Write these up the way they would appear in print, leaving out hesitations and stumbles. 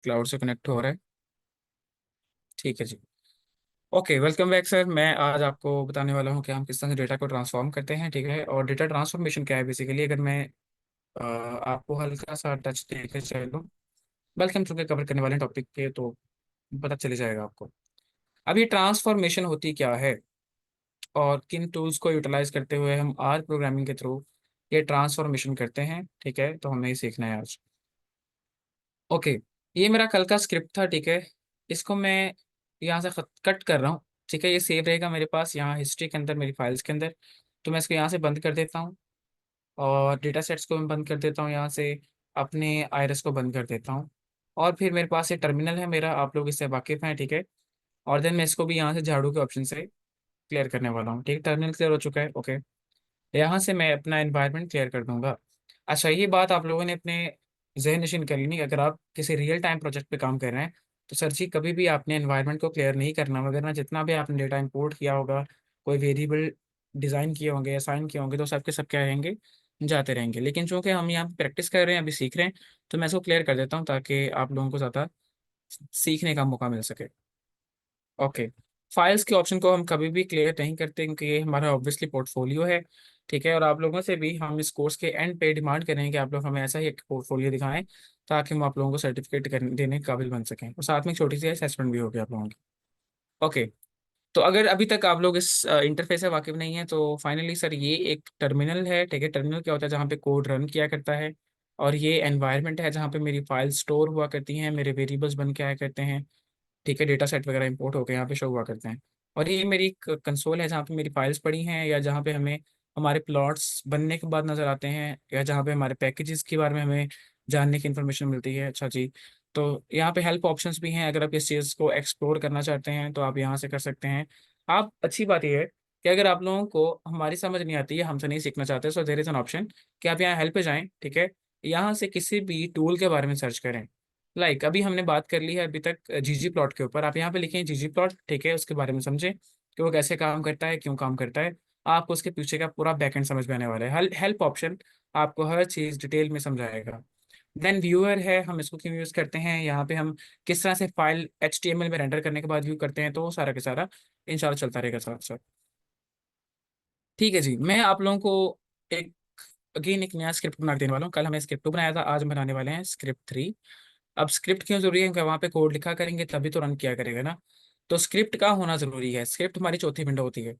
Cloud से connect हो रहा है। ठीक है जी। Okay, welcome back sir. मैं आज आपको बताने वाला हूँ कि हम किस तरह से डेटा को ट्रांसफॉर्म करते हैं। ठीक है, और डेटा ट्रांसफॉर्मेशन क्या है बेसिकली। अगर मैं आपको हल्का सा टच देकर चलूँ, बल्कि हम चूंकि कवर करने वाले हैं टॉपिक के, तो पता चल जाएगा आपको। अब ये ट्रांसफॉर्मेशन होती क्या है और किन टूल्स को यूटिलाइज करते हुए हम आर प्रोग्रामिंग के थ्रू ये ट्रांसफॉर्मेशन करते हैं। ठीक है, तो हमें ये सीखना है आज। ओके, ये मेरा कल का स्क्रिप्ट था। ठीक है, इसको मैं यहाँ से कट कर रहा हूँ। ठीक है, ये सेव रहेगा मेरे पास यहाँ हिस्ट्री के अंदर, मेरी फाइल्स के अंदर। तो मैं इसको यहाँ से बंद कर देता हूँ, और डेटा सेट्स को मैं बंद कर देता हूँ यहाँ से, अपने आयरस को बंद कर देता हूँ। और फिर मेरे पास ये टर्मिनल है मेरा, आप लोग इससे वाकिफ़ हैं। ठीक है, और देन मैं इसको भी यहाँ से झाड़ू के ऑप्शन से क्लियर करने वाला हूँ। ठीक है, टर्मिनल क्लियर हो चुका है। ओके, यहाँ से मैं अपना एनवायरनमेंट क्लियर कर दूंगा। अच्छा, ये बात आप लोगों ने अपने जहन नशीन कर लेनी, अगर आप किसी रियल टाइम प्रोजेक्ट पे काम कर रहे हैं तो सर जी कभी भी आपने एनवायरनमेंट को क्लियर नहीं करना, वगैरह जितना भी आपने डेटा इंपोर्ट किया होगा, कोई वेरिएबल डिज़ाइन किए होंगे, असाइन किए होंगे, तो सबके सब क्या रहेंगे, जाते रहेंगे। लेकिन चूंकि हम यहाँ प्रैक्टिस कर रहे हैं, अभी सीख रहे हैं, तो मैं इसको क्लियर कर देता हूँ ताकि आप लोगों को ज़्यादा सीखने का मौका मिल सके। ओके, फाइल्स के ऑप्शन को हम कभी भी क्लियर नहीं करते क्योंकि ये हमारा ऑब्वियसली पोर्टफोलियो है। ठीक है, और आप लोगों से भी हम इस कोर्स के एंड पे डिमांड करेंगे कि आप लोग हमें ऐसा ही एक पोर्टफोलियो दिखाएं ताकि हम आप लोगों को सर्टिफिकेट देने के काबिल बन सकें, और साथ में एक छोटी सी असेसमेंट भी होगी आप लोगों की। ओके, तो अगर अभी तक आप लोग इस इंटरफेस से वाकिफ नहीं है, तो फाइनली सर ये एक टर्मिनल है। ठीक है, टर्मिनल क्या होता है, जहाँ पे कोड रन किया करता है। और ये एनवायरनमेंट है जहाँ पे मेरी फाइल स्टोर हुआ करती हैं, मेरे वेरिएबल्स बन के आया करते हैं। ठीक है, डेटा सेट वगैरह इंपोर्ट होकर यहाँ पे शो हुआ करते हैं। और ये मेरी कंसोल है जहाँ पे मेरी फाइल्स पड़ी हैं, या जहाँ पे हमें हमारे प्लॉट्स बनने के बाद नज़र आते हैं, या जहाँ पे हमारे पैकेजेस के बारे में हमें जानने की इन्फॉर्मेशन मिलती है। अच्छा जी, तो यहाँ पे हेल्प ऑप्शंस भी हैं, अगर आप इस चीज़ को एक्सप्लोर करना चाहते हैं तो आप यहाँ से कर सकते हैं। आप अच्छी बात यह है कि अगर आप लोगों को हमारी समझ नहीं आती है, हमसे नहीं सीखना चाहते, so there is an option कि आप यहाँ हेल्प पे जाएँ। ठीक है, यहाँ से किसी भी टूल के बारे में सर्च करें। अभी हमने बात कर ली है अभी तक जीजी प्लॉट के ऊपर, आप यहाँ पे लिखें जीजी प्लॉट। ठीक है, उसके बारे में समझें कि वो कैसे काम करता है, क्यों काम करता है। आपको उसके पीछे का पूरा बैकएंड समझ में आने वाला है। हेल्प ऑप्शन आपको हर चीज़ डिटेल में समझाएगा। देन व्यूअर है, हम इसको क्यों यूज़ करते हैं, यहाँ पे हम किस तरह से फाइल HTML में रेंडर करने के बाद व्यू करते हैं, तो वो सारा का सारा इंशाल्लाह चलता रहेगा साथ साथ। ठीक है जी, मैं आप लोगों को एक अगेन एक नया स्क्रिप्ट बना के देने वाला हूँ। कल हमने स्क्रिप्ट 2 बनाया था, आज हम बनाने वाले हैं स्क्रिप्ट 3। अब स्क्रिप्ट क्यों जरूरी है, क्योंकि वहाँ पे कोड लिखा करेंगे तभी तो रन किया करेगा ना। तो स्क्रिप्ट का होना जरूरी है। स्क्रिप्ट हमारी चौथी विंडो होती है,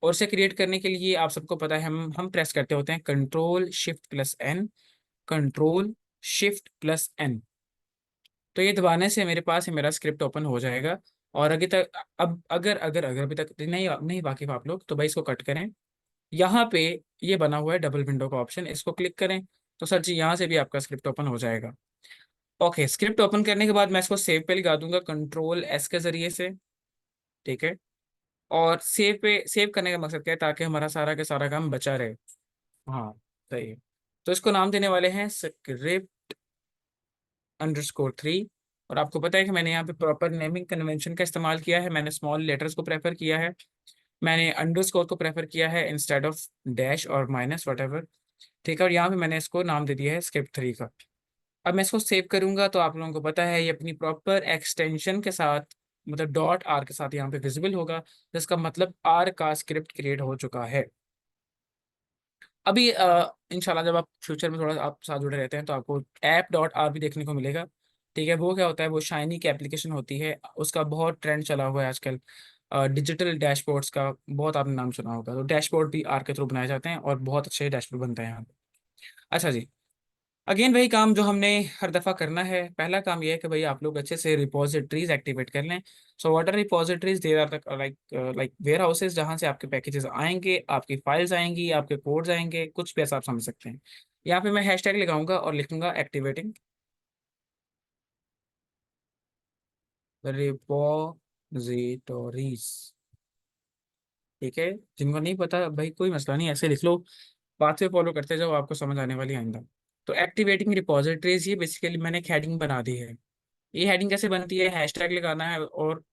और इसे क्रिएट करने के लिए आप सबको पता है हम प्रेस करते होते हैं Ctrl+Shift+N, Ctrl+Shift+N। तो ये दबाने से मेरे पास ये मेरा स्क्रिप्ट ओपन हो जाएगा। और अभी तक, अब अगर अगर अगर अभी तक नहीं नहीं वाकिफ आप लोग, तो भाई इसको कट करें। यहाँ पे ये बना हुआ है डबल विंडो का ऑप्शन, इसको क्लिक करें तो सर जी यहाँ से भी आपका स्क्रिप्ट ओपन हो जाएगा। ओके, स्क्रिप्ट ओपन करने के बाद मैं इसको सेव पे लगा दूंगा Ctrl+S के जरिए से। ठीक है, और सेव पे सेव करने का मकसद क्या है, ताकि हमारा सारा का सारा काम बचा रहे। हाँ, सही है। तो इसको नाम देने वाले हैं script_3। और आपको पता है कि मैंने यहाँ पे प्रॉपर नेमिंग कन्वेंशन का इस्तेमाल किया है। मैंने स्मॉल लेटर्स को प्रेफर किया है, मैंने अंडरस्कोर को प्रेफर किया है इंस्टेड ऑफ डैश और माइनस वट एवर। ठीक है, और यहाँ पे मैंने इसको नाम दे दिया है script 3 का। अब मैं इसको सेव करूंगा तो आप लोगों को पता है ये अपनी प्रॉपर एक्सटेंशन के साथ, मतलब .r के साथ यहाँ पे विजिबल होगा, जिसका मतलब R का स्क्रिप्ट क्रिएट हो चुका है। अभी इंशाल्लाह जब आप फ्यूचर में थोड़ा आप साथ जुड़े रहते हैं तो आपको app.r भी देखने को मिलेगा। ठीक है, वो क्या होता है, वो शाइनी की एप्लीकेशन होती है, उसका बहुत ट्रेंड चला हुआ है आजकल। डिजिटल डैशबोर्ड्स का बहुत आपने नाम सुना होगा, तो डैशबोर्ड भी R के थ्रू बनाए जाते हैं और बहुत अच्छे डैशबोर्ड बनते हैं यहाँ पे। अच्छा जी, अगेन वही काम जो हमने हर दफ़ा करना है। पहला काम यह है कि भाई आप लोग अच्छे से रिपोजिटरीज एक्टिवेट कर लें। So what are repositories, there are like like warehouses, जहाँ से आपके पैकेजेस आएंगे, आपकी फाइल्स आएंगी, आपके कोड्स आएंगे, कुछ भी ऐसा आप समझ सकते हैं। यहाँ पे मैं हैशटैग लगाऊंगा और लिखूंगा एक्टिवेटिंग रिपोजिटरीज। ठीक है, जिनको नहीं पता भाई कोई मसला नहीं, ऐसे लिख लो, बात से फॉलो करते जाओ, आपको समझ आने वाली है आइंदा। तो एक्टिवेटिंग रिपोजिटरीज, ये बेसिकली मैंने एक हेडिंग बना दी है। ये हेडिंग कैसे बनती है, हैशटैग लगाना है, और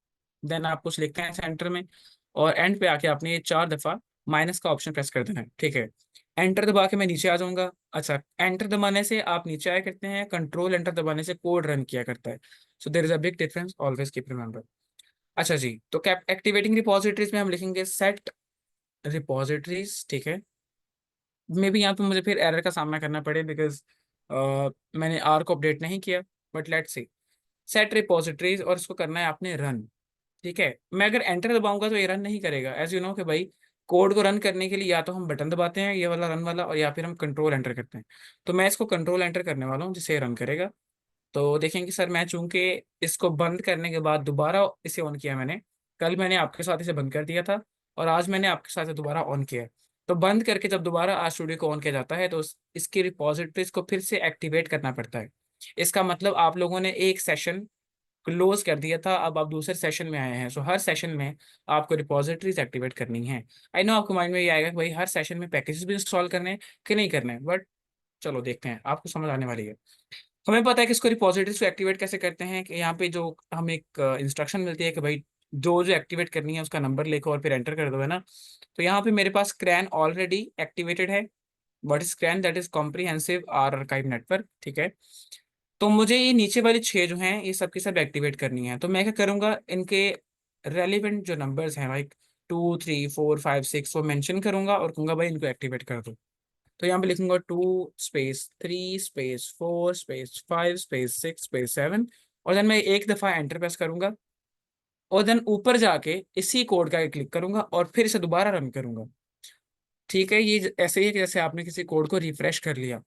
देन आप कुछ लिखते हैं सेंटर में, और एंड पे आके आपने ये 4 दफ़ा माइनस का ऑप्शन प्रेस कर देना है। ठीक है, एंटर दबा के मैं नीचे आ जाऊंगा। अच्छा, एंटर दबाने से आप नीचे आया करते हैं, कंट्रोल एंटर दबाने से कोड रन किया करता है। So there is a big difference, always keep remember. अच्छा जी, तो कैप एक्टिवेटिंग रिपोजिटरीज में हम लिखेंगे सेट रिपोजिटरीज, ठीक है। मे भी यहाँ पे मुझे फिर एरर का सामना करना पड़े, बिकॉज मैंने आर को अपडेट नहीं किया। But let's see, set repositories, और इसको करना है आपने रन। ठीक है, मैं अगर एंटर दबाऊंगा तो ये रन नहीं करेगा। एज यू नो कि भाई, कोड को रन करने के लिए या तो हम बटन दबाते हैं ये वाला रन वाला, और या फिर हम कंट्रोल एंटर करते हैं। तो मैं इसको कंट्रोल एंटर करने वाला हूँ जिससे रन करेगा। तो देखेंगे सर, मैं चूंकि इसको बंद करने के बाद दोबारा इसे ऑन किया मैंने। कल मैंने आपके साथ इसे बंद कर दिया था, और आज मैंने आपके साथ दोबारा ऑन किया है। तो बंद करके जब दोबारा आज स्टूडियो को ऑन किया जाता है तो इसकी रिपॉजिटरीज को फिर से एक्टिवेट करना पड़ता है। इसका मतलब आप लोगों ने एक सेशन क्लोज कर दिया था, अब आप दूसरे सेशन में आए हैं। सो हर सेशन में आपको रिपॉजिटरीज एक्टिवेट करनी है। आई नो आपको माइंड में ये आएगा कि भाई हर सेशन में पैकेजेस भी इंस्टॉल करने हैं कि नहीं करने हैं, बट चलो देखते हैं, आपको समझ आने वाली है। हमें पता है कि इसको रिपॉजिटरीज को एक्टिवेट कैसे करते हैं, कि यहाँ पे जो हमें एक इंस्ट्रक्शन मिलती है कि भाई जो जो एक्टिवेट करनी है उसका नंबर लिखो और फिर एंटर कर दो, है ना। तो यहाँ पे मेरे पास क्रैन ऑलरेडी एक्टिवेटेड है। What is CRAN? That is comprehensive R archive network, ठीक है। तो मुझे ये नीचे वाली छह जो हैं ये सब की सब एक्टिवेट करनी है। तो मैं क्या करूंगा, इनके रेलिवेंट जो नंबर्स हैं लाइक 2 3 4 5 6, वो मेंशन करूंगा और कहूंगा भाई इनको एक्टिवेट कर दो। तो यहाँ पे लिखूंगा 2 space 3 space 4 space 5 space 6 space 7, और देन मैं एक दफा एंटर प्रेस करूंगा, और देन ऊपर जाके इसी कोड का क्लिक करूंगा और फिर इसे दोबारा रन करूंगा। ठीक है, ये ऐसे ही है कि जैसे आपने किसी कोड को रिफ्रेश कर लिया।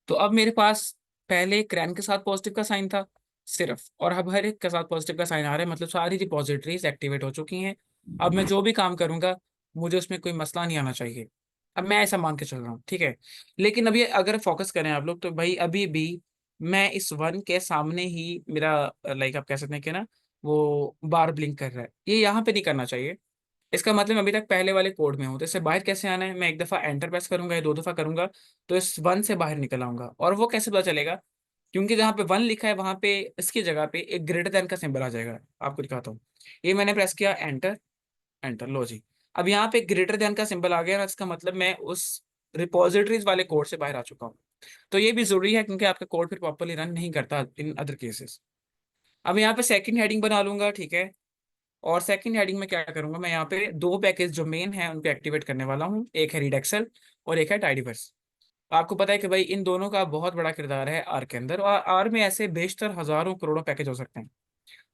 तो अब मेरे पास पहले क्रैन के साथ पॉजिटिव का साइन था सिर्फ, और अब हर एक के साथ पॉजिटिव का साइन आ रहा है, मतलब सारी रिपॉजिटरीज एक्टिवेट हो चुकी हैं। अब मैं जो भी काम करूंगा मुझे उसमें कोई मसला नहीं आना चाहिए। अब मैं ऐसा मान के चल रहा हूँ, ठीक है। लेकिन अभी अगर फोकस करें आप लोग, तो भाई अभी भी मैं इस वन के सामने ही मेरा, लाइक आप कह सकते हैं कि ना, वो बार ब्लिंक कर रहा है, ये यहाँ पे नहीं करना चाहिए। इसका मतलब मैं अभी तक पहले वाले कोड में हूँ। तो इससे बाहर कैसे आना है, मैं एक दफा एंटर प्रेस करूंगा या दो दफा करूंगा, तो इस वन से बाहर निकल आऊंगा। और वो कैसे पता चलेगा? क्योंकि जहाँ पे वन लिखा है वहां पे इसकी जगह पे एक ग्रेटर देन का सिंबल आ जाएगा। आपको दिखाता हूँ। ये मैंने प्रेस किया, एंटर, एंटर, लो जी। अब यहाँ पे ग्रेटर देन का सिंबल आ गया ना, इसका मतलब मैं उस रिपोजिटरीज वाले कोड से बाहर आ चुका हूँ। तो ये भी जरूरी है, क्योंकि आपका कोड फिर प्रॉपरली रन नहीं करता इन अदर केसेस। अब यहाँ पे सेकंड हेडिंग बना लूंगा, ठीक है। और सेकंड हेडिंग में क्या करूंगा, मैं यहाँ पे दो पैकेज जो मेन है उनको एक्टिवेट करने वाला हूँ, एक है रीड एक्सेल और एक है टाइडीवर्स। आपको पता है कि भाई इन दोनों का बहुत बड़ा किरदार है आर के अंदर, और आर में ऐसे बेशतर हजारों करोड़ों पैकेज हो सकते हैं।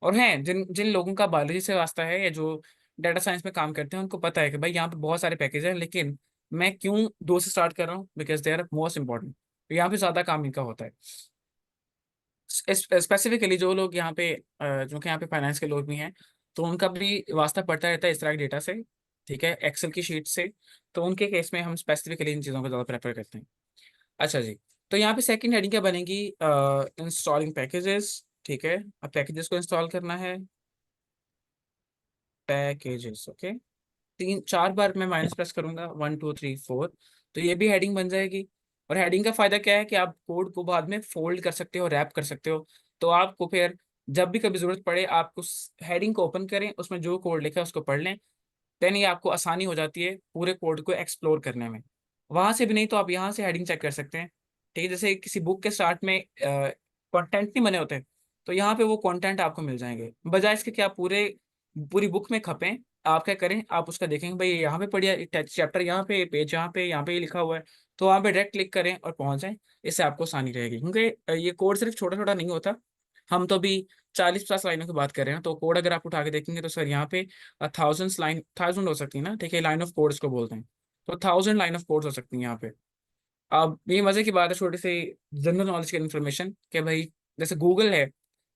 और हैं जिन जिन लोगों का बायोलॉजी से वास्ता है या जो डाटा साइंस में काम करते हैं उनको पता है कि भाई यहाँ पे बहुत सारे पैकेज हैं, लेकिन मैं क्यों दो से स्टार्ट कर रहा हूँ, because they are most important. तो यहाँ पे ज्यादा काम इनका होता है। स्पेसिफिकली जो लोग यहाँ पे जो कि यहाँ पे फाइनेंस के लोग भी हैं, तो उनका भी वास्ता पड़ता रहता है इस तरह के डेटा से, ठीक है, एक्सेल की शीट से। तो उनके केस में हम स्पेसिफिकली इन चीज़ों को ज़्यादा प्रेफर करते हैं। अच्छा जी, तो यहाँ पे सेकंड हेडिंग क्या बनेगी, इंस्टॉलिंग पैकेजेस, ठीक है। अब पैकेजेस को इंस्टॉल करना है, पैकेजेस, ओके। तीन चार बार मैं माइनस प्रेस करूंगा, 1 2 3 4, तो ये भी हेडिंग बन जाएगी। और हेडिंग का फायदा क्या है कि आप कोड को बाद में फोल्ड कर सकते हो, रैप कर सकते हो। तो आपको फिर जब भी कभी जरूरत पड़े आप उस हेडिंग को ओपन करें, उसमें जो कोड लिखा है उसको पढ़ लें। देन ये आपको आसानी हो जाती है पूरे कोड को एक्सप्लोर करने में। वहां से भी नहीं तो आप यहाँ से हेडिंग चेक कर सकते हैं, ठीक है। जैसे किसी बुक के स्टार्ट में कंटेंट नहीं बने होते, तो यहाँ पे वो कंटेंट आपको मिल जाएंगे, बजाय इसके कि आप पूरी बुक में खपें। आप क्या करें, आप उसका देखेंगे भाई यहाँ पे पढ़िया चैप्टर, यहाँ पे पेज, यहाँ पे ये लिखा हुआ है, तो वहाँ पे डायरेक्ट क्लिक करें और पहुंच जाएं। इससे आपको आसानी रहेगी, क्योंकि ये कोड सिर्फ छोटा छोटा नहीं होता। हम तो भी 40 50 लाइनों की बात कर रहे हैं। तो कोड अगर आप उठा के देखेंगे तो सर यहाँ पे थाउजेंड्स लाइन, थाउजेंड हो सकती है ना, ठीक है, लाइन ऑफ कोड्स को बोलते हैं। तो 1000 लाइन ऑफ कोड्स हो सकती है यहाँ पे। अब ये मजे की बात है, छोटी सी जनरल नॉलेज की इन्फॉर्मेशन, कि भाई जैसे गूगल है,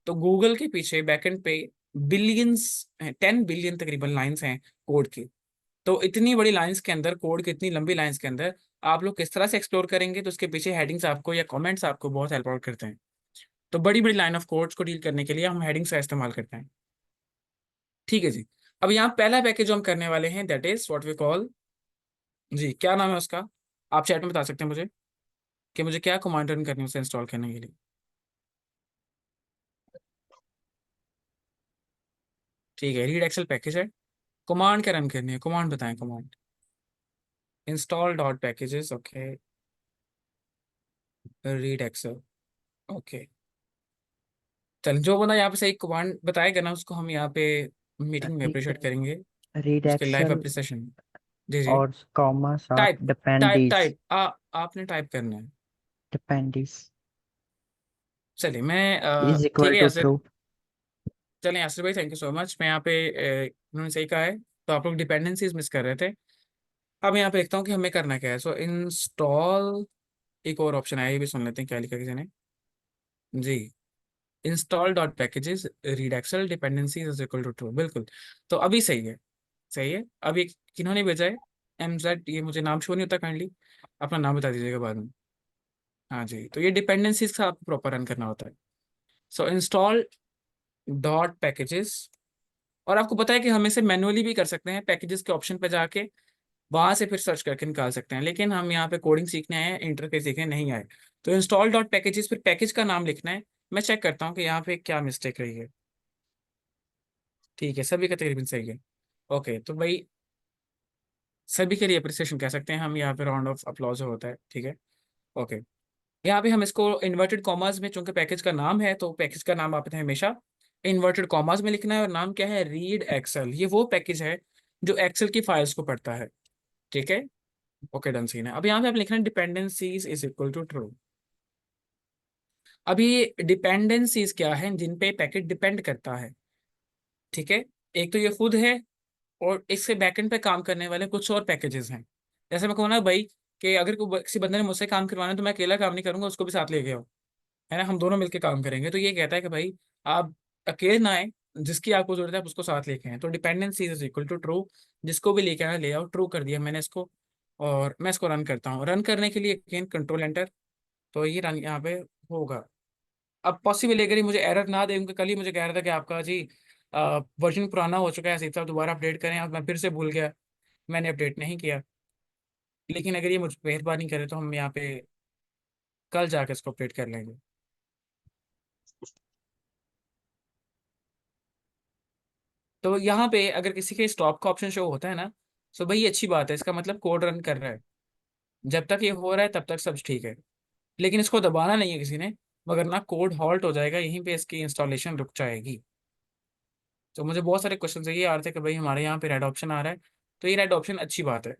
तो गूगल के पीछे बैकएंड पे बिलियंस, 10 बिलियन तकरीबन लाइंस हैं कोड की। तो इतनी बड़ी लाइंस के अंदर, कोड की इतनी लंबी लाइंस के अंदर आप लोग किस तरह से एक्सप्लोर करेंगे, तो उसके पीछे हेडिंग्स आपको या कमेंट्स आपको बहुत हेल्प आउट करते हैं। तो बड़ी बड़ी लाइन ऑफ कोड्स को डील करने के लिए हम हेडिंग्स का इस्तेमाल करते हैं, ठीक है जी। अब यहाँ पहला पैकेज जो हम करने वाले हैं that is what we call, जी क्या नाम है उसका, आप चैट में बता सकते हैं मुझे कि मुझे क्या कमांड रन करनी है उसे इंस्टॉल करने के लिए। ठीक है, रीड एक्सेल पैकेज है। कमांड क्या रन करनी है, कमांड बताएं, command. Install dot packages, okay. Read Excel, okay. चल, जो बंदा यहाँ पे सही कमांड बताएगा ना, उसको हम यहाँ पे मीटिंग में ठीक अप्रिशिएट है। करेंगे। रीड उसके लाइव एक्सेल अप्रिसिएशन। जी जी। और कॉमा साथ टाइप टाइप डिपेंडिस। टाइप आपने टाइप करना है। डिपेंडिस चलिए मैं इज ठीक इक्वल है टू यासिर। ट्रू। चलें यासिर भाई, थैंक यू सो मच। मैं यहाँ पे उन्होंने सही कहा है। तो आप लोग डिपेंडेंसीज मिस कर रहे थे। अब यहाँ पे देखता हूँ कि हमें करना क्या है। सो इंस्टॉल, एक और ऑप्शन आया, ये भी सुन लेते हैं क्या लिखा किसी ने। जी। Install dot packages read excel dependencies is equal to true, बिल्कुल। तो अभी सही है। सही है। अभी किन्होंने भेजा है? MZ, ये मुझे नाम शो नहीं होता, काइंडली अपना नाम बता दीजिएगा बाद में। हाँ जी, तो ये डिपेंडेंसीज का आपको प्रॉपर रन करना होता है। सो इंस्टॉल डॉट पैकेजेस। और आपको पता है कि हम इसे मैनुअली भी कर सकते हैं, पैकेजेस के ऑप्शन पे जाके वहां से फिर सर्च करके निकाल सकते हैं, लेकिन हम यहाँ पे कोडिंग सीखने आए हैं, इंटरफेस सीखने नहीं आए। तो इंस्टॉल डॉट पैकेजेस, फिर पैकेज का नाम लिखना है। मैं चेक करता हूँ कि यहाँ पे क्या मिस्टेक रही है। ठीक है, सभी का तकरीबन सही है। ओके, तो भाई सभी के लिए अप्रिसिएशन कह सकते हैं हम, यहाँ पे राउंड ऑफ अप्लॉज होता है, ठीक है। ओके। यहाँ पे हम इसको इन्वर्टेड कॉमास में, चूंकि पैकेज का नाम है तो पैकेज का नाम आपने हमेशा इन्वर्टेड कॉमास में लिखना है। और नाम क्या है? Read Excel. ये वो पैकेज है जो एक्सेल की फाइल्स को पढ़ता है, ठीक है। ओके, डन सीन है। अब यहाँ पे आप लिखना है dependencies is equal to true. अभी डिपेंडेंसीज क्या है? जिन पे पैकेज डिपेंड करता है, ठीक है। एक तो ये खुद है, और इससे बैकएंड पे काम करने वाले कुछ और पैकेजेस हैं। जैसे मैं कहूँ ना भाई, कि अगर किसी बंदे ने मुझसे काम करवाना है तो मैं अकेला काम नहीं करूंगा, उसको भी साथ लेके आओ, है ना, हम दोनों मिलकर काम करेंगे। तो ये कहता है कि भाई आप अकेले ना आए, जिसकी आपको जरूरत है आप उसको साथ लेके आए। तो dependency is equal to true. जिसको भी लेके आना ले आओ। ट्रू कर दिया मैंने इसको। और मैं इसको रन करता हूँ। रन करने के लिए अगेन कंट्रोल एंटर। तो ये रन यहाँ पे होगा। अब पॉसिबल है, अगर ये मुझे एरर ना दे, क्योंकि कल ही मुझे कह रहा था कि आपका जी वर्जन पुराना हो चुका है, सीता साहब दोबारा अपडेट करें, और मैं फिर से भूल गया, मैंने अपडेट नहीं किया। लेकिन अगर ये मुझ मेहरबानी करे तो हम यहाँ पे कल जाके इसको अपडेट कर लेंगे। तो यहाँ पे अगर किसी के स्टॉप का ऑप्शन शो होता है ना, तो भाई ये अच्छी बात है, इसका मतलब कोड रन कर रहा है। जब तक ये हो रहा है तब तक सब ठीक है। लेकिन इसको दबाना नहीं है किसी ने, मगर ना कोड हॉल्ट हो जाएगा, यहीं पे इसकी इंस्टॉलेशन रुक जाएगी। तो मुझे बहुत सारे क्वेश्चन ये आ रहे थे कि भाई हमारे यहाँ पे रेड ऑप्शन आ रहा है। तो ये रेड ऑप्शन अच्छी बात है।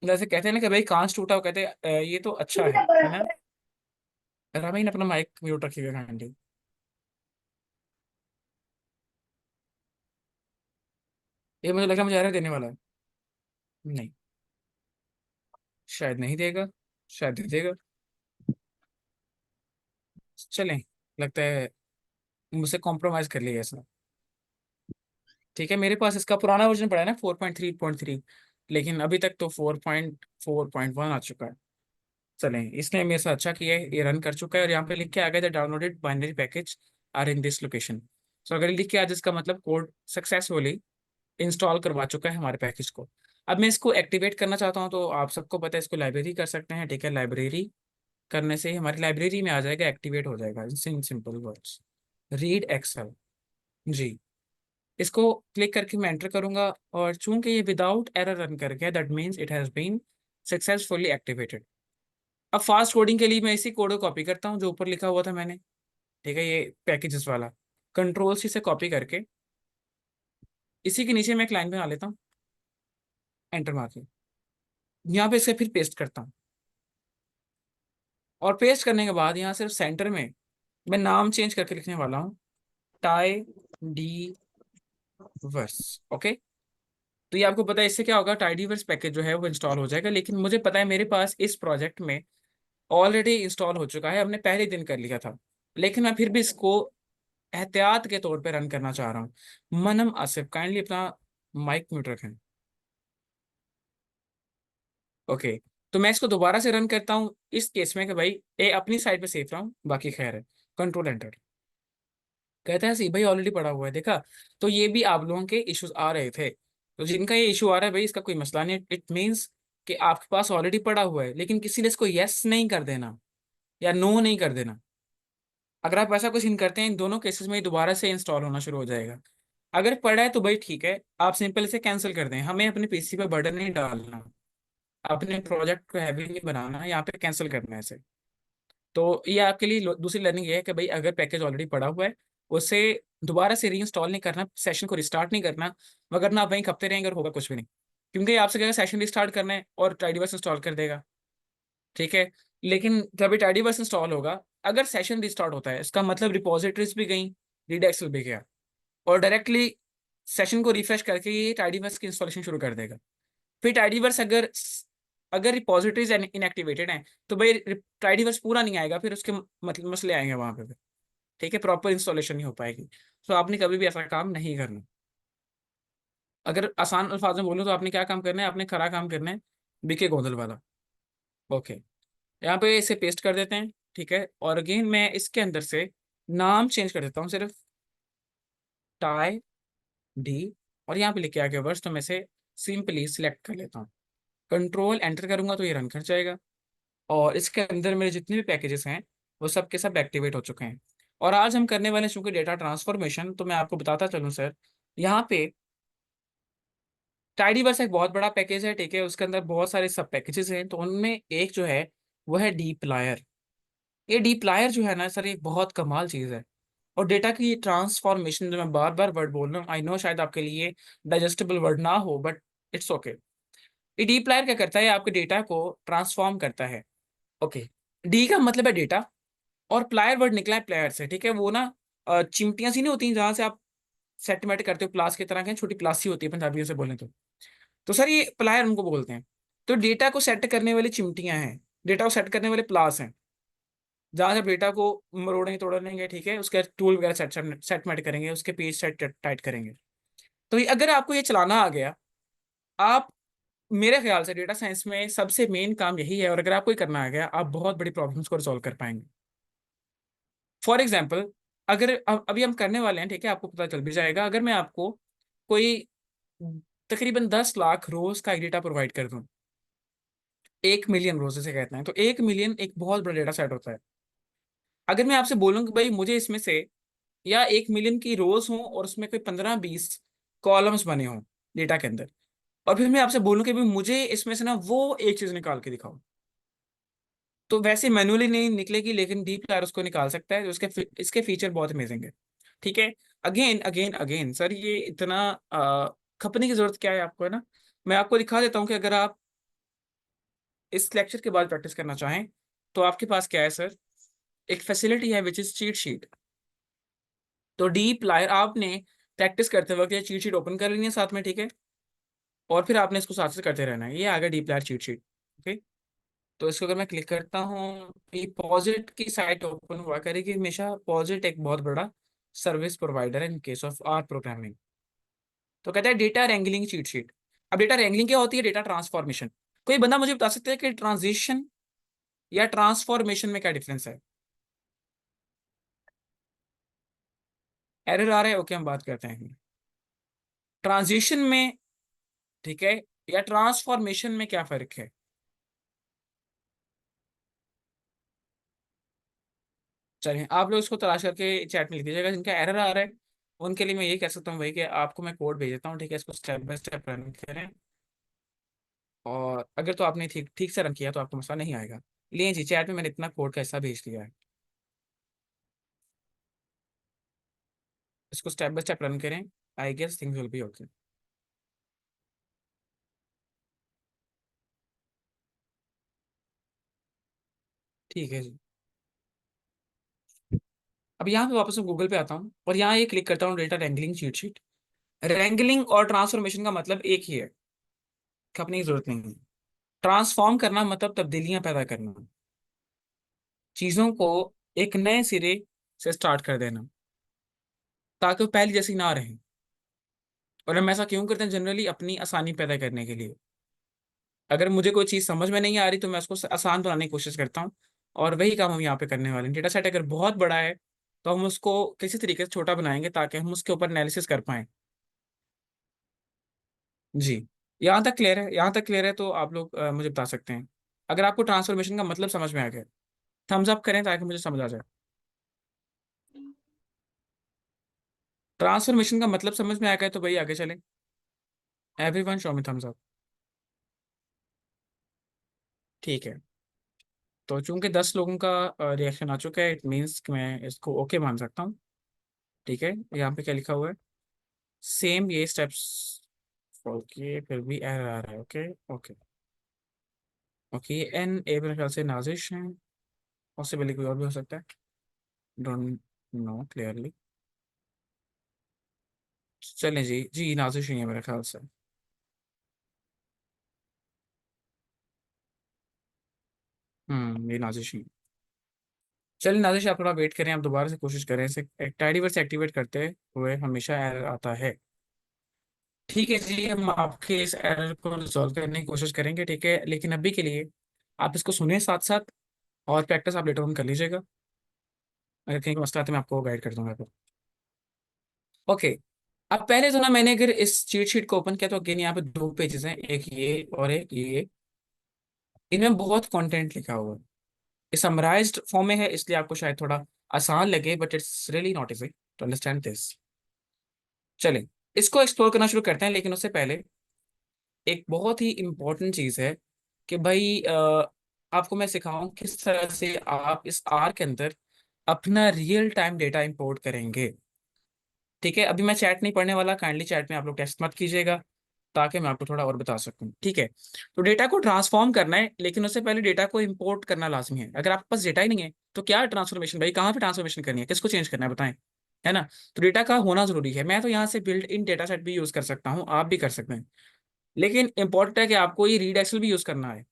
जैसे कहते हैं ना कि भाई कांच टूटा हो, कहते हैं ये तो अच्छा है ना। रामीन अपना माइक म्यूट रखिएगा काइंडली। ये मुझे लगा मुझे एरर देने वाला है। नहीं, शायद नहीं देगा, शायद दे देगा। चलें, लगता है मुझसे कॉम्प्रोमाइज कर लिया इसने। ठीक है, मेरे पास इसका पुराना वर्जन पड़ा है ना 4.3.3, लेकिन अभी तक तो 4.4.1 आ चुका है। चलें, इसने मेरे साथ अच्छा किया है, ये रन कर चुका है। और यहाँ पे लिख के आ गया था downloaded binary package are in this location. So अगर लिख के आ जिसका मतलब कोड सक्सेसफुली इंस्टॉल करवा चुका है हमारे पैकेज को। अब मैं इसको एक्टिवेट करना चाहता हूँ, तो आप सबको पता है इसको लाइब्रेरी कर सकते हैं, ठीक है। लाइब्रेरी करने से ही हमारी लाइब्रेरी में आ जाएगा, एक्टिवेट हो जाएगा in simple words. Read excel. जी। इसको क्लिक करके मैं एंटर करूंगा, और चूंकि ये विदाउट एरर रन कर गया, that means it has been successfully activated. अब फास्ट कोडिंग के लिए मैं इसी कोड को कॉपी करता हूँ जो ऊपर लिखा हुआ था मैंने, ठीक है, ये पैकेजेस वाला। कंट्रोल C से कॉपी करके इसी के नीचे मैं एक लाइन बना लेता हूँ, एंटर मार के यहाँ पे इसे फिर पेस्ट करता हूँ। और पेस्ट करने के बाद यहाँ सिर्फ सेंटर में मैं नाम चेंज करके लिखने वाला हूँ, टाई डी वर्स, ओके। तो ये आपको पता है इससे क्या होगा, टाइडीवर्स पैकेज जो है वो इंस्टॉल हो जाएगा। लेकिन मुझे पता है मेरे पास इस प्रोजेक्ट में ऑलरेडी इंस्टॉल हो चुका है, हमने पहले दिन कर लिया था। लेकिन मैं फिर भी इसको एहतियात के तौर पे रन करना चाह रहा हूँ। मनम आसिफ, काइंडली अपना माइक म्यूट रखें। ओके। तो मैं इसको दोबारा से रन करता हूँ इस केस में कि भाई ए अपनी साइड पे सेफ रहा हूँ, बाकी खैर है। Control enter. कहता है सी भाई ऑलरेडी पड़ा हुआ है, देखा। तो ये भी आप लोगों के इश्यूज आ रहे थे। तो जिनका ये इशू आ रहा है भाई, इसका कोई मसला नहीं, इट मीन्स कि आपके पास ऑलरेडी पड़ा हुआ है, लेकिन किसी ने इसको यस नहीं कर देना या नो नहीं कर देना। अगर आप ऐसा कुछ इन करते हैं, इन दोनों केसेस में ये दोबारा से इंस्टॉल होना शुरू हो जाएगा। अगर पड़ा है तो भाई ठीक है, आप सिंपल इसे कैंसिल कर दें, हमें अपने PC पर बर्डन नहीं डालना। अपने प्रोजेक्ट को हैवी नहीं बनाना, यहाँ पे कैंसिल करना है इसे। तो ये आपके लिए दूसरी लर्निंग ये है कि भाई अगर पैकेज ऑलरेडी पड़ा हुआ है, उसे दोबारा से रीइंस्टॉल नहीं करना, सेशन को रिस्टार्ट नहीं करना, मगर ना आप वहीं खपते रहेंगे और होगा कुछ भी नहीं। क्योंकि आपसे कहेगा सेशन रिस्टार्ट करना है और टाइडीवर्स इंस्टॉल कर देगा, ठीक है। लेकिन जब ये टाइडीवर्स इंस्टॉल होगा, अगर सेशन रिस्टार्ट होता है, इसका मतलब रिपोजिटरीज भी गई, रीडएक्सल भी गया, और डायरेक्टली सेशन को रिफ्रेश करके ये टाइडीवर्स की इंस्टॉलेशन शुरू कर देगा। फिर टाइडीवर्स अगर अगर रिपोजिटरीज इनएक्टिवेटेड हैं, तो भाई टाइडीवर्स पूरा नहीं आएगा, फिर उसके मतलब मसले आएंगे वहां पे, ठीक है, प्रॉपर इंस्टॉलेशन नहीं हो पाएगी। तो आपने कभी भी ऐसा काम नहीं करना। अगर आसान अल्फाज में बोलूँ तो आपने क्या काम करना है, आपने खरा काम करना है, बीके गोंदल वाला। ओके, यहाँ पे इसे पेस्ट कर देते हैं, ठीक है। और अगेन मैं इसके अंदर से नाम चेंज कर देता हूँ सिर्फ, टाई डी, और यहाँ पे लिखे आगे वर्ड्स, तो मैं से सिंपली सिलेक्ट कर लेता हूँ, कंट्रोल एंटर करूंगा तो ये रन कर जाएगा। और इसके अंदर मेरे जितने भी पैकेजेस हैं वो सब के सब एक्टिवेट हो चुके हैं। और आज हम करने वाले हैं चूंकि डेटा ट्रांसफॉर्मेशन, तो मैं आपको बताता चलूँ सर, यहाँ पे टाइडीवर्स एक बहुत बड़ा पैकेज है, ठीक है, उसके अंदर बहुत सारे सब पैकेजेस हैं। तो उनमें एक जो है वो है डीप्लायर। ये डीप्लायर जो है ना सर, एक बहुत कमाल चीज़ है। और डेटा की ट्रांसफॉर्मेशन, जो मैं बार बार वर्ड बोल रहा हूँ, आई नो शायद आपके लिए डाइजेस्टेबल वर्ड ना हो, बट इट्स ओके। ये डीप्लायर क्या करता है, आपके डेटा को ट्रांसफॉर्म करता है। ओके, डी का मतलब है डेटा, और प्लायर वर्ड निकला है प्लेयर से, ठीक है। वो ना चिमटियां सी नहीं होती जहां से आप सेटमेंट करते हो, प्लास की तरह के, छोटी प्लास सी होती है पंजाबियों से बोले तो सर ये प्लायर उनको बोलते हैं। तो डेटा को सेट करने वाली चिमटियां हैं, डेटा को सेट करने वाले प्लास हैं, जहां से डेटा को मरोड़ेंगे तोड़ेंगे, ठीक है, उसके टूल वगैरह सेटमेंट करेंगे, उसके पेज सेट टाइट करेंगे। तो अगर आपको ये चलाना आ गया, आप, मेरे ख्याल से डेटा साइंस में सबसे मेन काम यही है, और अगर आपको ये करना आ गया, आप बहुत बड़ी प्रॉब्लम्स को रिजॉल्व कर पाएंगे। फॉर एग्जाम्पल, अगर अभी हम करने वाले हैं, ठीक है, आपको पता चल भी जाएगा, अगर मैं आपको कोई तकरीबन 10 लाख रोज का डेटा प्रोवाइड कर दूं, 1 मिलियन रोज से कहते हैं, तो 1 मिलियन एक बहुत बड़ा डेटा सेट होता है। अगर मैं आपसे बोलूं कि भाई मुझे इसमें से, या 1 मिलियन की रोज हो और उसमें कोई 15-20 कॉलम्स बने हों डेटा के अंदर, और फिर मैं आपसे बोलूं कि भाई मुझे इसमें से ना वो एक चीज निकाल के दिखाओ, तो वैसे मैनुअली नहीं निकलेगी, लेकिन डीप क्लार उसको निकाल सकता है। इसके फीचर बहुत अमेजिंग है, ठीक है। अगेन अगेन अगेन सर, ये इतना खपने की जरूरत क्या है आपको, है ना। मैं आपको दिखा देता हूँ कि अगर आप इस लेक्चर के बाद प्रैक्टिस करना चाहें, तो आपके पास क्या है सर, एक फैसिलिटी है विच इज चीट शीट। तो डीप लायर आपने प्रैक्टिस करते वक्त ये चीट शीट ओपन कर लेनी है साथ में, ठीक है, और फिर आपने इसको साथ से करते रहना है। ये आ गया deep layer cheat sheet, okay. तो इसको अगर मैं क्लिक करता हूँ, ये पॉजिट की साइट ओपन हुआ करेगी हमेशा। पॉजिट एक बहुत बड़ा सर्विस प्रोवाइडर है in case of R programming. तो कहता है डेटा रेंगलिंग चीट शीट। अब डेटा रेंगलिंग क्या होती है, डेटा ट्रांसफॉर्मेशन। कोई बंदा मुझे बता सकता है कि ट्रांजिशन या ट्रांसफॉर्मेशन में क्या डिफरेंस है। एरर आ रहा है, ओके, हम बात करते हैं ट्रांजिशन में, ठीक है, या ट्रांसफॉर्मेशन में क्या फर्क है। चलिए आप लोग इसको तलाश करके चैट में लिख दीजिएगा, जिनका एरर आ रहा है उनके लिए मैं ये कह सकता हूँ भाई कि आपको मैं कोड भेज देता हूँ, ठीक है, इसको स्टेप बाय स्टेप रन करें। और अगर तो आपने ठीक ठीक से रन किया तो आपको मसला नहीं आएगा। लिए जी, चैट में मैंने इतना कोड का हिस्सा भेज दिया है, इसको स्टेप बाय स्टेप रन करें। I guess things will be okay. ठीक है जी। अब यहाँ पे वापस मैं गूगल पे आता हूँ और यहाँ ये क्लिक करता हूँ data wrangling cheat sheet. Wrangling और ट्रांसफॉर्मेशन का मतलब एक ही है, खपने की जरूरत नहीं है। ट्रांसफॉर्म करना मतलब तब्दीलियां पैदा करना, चीजों को एक नए सिरे से स्टार्ट कर देना, ताकि वो पहले जैसी ना रहे। और हम ऐसा क्यों करते हैं, जनरली अपनी आसानी पैदा करने के लिए। अगर मुझे कोई चीज़ समझ में नहीं आ रही तो मैं उसको आसान बनाने की कोशिश करता हूँ, और वही काम हम यहाँ पे करने वाले हैं। डेटा सेट अगर बहुत बड़ा है तो हम उसको किसी तरीके से छोटा बनाएंगे ताकि हम उसके ऊपर एनालिसिस कर पाएं। जी, यहाँ तक क्लियर है, यहाँ तक क्लियर है, तो आप लोग मुझे बता सकते हैं अगर आपको ट्रांसफॉर्मेशन का मतलब समझ में आ गया। थम्स अप करें ताकि मुझे समझ आ जाए। ट्रांसफॉर्मेशन का मतलब समझ में आ गया तो भाई आगे चलें। Everyone show me thumbs up. ठीक है। तो चूंकि 10 लोगों का रिएक्शन आ चुका है, इट मीन्स कि मैं इसको ओके मान सकता हूँ। ठीक है, यहाँ पे क्या लिखा हुआ है, सेम ये स्टेप्स फॉलो किए फिर भी एरर आ रहा है। Okay. Okay. Okay, N A मेरे ख्याल से नाजिश है, पॉसिबली कोई और भी हो सकता है, डोंट नो क्लियरली। चलें जी, जी नाजिश ही है मेरे ख्याल से। ये नाजिश ही है। चलिए नाजिश, आप थोड़ा वेट करें, आप दोबारा से कोशिश करें, इसे टाइडीवर से एक्टिवेट करते हुए हमेशा एरर आता है। ठीक है जी, हम आपके इस एरर को रिजॉल्व करने की कोशिश करेंगे, ठीक है, लेकिन अभी के लिए आप इसको सुने साथ साथ, और प्रैक्टिस आप लेटर ऑन कर लीजिएगा। अगर कहीं कोई मसला आता है तो मैं आपको गाइड कर दूंगा फिर। ओके। अब पहले तो ना, मैंने अगर इस चीट शीट को ओपन किया तो अगेन यहाँ पे दो पेजेस हैं, एक ये और एक ये। इनमें बहुत कंटेंट लिखा हुआ है, ये समराइज्ड फॉर्म में है, इसलिए आपको शायद थोड़ा आसान लगे, but it's really not easy to understand this. चलें, इसको एक्सप्लोर करना शुरू करते हैं, लेकिन उससे पहले एक बहुत ही इंपॉर्टेंट चीज़ है कि भाई आपको मैं सिखाऊं किस तरह से आप इस आर के अंदर अपना रियल टाइम डेटा इंपोर्ट करेंगे। ठीक है, अभी मैं चैट नहीं पढ़ने वाला, काइंडली चैट में आप लोग टेस्ट मत कीजिएगा, ताकि मैं आपको थोड़ा और बता सकूं। ठीक है, तो डेटा को ट्रांसफॉर्म करना है, लेकिन उससे पहले डेटा को इंपोर्ट करना लाजमी है। अगर आपके पास डेटा ही नहीं है तो क्या ट्रांसफॉर्मेशन, भाई कहाँ पे ट्रांसफॉर्मेशन करनी है, किसको चेंज करना है बताएं, है ना। तो डेटा का होना जरूरी है। मैं तो यहाँ से बिल्ट इन डेटा सेट भी यूज कर सकता हूँ, आप भी कर सकते हैं, लेकिन इंपॉर्टेंट है कि आपको ये रीड एक्सेल भी यूज करना है।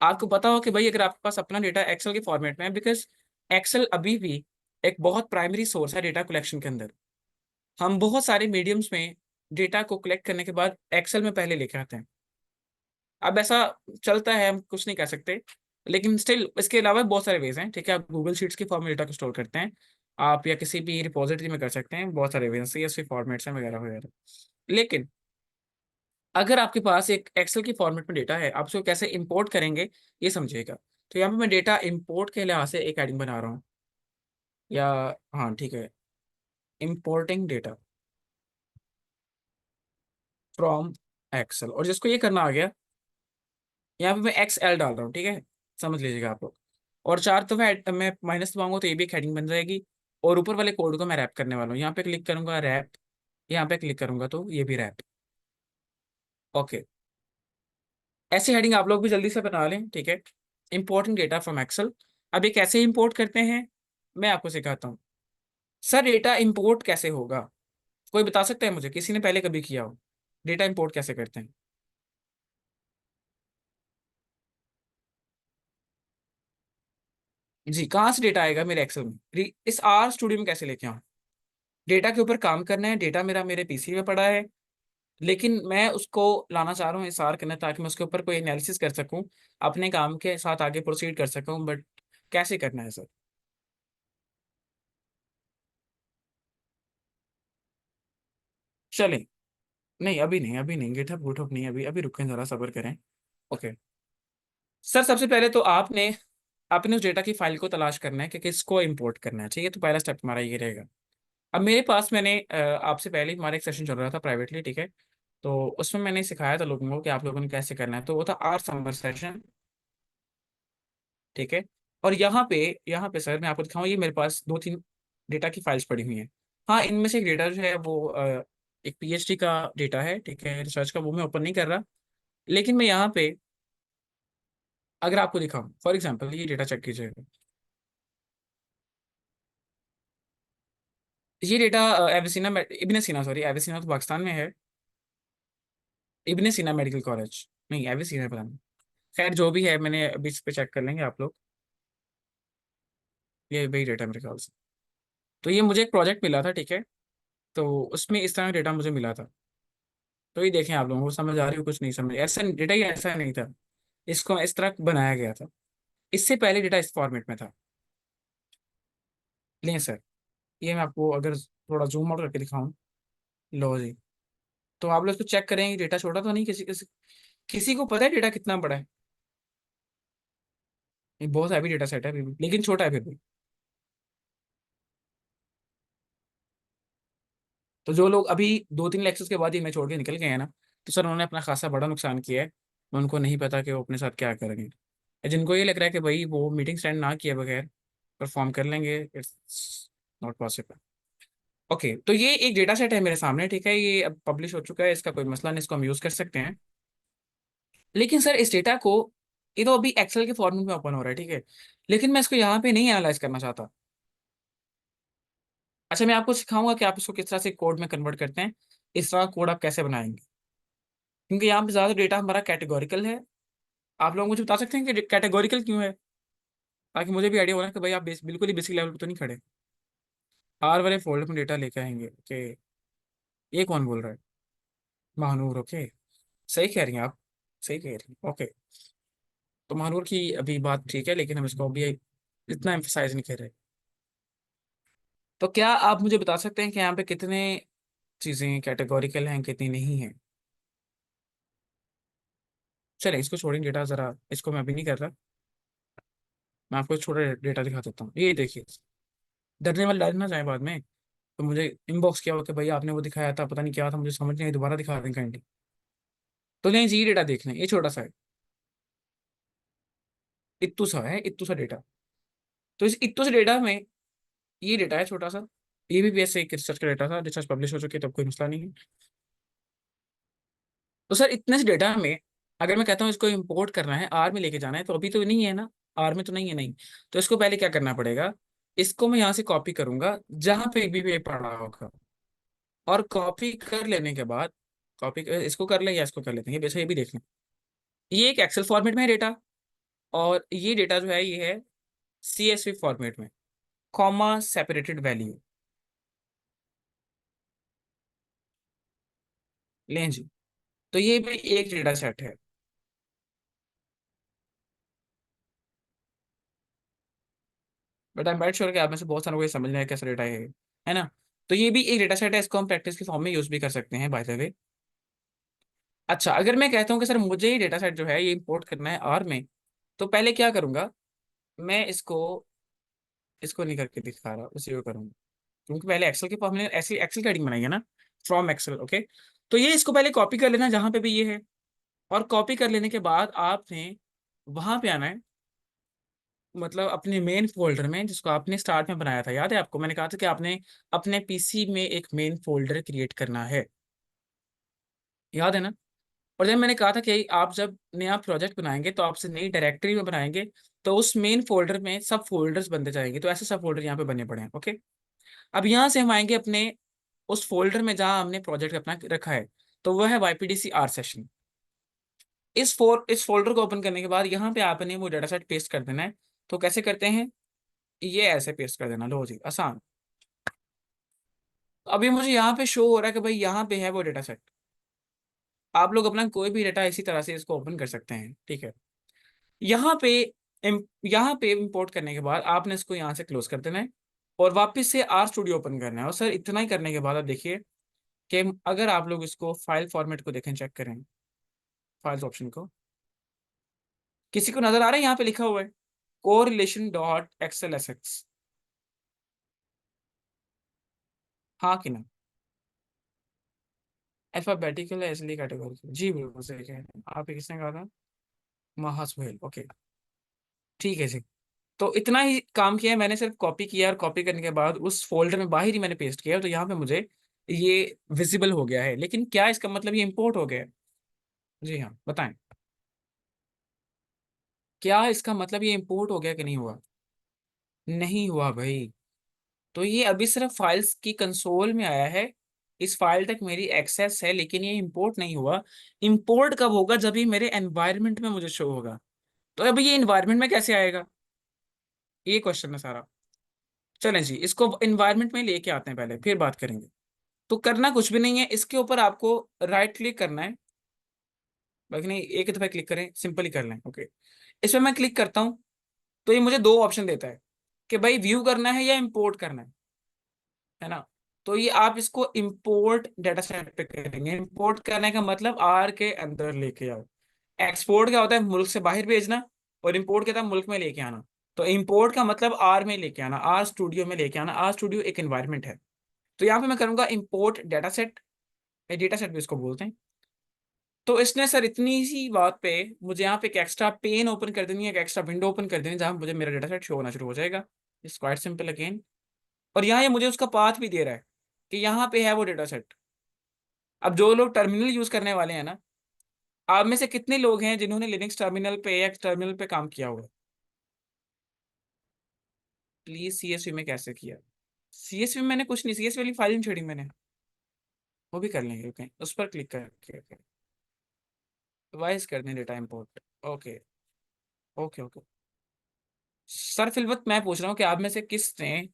आपको पता हो कि भाई अगर आपके पास अपना डेटा एक्सेल के फॉर्मेट में है, बिकॉज एक्सेल अभी भी एक बहुत प्राइमरी सोर्स है डेटा कलेक्शन के अंदर। हम बहुत सारे मीडियम्स में डेटा को कलेक्ट करने के बाद एक्सेल में पहले लेके आते हैं। अब ऐसा चलता है, हम कुछ नहीं कह सकते, लेकिन स्टिल इसके अलावा बहुत सारे वेज हैं। ठीक है, आप गूगल शीट्स के फॉर्म में डेटा को स्टोर करते हैं, आप या किसी भी रिपोजिटरी में कर सकते हैं, बहुत सारे वेज हैं, सीएसवी फॉर्मेट्स हैं वगैरह वगैरह। लेकिन अगर आपके पास एक एक्सेल की फॉर्मेट में डेटा है, आप उसको कैसे इंपोर्ट करेंगे ये समझिएगा। तो यहाँ पे मैं डेटा इंपोर्ट के लिहाज से एक हेडिंग बना रहा हूँ, या हाँ ठीक है, इंपोर्टिंग डेटा फ्रॉम एक्सेल, और जिसको ये करना आ गया, यहाँ पे मैं एक्स एल डाल रहा हूँ, ठीक है, समझ लीजिएगा आप लोग। और चार तो मैं माइनस दबाऊंगा तो ये भी एक हेडिंग बन जाएगी, और ऊपर वाले कोड को मैं रैप करने वाला हूँ, यहाँ पे क्लिक करूंगा रैप, यहाँ पे क्लिक करूंगा तो ये भी रैप। ओके, ऐसी हेडिंग आप लोग भी जल्दी से बना लें, ठीक है। इंपोर्टेंट डेटा फ्रॉम एक्सेल, अब ये कैसे इंपोर्ट करते हैं मैं आपको सिखाता हूँ। सर डेटा इंपोर्ट कैसे होगा, कोई बता सकता है मुझे, किसी ने पहले कभी किया हो, डेटा इंपोर्ट कैसे करते हैं। जी, कहाँ से डेटा आएगा मेरे एक्सेल में, इस आर स्टूडियो में कैसे लेके आऊँ। डेटा के ऊपर काम करना है, डेटा मेरा मेरे पीसी में पड़ा है, लेकिन मैं उसको लाना चाह रहा हूँ इस आर के अंदर, ताकि मैं उसके ऊपर कोई एनालिसिस कर सकूँ, अपने काम के साथ आगे प्रोसीड कर सकूँ, बट कैसे करना है सर। चलें, नहीं अभी नहीं, अभी नहीं, गिटहब गुटहब नहीं, अभी अभी रुकें, जरा सब्र करें। ओके सर, सबसे पहले तो आपने अपने उस डेटा की फाइल को तलाश करना है कि किसको इंपोर्ट करना है, ठीक है, तो पहला स्टेप हमारा ये रहेगा। अब मेरे पास मैंने आपसे पहले ही हमारा एक सेशन चल रहा था प्राइवेटली, ठीक है, तो उसमें मैंने सिखाया था लोगों को कि आप लोगों ने कैसे करना है, तो वो था आर समर सेशन। ठीक है, और यहाँ पे सर मैं आपको दिखाऊँ, ये मेरे पास दो तीन डेटा की फाइल्स पड़ी हुई हैं। हाँ, इनमें से एक डेटा जो है वो एक पीएचडी का डेटा है, ठीक है, रिसर्च का, वो मैं ओपन नहीं कर रहा, लेकिन मैं यहाँ पे अगर आपको दिखाऊँ, फॉर एग्जाम्पल ये डेटा चेक कीजिएगा। ये डेटा एविसिना इब्ने सीना, सॉरी एविसिना तो पाकिस्तान में है, इब्ने सीना मेडिकल कॉलेज, नहीं एविसिना पता नहीं, खैर जो भी है, मैंने अभी इस पे चेक कर लेंगे आप लोग। ये वही डेटा मेरे ख्याल से, तो ये मुझे एक प्रोजेक्ट मिला था, ठीक है, तो उसमें इस तरह का डेटा मुझे मिला था। तो ये देखें, आप लोगों को समझ आ रही हो, कुछ नहीं समझ, ऐसा डेटा ही ऐसा नहीं था, इसको इस तरह बनाया गया था। इससे पहले डेटा इस फॉर्मेट में था। लें सर, ये मैं आपको अगर थोड़ा जूम आउट करके दिखाऊं, लो जी, तो आप लोग इसको चेक करेंगे, डेटा छोटा तो नहीं, किसी को पता है डेटा कितना बड़ा है। ये बहुत हैवी डेटा सेट है अभी भी, लेकिन छोटा है फिर भी। तो जो लोग अभी 2-3 लेक्चर्स के बाद ही मैं छोड़ के निकल गए हैं ना, तो सर उन्होंने अपना खासा बड़ा नुकसान किया है, उनको नहीं पता कि वो अपने साथ क्या करेंगे। जिनको ये लग रहा है कि भाई वो मीटिंग स्टैंड ना किए बगैर परफॉर्म कर लेंगे, इट्स नॉट पॉसिबल। ओके, तो ये एक डेटा सेट है मेरे सामने, ठीक है, ये अब पब्लिश हो चुका है, इसका कोई मसला नहीं, इसको हम यूज कर सकते हैं। लेकिन सर इस डेटा को, ये तो अभी एक्सेल के फॉर्मेट में ओपन हो रहा है, ठीक है, लेकिन मैं इसको यहाँ पे नहीं एनालाइज करना चाहता। अच्छा, मैं आपको सिखाऊंगा कि आप इसको किस तरह से कोड में कन्वर्ट करते हैं, इस तरह कोड आप कैसे बनाएंगे, क्योंकि यहाँ पे ज्यादा डेटा हमारा कैटेगोरिकल है। आप लोग मुझे बता सकते हैं कि कैटेगोरिकल क्यों है, ताकि मुझे भी आइडिया हो रहा है कि भाई आप बिल्कुल ही बेसिक लेवल पे तो नहीं खड़े। आर वाले फोल्डर में डेटा लेके आएंगे, ओके। ये कौन बोल रहा है? महानूर, ओके। सही कह रही हैं आप, सही कह रही हैं, ओके। तो महानूर की अभी बात ठीक है, लेकिन हम इसको अभी इतना एम्फसाइज नहीं कर रहे। तो क्या आप मुझे बता सकते हैं कि यहाँ पे कितने चीजें कैटेगोरिकल हैं, कितनी नहीं है? चले इसको छोड़ें, डेटा जरा इसको मैं अभी नहीं कर रहा। मैं आपको छोटा डेटा दिखा देता हूँ, ये देखिए। डरने वाले डर ना जाए बाद में, तो मुझे इनबॉक्स किया हो कि भाई आपने वो दिखाया था, पता नहीं क्या था, मुझे समझ नहीं आई, दोबारा दिखा दें काइंडली। तो नहीं जी, ये डेटा देख लें, ये छोटा सा है, इत्तू सा है, इत्तू सा डेटा। तो इस इत्तू से डेटा में ये डेटा है छोटा सा। ये भी ऐसे एक रिसर्च का डेटा था, रिसर्च पब्लिश हो चुकी है, तब कोई मसला नहीं है। तो सर इतने से डेटा में अगर मैं कहता हूँ इसको इंपोर्ट करना है, आर में लेके जाना है, तो अभी तो नहीं है ना, आर में तो नहीं है, नहीं। तो इसको पहले क्या करना पड़ेगा, इसको मैं यहाँ से कॉपी करूंगा जहां पे भी पड़ा होगा, और कॉपी कर लेने के बाद, कॉपी इसको कर लें या इसको कर लेते हैं, वैसे ये भी देख लें। ये एक एक्सेल फॉर्मेट में है डेटा, और ये डेटा जो है ये है CSV फॉर्मेट में, कॉमा सेपरेटेड वैल्यू। लें जी, तो ये भी एक डेटा सेट है। But I am right sure कि आप में से बहुत सारे को ये समझ में आया कैसा डेटा है ना? तो ये भी एक डेटा सेट है, इसको हम प्रैक्टिस के फॉर्म में यूज भी कर सकते हैं, बाय द वे। अच्छा, अगर मैं कहता हूँ कि सर मुझे ये डेटा सेट जो है ये इंपोर्ट करना है आर में, तो पहले क्या करूंगा, मैं इसको इसको नहीं करके दिखा रहा, उसी को करूंगा, क्योंकि पहले एक्सेल के फॉर्म में ऐसी एक्सेल हेडिंग बनाई है ना, फ्रॉम एक्सेल, ओके। तो ये इसको पहले कॉपी कर लेना जहां पे भी ये है, और कॉपी कर लेने के बाद आपने वहां पे आना है, मतलब अपने मेन फोल्डर में जिसको आपने स्टार्ट में बनाया था, याद है आपको मैंने कहा था कि आपने अपने पीसी में एक मेन फोल्डर क्रिएट करना है, याद है ना? और जब मैंने कहा था कि आप जब नया प्रोजेक्ट बनाएंगे तो आपसे नई डायरेक्टरी में बनाएंगे, तो उस मेन फोल्डर में सब फोल्डर्स बनते जाएंगे, तो ऐसे सब फोल्डर यहाँ पे बने पड़े हैं, ओके। अब यहाँ से हम आएंगे अपने उस फोल्डर में जहाँ हमने प्रोजेक्ट अपना रखा है, तो वह है YPDC आर सेशन। इस फोल्डर को ओपन करने के बाद यहाँ पे आपने वो डाटा सेट पेस्ट कर देना है। तो कैसे करते हैं, ये ऐसे पेस्ट कर देना, लो जी, आसान। अभी मुझे यहाँ पे शो हो रहा है कि भाई यहाँ पे है वो डेटा सेट। आप लोग अपना कोई भी डेटा इसी तरह से इसको ओपन कर सकते हैं, ठीक है। यहाँ पे यहाँ पे इंपोर्ट करने के बाद आपने इसको यहाँ से क्लोज कर देना है, और वापस से आर स्टूडियो ओपन करना है। और सर इतना ही करने के बाद आप देखिए कि अगर आप लोग इसको फाइल फॉर्मेट को देखें, चेक करें फाइल्स ऑप्शन को, किसी को नजर आ रहा है यहाँ पे लिखा हुआ है कोरिलेशन डॉट एक्सएल एसएक्स, हाँ कि ना? अल्फाबेटिकल है इसलिए कैटेगरी, जी बिल्कुल सही कह रहे हैं आप, ये किसने कहा था? महासुहेल, ओके। ठीक है जी। तो इतना ही काम किया है मैंने, सिर्फ कॉपी किया, और कॉपी करने के बाद उस फोल्डर में बाहर ही मैंने पेस्ट किया, तो यहाँ पे मुझे ये विजिबल हो गया है। लेकिन क्या इसका मतलब ये इंपोर्ट हो गया है? जी हाँ, बताएं, क्या इसका मतलब ये इंपोर्ट हो गया कि नहीं हुआ? नहीं हुआ भाई। तो ये अभी सिर्फ फाइल्स की कंसोल में आया है, इस फाइल तक मेरी एक्सेस है, लेकिन ये इंपोर्ट नहीं हुआ। इंपोर्ट कब होगा, जब ये मेरे एनवायरनमेंट में मुझे शो होगा। तो अभी ये एनवायरनमेंट में कैसे आएगा, ये क्वेश्चन है सारा। चलें जी, इसको एनवायरनमेंट में लेके आते हैं पहले, फिर बात करेंगे। तो करना कुछ भी नहीं है, इसके ऊपर आपको राइट क्लिक करना है, बाकी नहीं, एक दफा क्लिक करें, सिंपल ही कर लें, ओके। इसमें मैं क्लिक करता हूँ, तो ये मुझे दो ऑप्शन देता है कि भाई व्यू करना है या इंपोर्ट करना है ना? तो ये आप इसको इंपोर्ट डाटा सेट पे करेंगे। इंपोर्ट करने का मतलब आर के अंदर लेके आओ। एक्सपोर्ट क्या होता है, मुल्क से बाहर भेजना, और इंपोर्ट क्या था, मुल्क में लेके आना। तो इंपोर्ट का मतलब आर में लेके आना, आर स्टूडियो में लेके आना। आर स्टूडियो एक एनवायरनमेंट है। तो यहाँ पे मैं करूंगा import data set, data set भी इसको बोलते हैं। तो इसने सर इतनी सी बात पे मुझे यहाँ पे एक एक्स्ट्रा पेन ओपन कर देनी है, एक एक्स्ट्रा विंडो ओपन कर देनी है, जहां मुझे मेरा डेटा सेट शो होना शुरू हो जाएगा। It's quite simple again. और यहाँ ये मुझे उसका पाथ भी दे रहा है कि यहाँ पे है वो डेटा सेट। अब जो लोग टर्मिनल यूज करने वाले हैं ना, आप में से कितने लोग हैं जिन्होंने लिनक्स टर्मिनल पे या टर्मिनल पे काम किया हुआ है? प्लीज सीएसवी में कैसे किया? सीएसवी में मैंने कुछ नहीं, सीएसवी वाली फाइल नहीं छोड़ी मैंने। वो भी कर लेंगे, ओके, उस पर क्लिक करके डिवाइस करने data import. Okay okay okay. Sir फिलवत मैं पूछ रहा हूँ कि आप में से किसने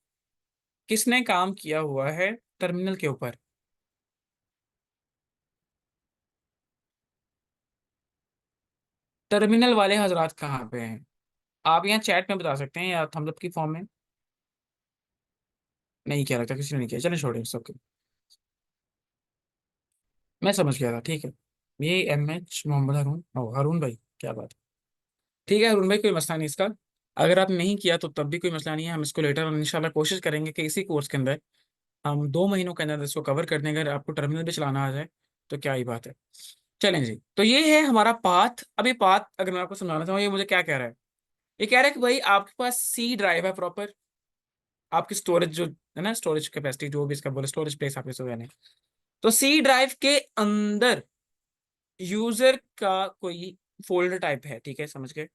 किसने काम किया हुआ है टर्मिनल के ऊपर? टर्मिनल वाले हजरात कहाँ पे हैं? आप यहाँ चैट में बता सकते हैं या थम्स अप की फॉर्म में। नहीं किया, लगता किसी ने नहीं किया, चलिए छोड़िए सबके। मैं समझ गया था, ठीक है। ये एम एच मोहम्मद हरून, ओ हरून भाई, क्या बात है। ठीक है हरून भाई, कोई मसला नहीं इसका। अगर आप नहीं किया तो तब भी कोई मसला नहीं है, हम इसको लेटर इंशाल्लाह कोशिश करेंगे कि इसी कोर्स के अंदर हम 2 महीनों के अंदर इसको कवर कर दें। अगर आपको टर्मिनल भी चलाना आ जाए तो क्या ही बात है। चलें जी, तो ये है हमारा पाथ। अब ये पाथ अगर मैं आपको समझाना चाहूँ, ये मुझे क्या कह रहा है? ये कह रहा है कि भाई आपके पास सी ड्राइव है प्रॉपर, आपकी स्टोरेज जो है ना, स्टोरेज कैपेसिटी जो भी इसका बोले, स्टोरेज प्लेस आपके सो यानी। तो सी ड्राइव के अंदर यूजर का कोई फोल्डर टाइप है, ठीक है, समझ गए?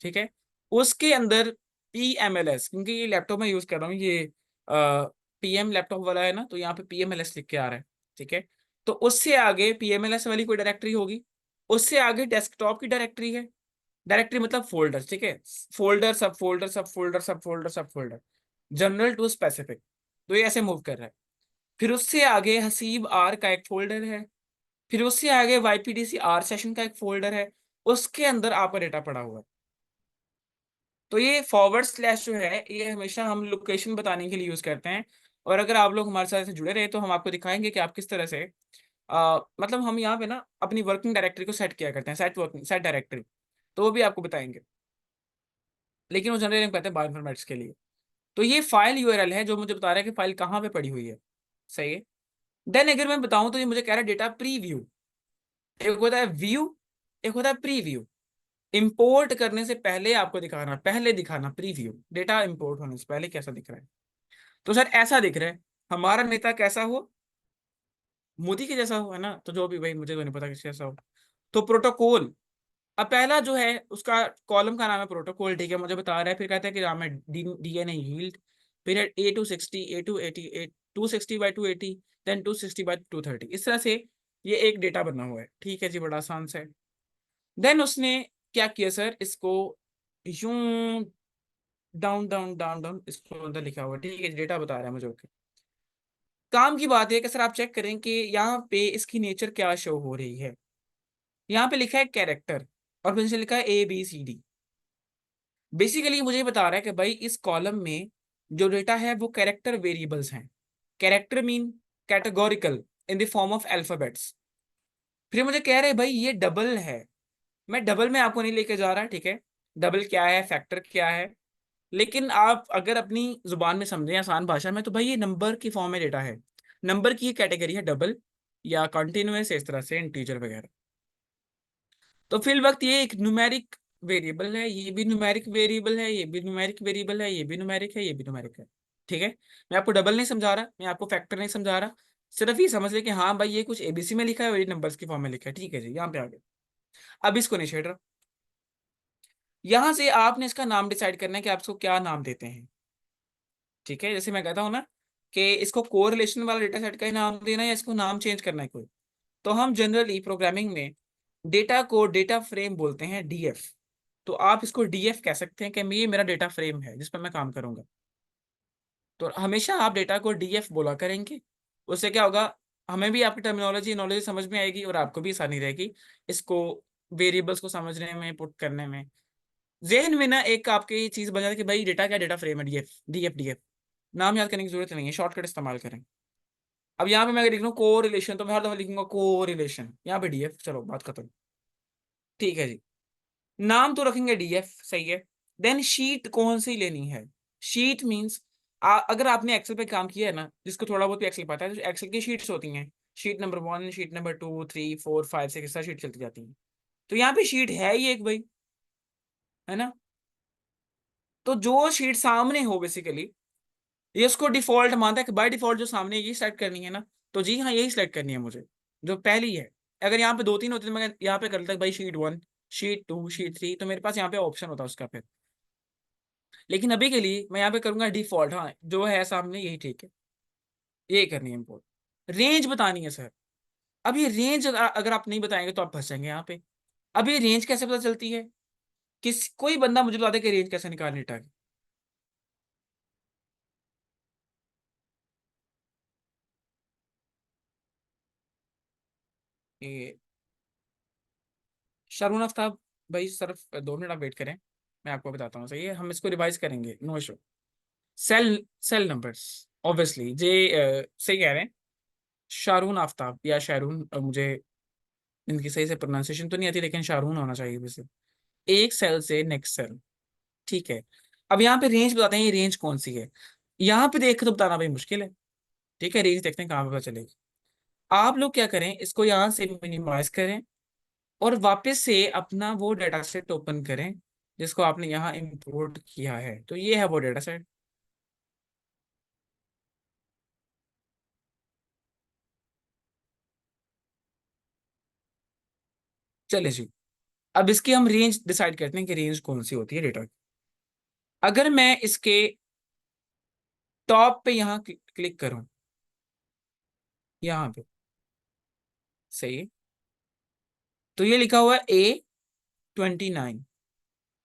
ठीक है। उसके अंदर PMLS, क्योंकि ये लैपटॉप में यूज कर रहा हूँ, ये PM लैपटॉप वाला है ना, तो यहाँ पे PMLS लिख के आ रहा है। ठीक है। तो उससे आगे PMLS वाली कोई डायरेक्टरी होगी, उससे आगे डेस्कटॉप की डायरेक्टरी है। डायरेक्टरी मतलब फोल्डर, ठीक है। फोल्डर सब फोल्डर सब फोल्डर सब फोल्डर सब फोल्डर, जनरल टू स्पेसिफिक। तो ये ऐसे मूव कर रहा है। फिर उससे आगे हसीब आर का एक फोल्डर है। फिर उससे आगे YPDC आर सेशन का एक फोल्डर है। उसके अंदर आपका डेटा पड़ा हुआ है। तो ये फॉरवर्ड स्लैश जो है, ये हमेशा हम लोकेशन बताने के लिए यूज करते हैं। और अगर आप लोग हमारे साथ ऐसे जुड़े रहे तो हम आपको दिखाएंगे कि आप किस तरह से मतलब हम यहाँ पे ना अपनी वर्किंग डायरेक्टरी को सेट किया करते हैं, सेट वर्किंग सेट डायरेक्टरी। तो वो भी आपको बताएंगे, लेकिन वो जनरली हम कहते हैं बायोइन्फॉर्मेटिक्स के लिए। तो ये फाइल URL है जो मुझे बता रहा है कि फाइल कहाँ पे पड़ी हुई है। सही है। देन अगर मैं बताऊं तो ये मुझे कह रहा है डेटा प्रीव्यू। एक होता है व्यू, एक होता है प्रीव्यू। इंपोर्ट करने से पहले आपको दिखाना, पहले दिखाना प्रीव्यू, डेटा इंपोर्ट होने से पहले कैसा दिख रहा है। तो सर ऐसा दिख रहा है, हमारा नेता कैसा हो, मोदी के जैसा हो, है ना? तो जो भी भाई, मुझे तो नहीं पता किस जैसा हो। तो प्रोटोकॉल, अब पहला जो है उसका कॉलम का नाम है प्रोटोकॉल, ठीक है, मुझे बता रहा है। फिर कहता है कि नाम है DNA यील्ड। फिर है A260, A280, A260/280, देन 260/230, इस तरह से ये एक डेटा बना हुआ है। ठीक है जी, बड़ा आसान सा है। देन उसने क्या किया सर, इसको यूं डाउन डाउन डाउन डाउन इसको अंदर लिखा हुआ है, ठीक है, डेटा बता रहा है मुझे, ओके। काम की बात है कि सर आप चेक करें कि यहाँ पे इसकी नेचर क्या शो हो रही है। यहाँ पे लिखा है कैरेक्टर, और फिर से लिखा है ABCD। बेसिकली मुझे ये बता रहा है कि भाई इस कॉलम में जो डेटा है वो कैरेक्टर वेरिएबल्स हैं। Character mean categorical in the form of alphabets. फिर मुझे कह रहे हैं भाई ये डबल है। मैं डबल में आपको नहीं लेके जा रहा, ठीक है। डबल क्या है, फैक्टर क्या है, लेकिन आप अगर अपनी जुबान में समझें आसान भाषा में, तो भाई ये नंबर की फॉर्म में डेटा है। नंबर की कैटेगरी है डबल या कंटिन्यूअस, इस तरह से इंटीजर वगैरह। तो फिल वक्त ये एक न्यूमेरिक वेरिएबल है, ये भी न्यूमेरिक वेरिएबल है, ये भी न्यूमेरिक वेरिएबल है, ये भी न्यूमेरिक है, ये भी न्यूमेरिक है। ठीक है। मैं आपको डबल नहीं समझा रहा, मैं आपको फैक्टर नहीं समझा रहा। सिर्फ ये समझ ले कि हाँ भाई ये कुछ ABC में लिखा है और ये नंबर्स की फॉर्म में लिखा है, ठीक है जी, यहाँ पे आ गए। अब इसको नहीं छेड़ रहा। यहां से आपने इसका नाम डिसाइड करना है कि आप इसको क्या नाम देते हैं। ठीक है, जैसे मैं कहता हूँ ना कि इसको कोरिलेशन वाला डेटा सेट का ही नाम देना है या इसको नाम चेंज करना है कोई। तो हम जनरली प्रोग्रामिंग में डेटा को डेटा फ्रेम बोलते हैं, DF। तो आप इसको DF कह सकते हैं कि ये मेरा डेटा फ्रेम है जिस पर मैं काम करूंगा। तो हमेशा आप डेटा को DF बोला करेंगे। उससे क्या होगा, हमें भी आपकी टर्मिनोलॉजी नॉलेज समझ में आएगी और आपको भी आसानी रहेगी इसको वेरिएबल्स को समझने में, पुट करने में। जेहन में ना एक आपकी ये चीज बन जाती है कि भाई डेटा क्या, डेटा फ्रेम है, DF DF DF। नाम याद करने की जरूरत नहीं है, शॉर्टकट इस्तेमाल करें। अब यहाँ पे मैं अगर लिख लूँ को रिलेशन, तो मैं हर दफा लिखूंगा को रिलेशन, यहाँ पे DF, चलो बात खत्म। ठीक है जी। नाम तो रखेंगे DF, सही है। देन शीट कौन सी लेनी है? शीट मींस अगर आपने एक्सेल पे काम किया है ना, जिसको थोड़ा बहुत भी एक्सेल पता है, तो एक्सेल की शीट्स होती हैं। शीट नंबर 1, शीट नंबर 2, 3, 4, 5 से किस तरह शीट चलती जाती है। तो यहाँ पे शीट है ही एक भाई, है ना। तो जो शीट सामने हो बेसिकली, ये उसको डिफॉल्ट मानता है कि बाय डिफॉल्ट जो सामने ये सेलेक्ट करनी है ना, तो जी हाँ यही सेलेक्ट करनी है मुझे, जो पहली है। अगर यहाँ पे दो तीन होते तो मैं यहाँ पे कर लेता भाई शीट 1, शीट 2, शीट 3, तो मेरे पास यहाँ पे ऑप्शन होता उसका फिर। लेकिन अभी के लिए मैं यहाँ पे करूंगा डिफॉल्ट, हाँ जो है सामने यही ठीक है, ये करनी है इम्पोर्ट। रेंज बतानी है सर। अब ये रेंज अगर आप नहीं बताएंगे तो आप फंसेंगे यहाँ पे। अब ये रेंज कैसे पता चलती है, कोई बंदा मुझे बता दे कि रेंज कैसे निकालनी है। ये शारून आफ्ताब, भाई सिर्फ 2 मिनट आप वेट करें, मैं आपको बताता हूँ, सही है, हम इसको रिवाइज करेंगे, no issue. Cell cell numbers, obviously जे सही कह रहे हैं। शारून आफ्ताब या शारून, मुझे इनकी सही से प्रोनाउंसिएशन तो नहीं आती, लेकिन शारून होना चाहिए वैसे। एक सेल से नेक्स्ट सेल, ठीक है। अब यहाँ पे रेंज बताते हैं, ये रेंज कौन सी है। यहाँ पे देख के तो बताना भाई मुश्किल है, ठीक है। रेंज देखते हैं कहाँ पे पता चलेगी। आप लोग क्या करें, इसको यहाँ से मिनिमाइज करें और वापस से अपना वो डाटा सेट ओपन करें जिसको आपने यहाँ इंपोर्ट किया है। तो ये है वो डाटा सेट। चले जी, अब इसकी हम रेंज डिसाइड करते हैं कि रेंज कौन सी होती है डेटा की। अगर मैं इसके टॉप पे यहाँ क्लिक करूं, यहाँ पे, सही है, तो ये लिखा हुआ है A29।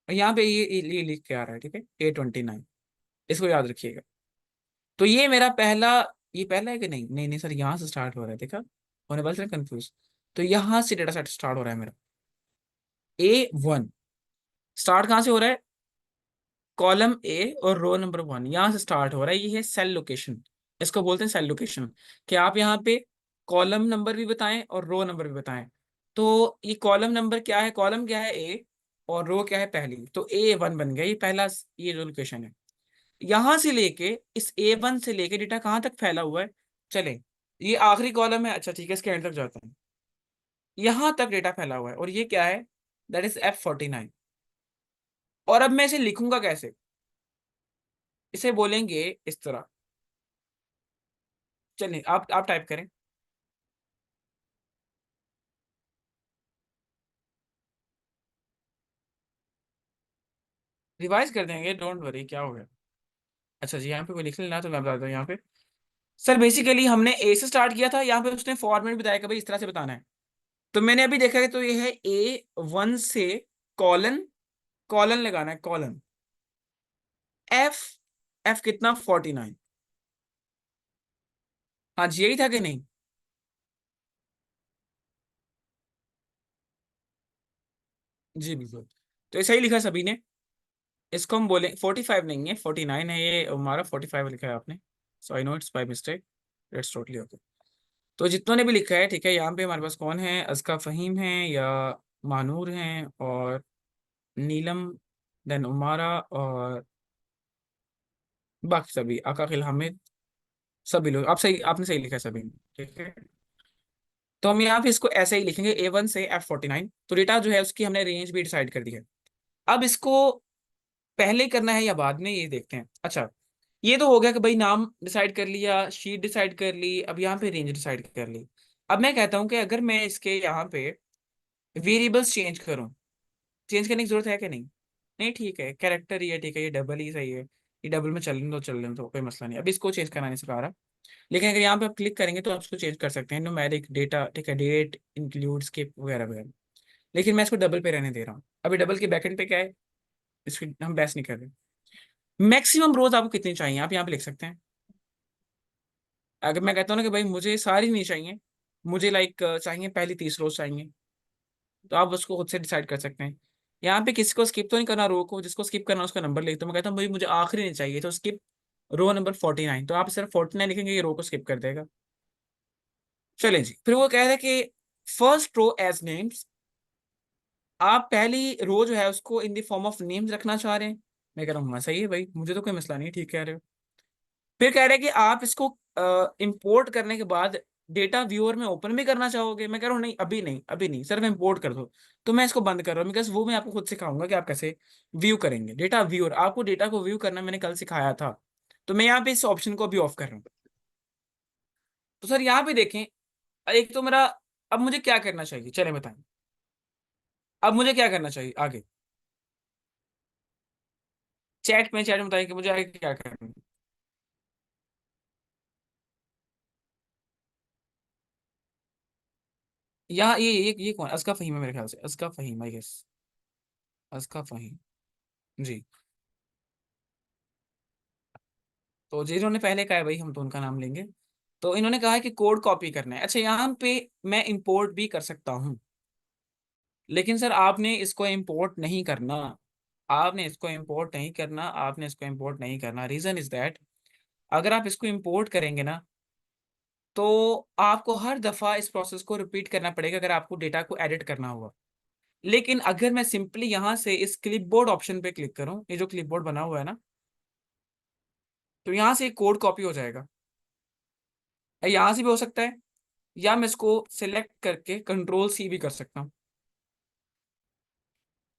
और यहाँ पे ये लिख के आ रहा है, ठीक है, A29, इसको याद रखिएगा। तो ये मेरा पहला, ये पहला है कि नहीं, नहीं नहीं सर, यहाँ से स्टार्ट हो रहा है, देखा, होने वाले कंफ्यूज। तो यहाँ से डेटा सेट स्टार्ट हो रहा है मेरा, A1। स्टार्ट कहाँ से हो रहा है, कॉलम ए और रो नंबर 1 यहाँ से स्टार्ट हो रहा है, ये है सेल लोकेशन। इसको बोलते हैं सेल लोकेशन, कि आप यहाँ पे कॉलम नंबर भी बताएं और रो नंबर भी बताएं। तो ये कॉलम नंबर क्या है, कॉलम क्या है ए, और रो क्या है पहली, तो A1 बन गया ये पहला, ये जो लोकेशन है। यहाँ से लेके इस A1 से लेके डेटा कहाँ तक फैला हुआ है, चले, ये आखिरी कॉलम है, अच्छा ठीक है, इसके एंड तक जाता है। यहाँ तक डेटा फैला हुआ है और ये क्या है, दैट इज F49। और अब मैं इसे लिखूंगा कैसे, इसे बोलेंगे इस तरह। चलिए आप टाइप करें। रिवाइज कर देंगे, डोंट वरी, क्या हो गया। अच्छा जी, यहाँ पे कोई लिख लेना तो मैं बता दूँ यहाँ पे। सर बेसिकली हमने ए से स्टार्ट किया था, यहाँ पे उसने फॉर्मेट बताया कि भाई इस तरह से बताना है। तो मैंने अभी देखा है, तो ये है A1 से कॉलन, कॉलन लगाना है, कॉलन एफ, एफ कितना 49। हाँ जी यही था कि नहीं। जी बिल्कुल, तो ऐसा ही लिखा सभी ने। इसको हम बोले 45 नहीं है, 49 है, ये हमारा 45 लिखा है आपने, so I know it's by mistake, it's totally okay. तो जितनों ने भी लिखा है, ठीक है, यहाँ पे हमारे पास कौन है, अज़का फ़हीम है या मानूर हैं, और नीलम, देन उमारा, और बाकी सभी, आकाकिल हामिद, सभी लोग, आप सही, आपने सही लिखा है सभी ने, ठीक है। तो हम यहाँ पे इसको ऐसे ही लिखेंगे A1 से F49। तो डेटा जो है उसकी हमने रेंज भी डिसाइड कर दी है। अब इसको पहले करना है या बाद में, ये देखते हैं। अच्छा, ये तो हो गया कि भाई नाम डिसाइड कर लिया, शीट डिसाइड कर ली, अब यहाँ पे रेंज डिसाइड कर ली। अब मैं कहता हूँ कि अगर मैं इसके यहाँ पे वेरिएबल्स चेंज करूँ, चेंज करने की जरूरत है कि नहीं। नहीं ठीक है, कैरेक्टर ही है, ठीक है, ये डबल ही सही है, ये डबल में चलने दो, चलने दो, कोई मसला नहीं, अब इसको चेंज करना नहीं सिखा रहा। लेकिन अगर यहाँ पे आप क्लिक करेंगे तो आप इसको चेंज कर सकते हैं, न्यूमेरिक डेटा, ठीक है, डेट इंक्लूड स्किप वगैरह वगैरह। लेकिन मैं इसको डबल पे रहने दे रहा हूँ, अभी डबल के बैकएंड पे क्या है, इसकी हम बहस नहीं कर रहे। मैक्सिमम रोज आपको कितनी चाहिए, आप यहाँ पे लिख सकते हैं। अगर मैं कहता हूँ ना कि भाई मुझे सारी नहीं चाहिए, मुझे लाइक चाहिए पहली 30 रोज चाहिए, तो आप उसको खुद से डिसाइड कर सकते हैं। यहाँ पे किसी को स्किप तो नहीं करना, रो को, जिसको स्किप करना उसका नंबर लिख, तो मैं कहता हूँ भाई मुझे आखिरी नहीं चाहिए, तो स्किप रो नंबर 49, तो आप सिर्फ 49 लिखेंगे, ये रो को स्किप कर देगा। चलें जी, फिर वो कह रहे हैं कि फर्स्ट रो एज नेम्स, आप पहली रो जो है उसको इन द फॉर्म ऑफ नेम्स रखना चाह रहे हैं। मैं कह रहा हूँ हाँ सही है भाई, मुझे तो कोई मसला नहीं है, ठीक कह रहे हो। फिर कह रहे हैं कि आप इसको इंपोर्ट करने के बाद डेटा व्यूअर में ओपन भी करना चाहोगे? मैं कह रहा हूँ नहीं, अभी नहीं, अभी नहीं सर, मैं इंपोर्ट कर दो। तो मैं इसको बंद कर रहा हूँ, बिकॉज वो मैं आपको खुद सिखाऊंगा कि आप कैसे व्यू करेंगे। डेटा व्यूअर, आपको डेटा को व्यू करना मैंने कल सिखाया था। तो मैं यहाँ पे इस ऑप्शन को अभी ऑफ कर रहा हूँ। तो सर यहाँ पे देखें, एक तो मेरा, अब मुझे क्या करना चाहिए, चले बताएं। अब मुझे क्या करना चाहिए आगे? चैट में बताइए कि मुझे आगे क्या करना है। यहाँ ये कौन, असका फहीम है मेरे ख्याल से, असका फहीम, आई गेस। असका फहीम जी। तो जिन्होंने पहले कहा है भाई, हम तो उनका नाम लेंगे। तो इन्होंने कहा है कि कोड कॉपी करना है। अच्छा, यहाँ पे मैं इंपोर्ट भी कर सकता हूँ, लेकिन सर आपने इसको इंपोर्ट नहीं करना। आपने इसको इंपोर्ट नहीं करना, आपने इसको इंपोर्ट नहीं करना। रीजन इज दैट, अगर आप इसको इंपोर्ट करेंगे ना, तो आपको हर दफा इस प्रोसेस को रिपीट करना पड़ेगा अगर आपको डेटा को एडिट करना होगा। लेकिन अगर मैं सिंपली यहाँ से इस क्लिपबोर्ड ऑप्शन पे क्लिक करूँ, ये जो क्लिपबोर्ड बना हुआ है ना, तो यहाँ से कोड कॉपी हो जाएगा। यहाँ से भी हो सकता है, या मैं इसको सिलेक्ट करके कंट्रोल सी भी कर सकता हूँ।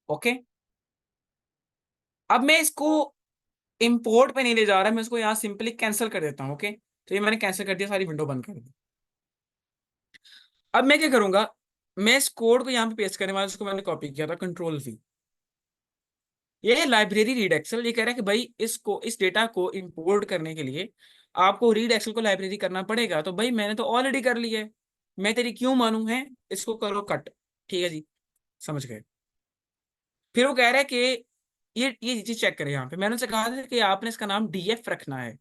ओके, अब मैं इसको इंपोर्ट पे नहीं ले जा रहा, मैं इसको यहाँ सिंपली कैंसिल कर देता हूँ। ओके, तो ये मैंने कैंसिल कर दिया, सारी विंडो बंद कर दी। अब मैं क्या करूंगा, मैं इस कोड को यहाँ पे पेस्ट करने वाला, इसको मैंने कॉपी किया था, कंट्रोल वी। ये है लाइब्रेरी रीड एक्सेल। ये कह रहा है कि भाई इसको, इस डेटा को इंपोर्ट करने के लिए आपको रीड एक्सेल को लाइब्रेरी करना पड़ेगा। तो भाई मैंने तो ऑलरेडी कर लिया है, मैं तेरी क्यों मानूं है? इसको करो कट। ठीक है जी, समझ गए। फिर वो कह रहा है कि ये चीज चेक करें। यहाँ पे मैंने उनसे कहा था कि आपने इसका नाम डीएफ रखना है,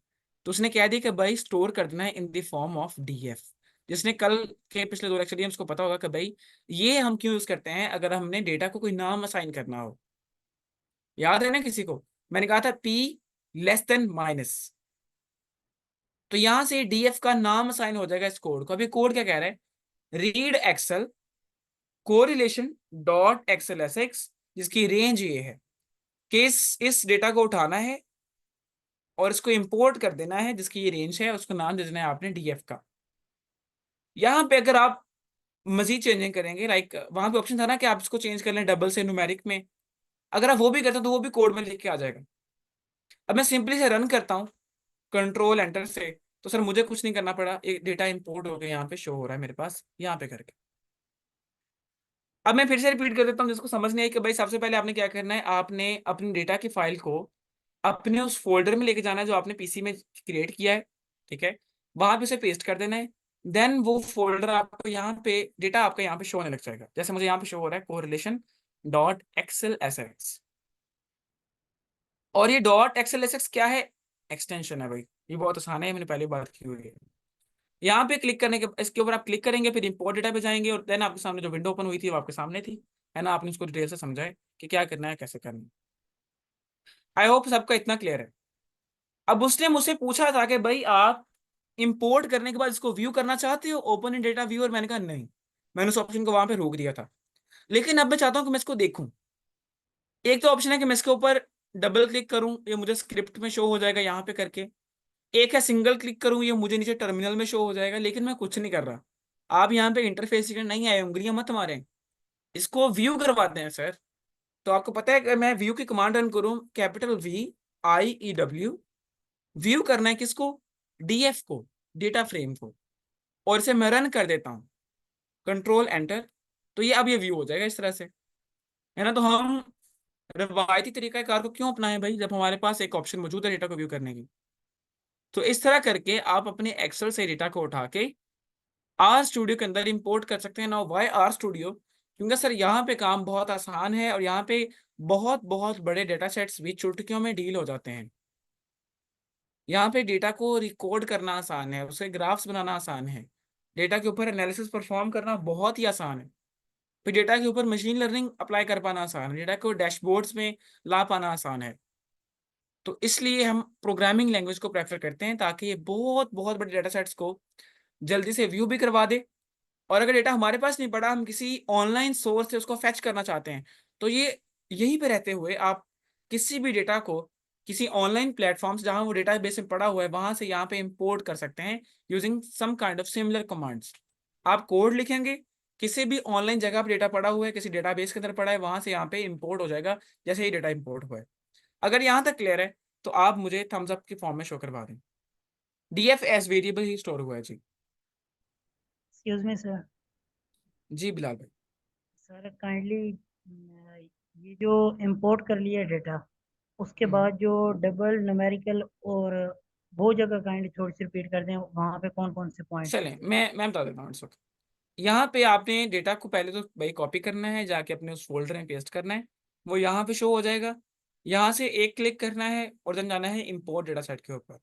तो उसने कह दिया कि भाई स्टोर कर देना है इन द फॉर्म ऑफ डीएफ। जिसने कल के पिछले दो लेक्चर लिए उसको पता होगा कि भाई ये हम क्यों यूज करते हैं, अगर हमने डेटा को कोई नाम असाइन करना हो। याद है ना किसी को? मैंने कहा था पी लेस देन माइनस, तो यहां से डीएफ का नाम असाइन हो जाएगा इस कोड को। अभी कोड क्या कह रहा है? Read Excel correlation dot XL S X, जिसकी रेंज ये है कि इस डेटा को उठाना है और इसको इंपोर्ट कर देना है, जिसकी ये रेंज है, उसको नाम दे देना है आपने डीएफ का। यहाँ पे अगर आप मजीद चेंजिंग करेंगे, लाइक वहां पे ऑप्शन था ना कि आप इसको चेंज कर लें डबल से न्यूमेरिक में, अगर आप वो भी करते हो तो वो भी कोड में लिख के आ जाएगा। अब मैं सिंपली से रन करता हूँ कंट्रोल एंटर से, तो सर मुझे कुछ नहीं करना पड़ा, एक डेटा इंपोर्ट हो गया, यहाँ पे शो हो रहा है मेरे पास, यहाँ पे करके। अब मैं फिर से रिपीट कर देता हूँ जिसको समझ नहीं आई, कि भाई सबसे पहले आपने क्या करना है, आपने अपनी डेटा की फाइल को अपने उस फोल्डर में लेके जाना है जो आपने पीसी में क्रिएट किया है। ठीक है, वहां पे उसे पेस्ट कर देना है। देन वो फोल्डर आपको यहाँ पे, डेटा आपका यहाँ पे शो होने लग जाएगा, जैसे मुझे यहाँ पे शो हो रहा है correlation dot XL S x. और ये डॉट एक्सएल एस एक्स क्या है? एक्सटेंशन है भाई, ये बहुत आसान है, मैंने पहले बात की हुई है। यहाँ पे क्लिक करने के, इसके ऊपर आप क्लिक करेंगे, फिर इंपोर्ट डेटा पे जाएंगे, और देन आपके सामने जो विंडो ओपन हुई थी वो आपके सामने थी, है ना? आपने उसको डिटेल से समझा है कि क्या करना है, कैसे करना है। आई होप सबका इतना क्लियर है। अब उसने मुझसे पूछा था कि भाई आप इंपोर्ट करने के बाद इसको व्यू करना चाहते हो ओपन इन डेटा व्यूअर? मैंने कहा नहीं, मैंने उस ऑप्शन को वहां पे रोक दिया था। लेकिन अब मैं चाहता हूँ कि मैं इसको देखूं। एक तो ऑप्शन है कि मैं इसके ऊपर डबल क्लिक करूं, ये मुझे स्क्रिप्ट में शो हो जाएगा यहाँ पे करके। एक है सिंगल क्लिक करूं, ये मुझे नीचे टर्मिनल में शो हो जाएगा। लेकिन मैं कुछ नहीं कर रहा। आप यहाँ पे इंटरफेस नहीं आए, उंगलियां मत मारें, इसको व्यू करवाते हैं सर। तो आपको पता है कि मैं व्यू की कमांड रन करूं, कैपिटल VIEW, व्यू करना है किसको? डीएफ को, डेटा फ्रेम को। और इसे मैं रन कर देता हूँ, कंट्रोल एंटर। तो ये अब ये व्यू हो जाएगा इस तरह से, है ना? तो हम रवायती तरीकाकार को क्यों अपनाएं भाई, जब हमारे पास एक ऑप्शन मौजूद है डेटा को व्यू करने की। तो इस तरह करके आप अपने एक्सेल से डेटा को उठा के आर स्टूडियो के अंदर इंपोर्ट कर सकते हैं ना। Why R studio? क्योंकि सर यहाँ पे काम बहुत आसान है, और यहाँ पे बहुत बहुत बड़े डेटा सेट्स भी चुटकियों में डील हो जाते हैं। यहाँ पे डेटा को रिकॉर्ड करना आसान है, उसके ग्राफ्स बनाना आसान है, डेटा के ऊपर एनालिसिस परफॉर्म करना बहुत ही आसान है, फिर डेटा के ऊपर मशीन लर्निंग अप्लाई कर पाना आसान है, डेटा को डैशबोर्ड्स में ला पाना आसान है। तो इसलिए हम प्रोग्रामिंग लैंग्वेज को प्रेफर करते हैं, ताकि ये बहुत बहुत बड़े डेटा सेट्स को जल्दी से व्यू भी करवा दे। और अगर डेटा हमारे पास नहीं पड़ा, हम किसी ऑनलाइन सोर्स से उसको फैच करना चाहते हैं, तो ये यहीं पे रहते हुए आप किसी भी डेटा को किसी ऑनलाइन प्लेटफॉर्म से जहां वो डेटाबेस में पड़ा हुआ है वहां से यहाँ पे इंपोर्ट कर सकते हैं using some kind of similar commands. आप कोड लिखेंगे, किसी भी ऑनलाइन जगह पर डेटा पड़ा हुआ है, किसी डेटाबेस के अंदर पड़ा है, वहां से यहाँ पे इंपोर्ट हो जाएगा जैसे ही डेटा इंपोर्ट हुआ है। अगर यहाँ तक क्लियर है तो आप मुझे थम्स अप की फॉर्म में शो करवा दें। डीएफ एस वेरिएबल ही स्टोर हुआ है जी। Excuse me sir. जी बिलाल भाई। सर काइंडली ये जो इंपोर्ट कर लिया डेटा, उसके हम्म। बाद जो डबल न्यूमेरिकल और वो जगह काइंडली थोड़ी सी रिपीट कर दें, वहाँ पे कौन कौन से पॉइंट्स चलें, होंगे? मैं बता देता हूँ, इट्स ओके। यहाँ पे आपने डेटा को पहले तो भाई कॉपी करना है, जाके अपने उस फोल्डर में पेस्ट करना है, वो यहाँ पे शो हो जाएगा। यहाँ से एक क्लिक करना है और देन जाना है इंपोर्ट डेटा सेट के ऊपर।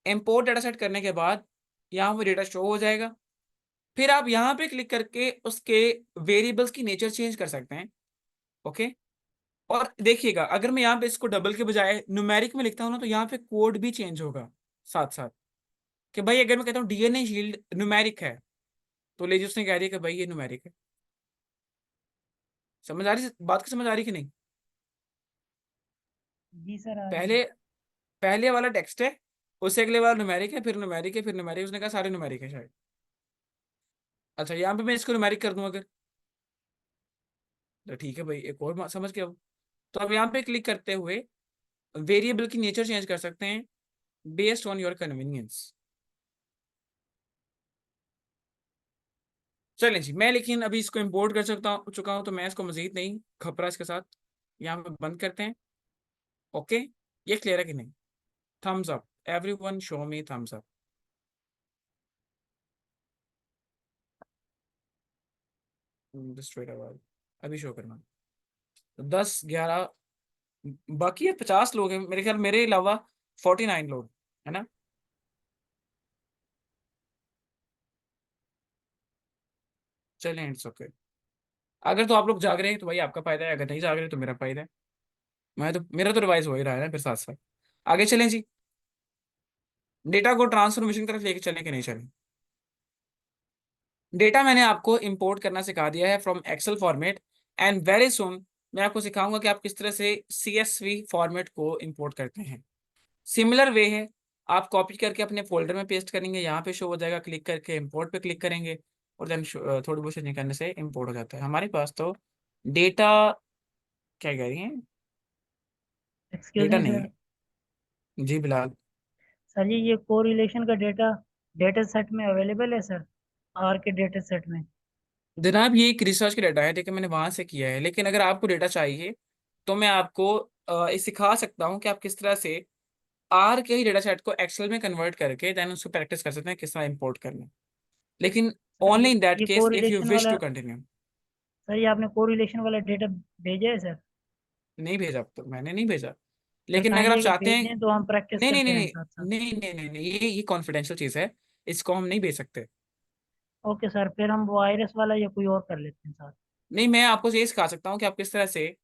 इंपोर्ट डेटा सेट करने के बाद यहाँ पे डेटा शो हो जाएगा। फिर आप यहाँ पे क्लिक करके उसके वेरिएबल्स की नेचर चेंज कर सकते हैं। ओके। और देखिएगा, अगर मैं यहाँ पे इसको डबल के बजाय न्यूमेरिक में लिखता हूँ ना, तो यहाँ पे कोड भी चेंज होगा साथ साथ। कि भाई अगर मैं कहता हूँ डीएनए शील्ड न्यूमेरिक है, तो लेजिस उसने कह दिया कि भाई ये न्यूमेरिक है। समझ आ रही बात की, समझ आ रही कि नहीं? जी सर, आ रही है। पहले पहले वाला टेक्स्ट है, उससे अगले वाला न्यूमेरिक है, फिर न्यूमेरिक है, फिर न्यूमेरिक, उसने कहा सारे न्यूमेरिक है शायद। अच्छा, यहाँ पे मैं इसको न्यूमेरिक कर दूं अगर, तो ठीक है भाई, एक और समझ के अब। तो अब यहाँ पे क्लिक करते हुए वेरिएबल की नेचर चेंज कर सकते हैं बेस्ड ऑन योर कन्वीनियंस। चलें जी, मैं लेकिन अभी इसको इंपोर्ट कर चुका हूँ, तो मैं इसको मजीद नहीं खपरा इसके साथ। यहाँ पे बंद करते हैं। ओके, ये क्लियर है कि नहीं? Thumbs up, everyone show me thumbs up. Just wait a while, अभी शो करना। तो 10 11, बाकी ये 50 लोग हैं मेरे ख्याल, मेरे अलावा 49 लोग, है ना? चलें, इट्स ओके। अगर तो आप लोग जाग रहे हैं तो भाई आपका फायदा है, अगर नहीं जाग रहे तो मेरा फायदा है। मैं तो, मेरा तो रिवाइज हो ही रहा है ना फिर साथ साथ। आगे चलें जी। डेटा को ट्रांसफॉर्मेशन की तरफ लेके चलें कि नहीं चलें? डेटा मैंने आपको इंपोर्ट करना सिखा दिया है from Excel format, and very soon मैं आपको सिखाऊंगा कि आप किस तरह से सीएसवी फॉर्मेट को इंपोर्ट करते हैं। सिमिलर वे है, आप कॉपी करके अपने फोल्डर में पेस्ट करेंगे, यहाँ पे शो हो जाएगा, क्लिक करके इंपोर्ट पे क्लिक करेंगे, और देन थोड़ी बहुत चेंजिंग करने से इंपोर्ट हो जाता है हमारे पास। तो डेटा, क्या कह रही हैं? एक्सक्यूज डेटा मी नहीं सर। है जी बिलाल। सर जी, ये कोरिलेशन का डेटा डेटा सेट में अवेलेबल है सर, आर के डेटा सेट में? जनाब ये एक रिसर्च का डेटा है, ठीक है, मैंने वहां से किया है, लेकिन अगर आपको डेटा चाहिए तो मैं आपको ये सिखा सकता हूँ कि आप किस तरह से आर के ही डेटा सेट को एक्सेल में कन्वर्ट करके देन उसको प्रैक्टिस कर सकते हैं किस तरह इंपोर्ट करना है। लेकिन सर ओनली ये इन दैट ये case if you correlation wish वाला टू कंटिन्यू। सर, ये आपने कोरिलेशन वाला डेटा भेजा है सर? नहीं भेजा, अब तो मैंने नहीं भेजा, सर लेकिन अगर आप काइंडली अगर चाहते भेज हैं। दें तो हम प्रैक्टिस नहीं नहीं करते नहीं रहें नहीं साथ साथ। नहीं नहीं नहीं नहीं, ये कॉन्फिडेंशियल चीज़ है, इसको हम नहीं भेज सकते। ओके सर, फिर हम वायरस वाला या कोई और कर लेते हैं साथ। नहीं, मैं आपको ये सिखा सकता हूँ कि आप किस तरह से,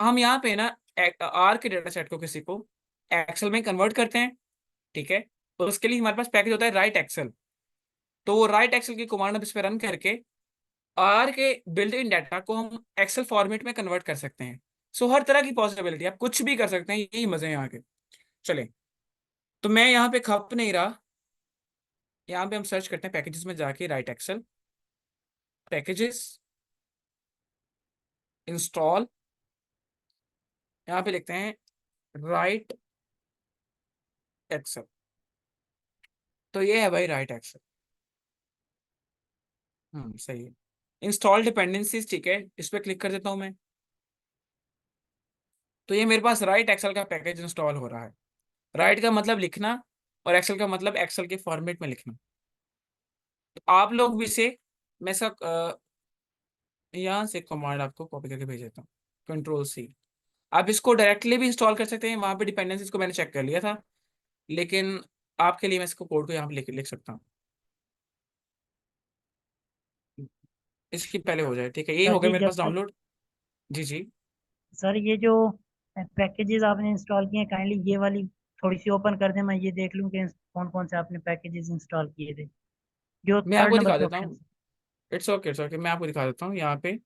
हम यहाँ पे ना आर के डेटा सेट को किसी को एक्सेल में कन्वर्ट करते हैं, ठीक है। तो उसके लिए हमारे पास पैकेज होता है राइट एक्सेल। तो वो राइट एक्सेल की कमांड हम इस पर रन करके आर के बिल्ट इन डाटा को हम एक्सेल फॉर्मेट में कन्वर्ट कर सकते हैं। सो हर तरह की पॉसिबिलिटी, आप कुछ भी कर सकते हैं, यही मजे हैं यहाँ के। चलें, तो मैं यहाँ पे खप नहीं रहा, यहाँ पे हम सर्च करते हैं पैकेजेस में जाके, राइट एक्सेल, पैकेजेस, इंस्टॉल, यहाँ पे लिखते हैं राइट एक्सेल। तो ये है भाई राइट एक्सेल। सही है। इंस्टॉल डिपेंडेंसीज, ठीक है, इस पर क्लिक कर देता हूँ मैं। तो ये मेरे पास राइट एक्सेल का पैकेज इंस्टॉल हो रहा है। राइट का मतलब लिखना, और एक्सेल का मतलब एक्सेल के फॉर्मेट में लिखना। तो आप लोग भी से, मैं सब यहाँ से कमांड आपको कॉपी करके भेज देता हूँ, कंट्रोल C। आप इसको डायरेक्टली भी इंस्टॉल कर सकते हैं, वहां पे डिपेंडेंसीज को मैंने चेक कर लिया था, लेकिन आपके लिए मैं इसको कोड को यहाँ पे लिख लिख सकता हूँ। इसकी पहले हो जाए, ठीक है, ये सर हो गया जी, मेरे जब पास तक डाउनलोड। जी जी। सर ये जो पैकेजेस आपने इंस्टॉल किए हैं, काइंडली ये वाली थोड़ी सी ओपन कर दें, मैं ये देख लूँ कि कौन कौन से आपने पैकेजेस इंस्टॉल किए थे, जो मैं थर्ड आपको नंबर दिखा के देता ऑप्शन हूँ। से। इट्स ओके, मैं आपको दिखा देता हूँ यहाँ पे।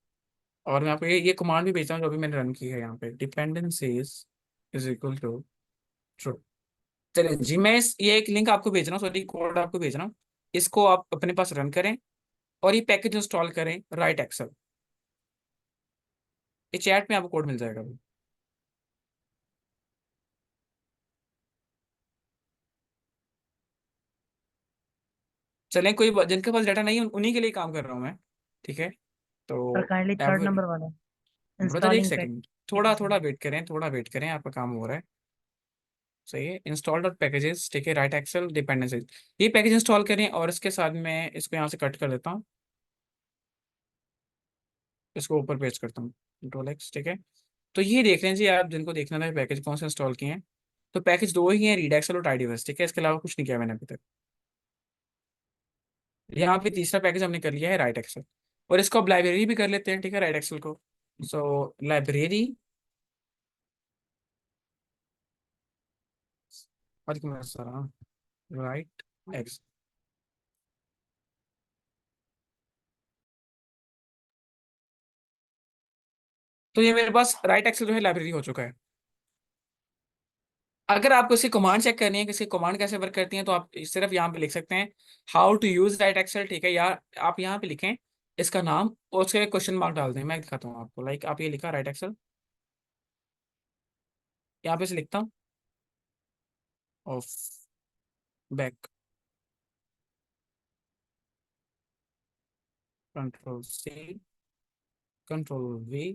और मैं आपको ये कमांड भी भेजता हूँ जो भी मैंने रन की है यहाँ पे, dependencies is equal to true. चलिए जी, मैं ये एक लिंक आपको भेज रहा हूँ, सॉरी कोड आपको भेज रहा हूँ। इसको आप अपने पास रन करें और ये पैकेज इंस्टॉल करें, राइट एक्सेल। ये चैट में आपको कोड मिल जाएगा अभी। चलें, जिनके पास डाटा नहीं है उन्हीं के लिए काम कर रहा हूँ मैं। ठीक है। सर तो काइंडली अब थर्ड नंबर वाला, ब्रदर एक इंस्टॉलिंग सेकंड, थोड़ा पैकेजेस। थोड़ा वेट करें, थोड़ा वेट करें, आपका काम हो रहा है। सही है, इंस्टॉल डॉट पैकेजेस, ठीक है, राइट एक्सेल डिपेंडेंसीज। ये पैकेज इंस्टॉल करें और इसके साथ मैं इसको यहाँ से कट कर देता हूँ, इसको ऊपर पेस्ट करता हूँ, कंट्रोल एक्स, ठीक है। तो ये देख लें जी, आप जिनको देखना था पैकेज कौन से इंस्टॉल किए हैं, तो पैकेज दो ही हैं, रीड एक्सेल और टाइडीबस, ठीक है, इसके अलावा कुछ नहीं किया मैंने अभी तक। यहाँ पे तीसरा पैकेज हमने कर लिया है, राइट एक्सेल। और इसको अब लाइब्रेरी भी कर लेते हैं, ठीक है, राइट एक्सेल को। सो लाइब्रेरी, राइट एक्सेल। तो ये मेरे पास राइट एक्सेल जो है लाइब्रेरी हो चुका है। अगर आपको इसकी कमांड चेक करनी है, किसी कमांड कैसे वर्क करती है, तो आप सिर्फ यहाँ पे लिख सकते हैं how to use write Excel, ठीक है, या आप यहाँ पे लिखें इसका नाम और उसके क्वेश्चन मार्क डाल दें। मैं दिखाता हूँ आपको, लाइक आप ये लिखा राइट एक्सेल, यहाँ पे से लिखता हूँ off, back, control C, control V,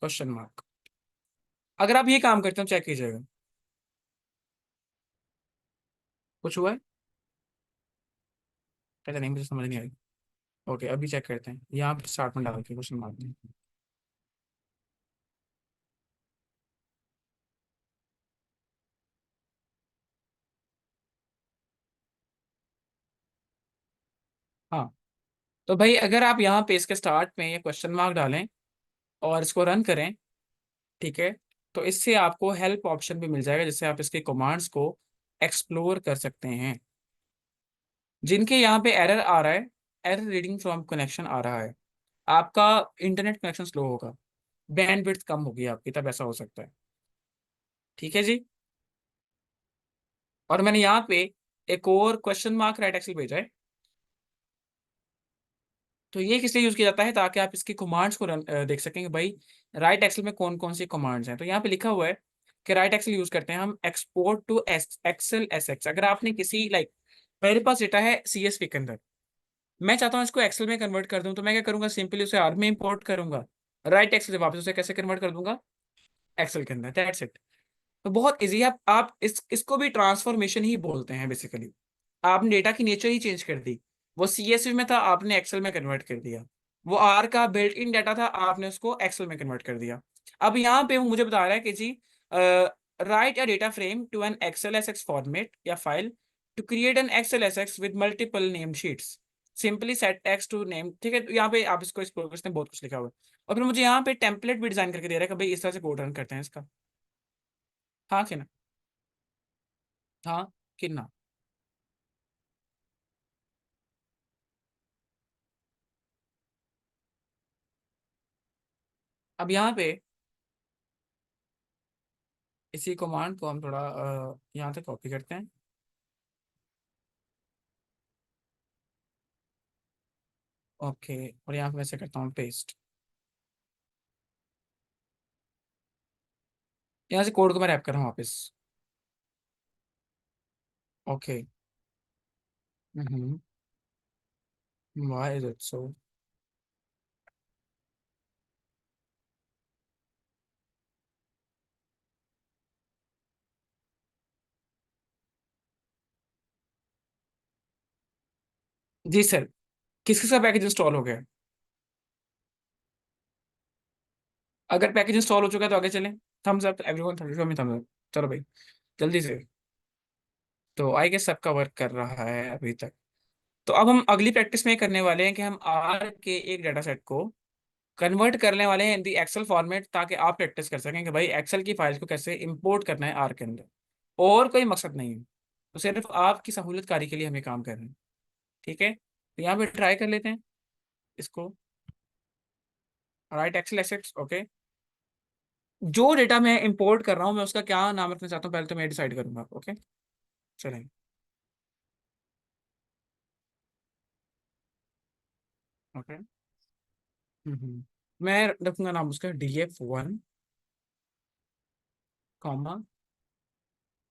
question mark. अगर आप ये काम करते हो चेक कीजिएगा, कुछ हुआ है, कहते नहीं मुझे समझ नहीं आई। ओके, अभी चेक करते हैं, यहाँ पे स्टार्ट में डाल के क्वेश्चन मार्क दें। हाँ, तो भाई अगर आप यहाँ पे इसके स्टार्ट में ये क्वेश्चन मार्क डालें और इसको रन करें, ठीक है, तो इससे आपको हेल्प ऑप्शन भी मिल जाएगा, जिससे आप इसके कमांड्स को एक्सप्लोर कर सकते हैं। जिनके यहाँ पे एरर आ रहा है, एरर रीडिंग फ्रॉम कनेक्शन आ रहा है, आपका इंटरनेट कनेक्शन स्लो होगा, बैंडविड्थ कम होगी आपकी, तब ऐसा हो सकता है। ठीक है जी। और मैंने यहाँ पे एक और क्वेश्चन मार्क राइट एक्सेल भेजा है। तो ये किस लिए यूज किया जाता है, ताकि आप इसकी कमांड्स को देख सकें कि भाई राइट एक्सेल में कौन कौन सी कमांड्स हैं। तो यहाँ पे लिखा हुआ है कि राइट एक्सेल यूज करते हैं हम export to Excel S X. अगर आपने किसी लाइक, मेरे पास डेटा है सीएसवी के अंदर, मैं चाहता हूँ इसको एक्सेल में कन्वर्ट कर दूं, तो मैं क्या करूंगा, सिंपली उसे आर में इंपोर्ट करूंगा, राइट एक्सेल से वापस उसे कैसे कन्वर्ट कर दूंगा, एक्सेल के अंदर, दैट्स इट। तो बहुत इजी है। आप इसको भी ट्रांसफॉर्मेशन ही बोलते हैं बेसिकली। आपने डेटा की नेचर ही चेंज कर दी, वो सीएसवी में था, आपने एक्सेल में कन्वर्ट कर दिया। वो आर का बिल्ट इन डाटा था, आपने उसको एक्सेल में कन्वर्ट कर दिया। अब यहाँ पे वो मुझे बता रहा है कि जी, write a data frame to an Excel S x format या file to create an Excel S x with multiple name sheets, simply set x to name, ठीक है। तो यहाँ पे आप इसको एक्सप्लोर करते हैं, बहुत कुछ लिखा हुआ है। और फिर मुझे यहाँ पे टेम्पलेट भी डिजाइन करके दे रहा है कि भाई इस तरह से कोड रन करते हैं इसका। हाँ कि ना, हाँ कि ना। अब यहाँ पे इसी कमांड को हम थोड़ा यहाँ तक कॉपी करते हैं। ओके, और यहाँ पे मैं से करता हूँ पेस्ट, यहाँ से कोड को मैं रैप कर रहा हूँ वापस। Okay. Why is it so. जी सर, किस किस का पैकेज इंस्टॉल हो गया है? अगर पैकेज इंस्टॉल हो चुका है तो आगे चलें। Thumbs up everyone, thumbs up. चलो भाई, जल्दी से। तो आई गेस सबका वर्क कर रहा है अभी तक। तो अब हम अगली प्रैक्टिस में करने वाले हैं कि हम आर के एक डाटा सेट को कन्वर्ट करने वाले हैं इन दी एक्सेल फॉर्मेट, ताकि आप प्रैक्टिस कर सकें कि भाई एक्सेल की फाइल्स को कैसे इंपोर्ट करना है आर के अंदर। और कोई मकसद नहीं है, तो सिर्फ आपकी सहूलियतकारी के लिए हमें काम कर रहे हैं। ठीक है, तो यहाँ पे ट्राई कर लेते हैं इसको, राइट एक्सेल एसेट्स, ओके। जो डेटा मैं इंपोर्ट कर रहा हूँ मैं उसका क्या नाम रखना चाहता हूँ, पहले तो मैं डिसाइड करूंगा। ओके, चलेंगे। ओके। मैं रखूंगा नाम उसका DF1, कॉमा,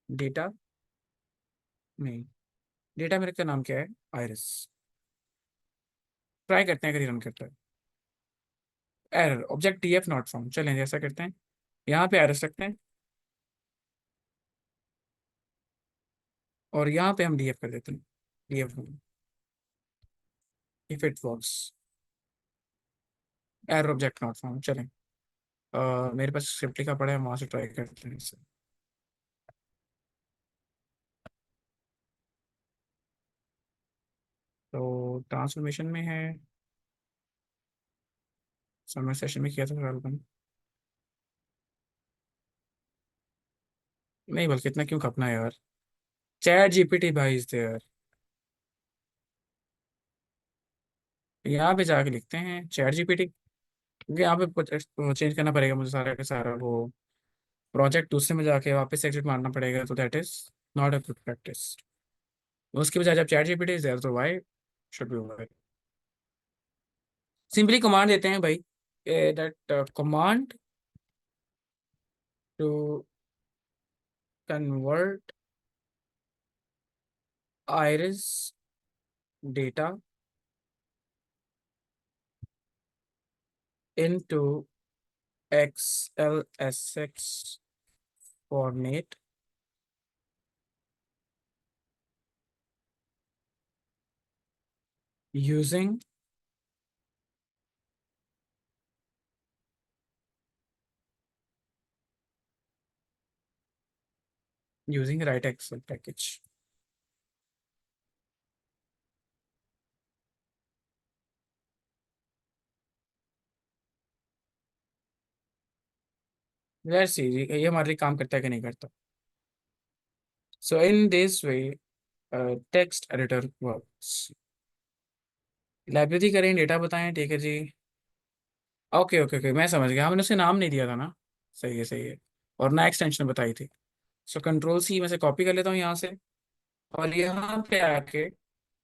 डेटा। नहीं, डेटा मेरे का नाम क्या है? आयरस। ट्राई करते हैं अगर ये रन करता है। Error, object DF not found. चलें ऐसा करते हैं, यहाँ पे आयरस रखते हैं और यहाँ पे हम DF कर देते हैं, DF। If it works, error object not found. चलें, मेरे पास स्क्रिप्ट लिखा पड़ा है, वहां से ट्राई करते हैं इसे। तो ट्रांसफॉर्मेशन में है, समर सेशन में किया था फिलहाल मैंने। नहीं, बल्कि इतना क्यों खपना है यार। चैट जीपीटी भाई इज देयर। यहाँ पे जाके लिखते हैं चैट जीपीटी, क्योंकि यहाँ पे चेंज करना पड़ेगा मुझे सारा का सारा वो प्रोजेक्ट दूसरे में जाके वापस एग्जिट मारना पड़ेगा, तो that is not a good practice. उसके बजाय जब चैट जीपीटी इज देयर तो why should be why. Simply command देते हैं भाई, that command to convert iris data into XLSX format using right Excel package। Let's see ये हमारे लिए काम करता है कि नहीं करता। So in this way text editor works. Library करें, डेटा बताएं, ठीक है जी। ओके ओके ओके, मैं समझ गया, हमने उसे नाम नहीं दिया था ना। सही है सही है। और ना एक्सटेंशन बताई थी। सो कंट्रोल C में से कॉपी कर लेता हूँ यहाँ से, और यहाँ पे आके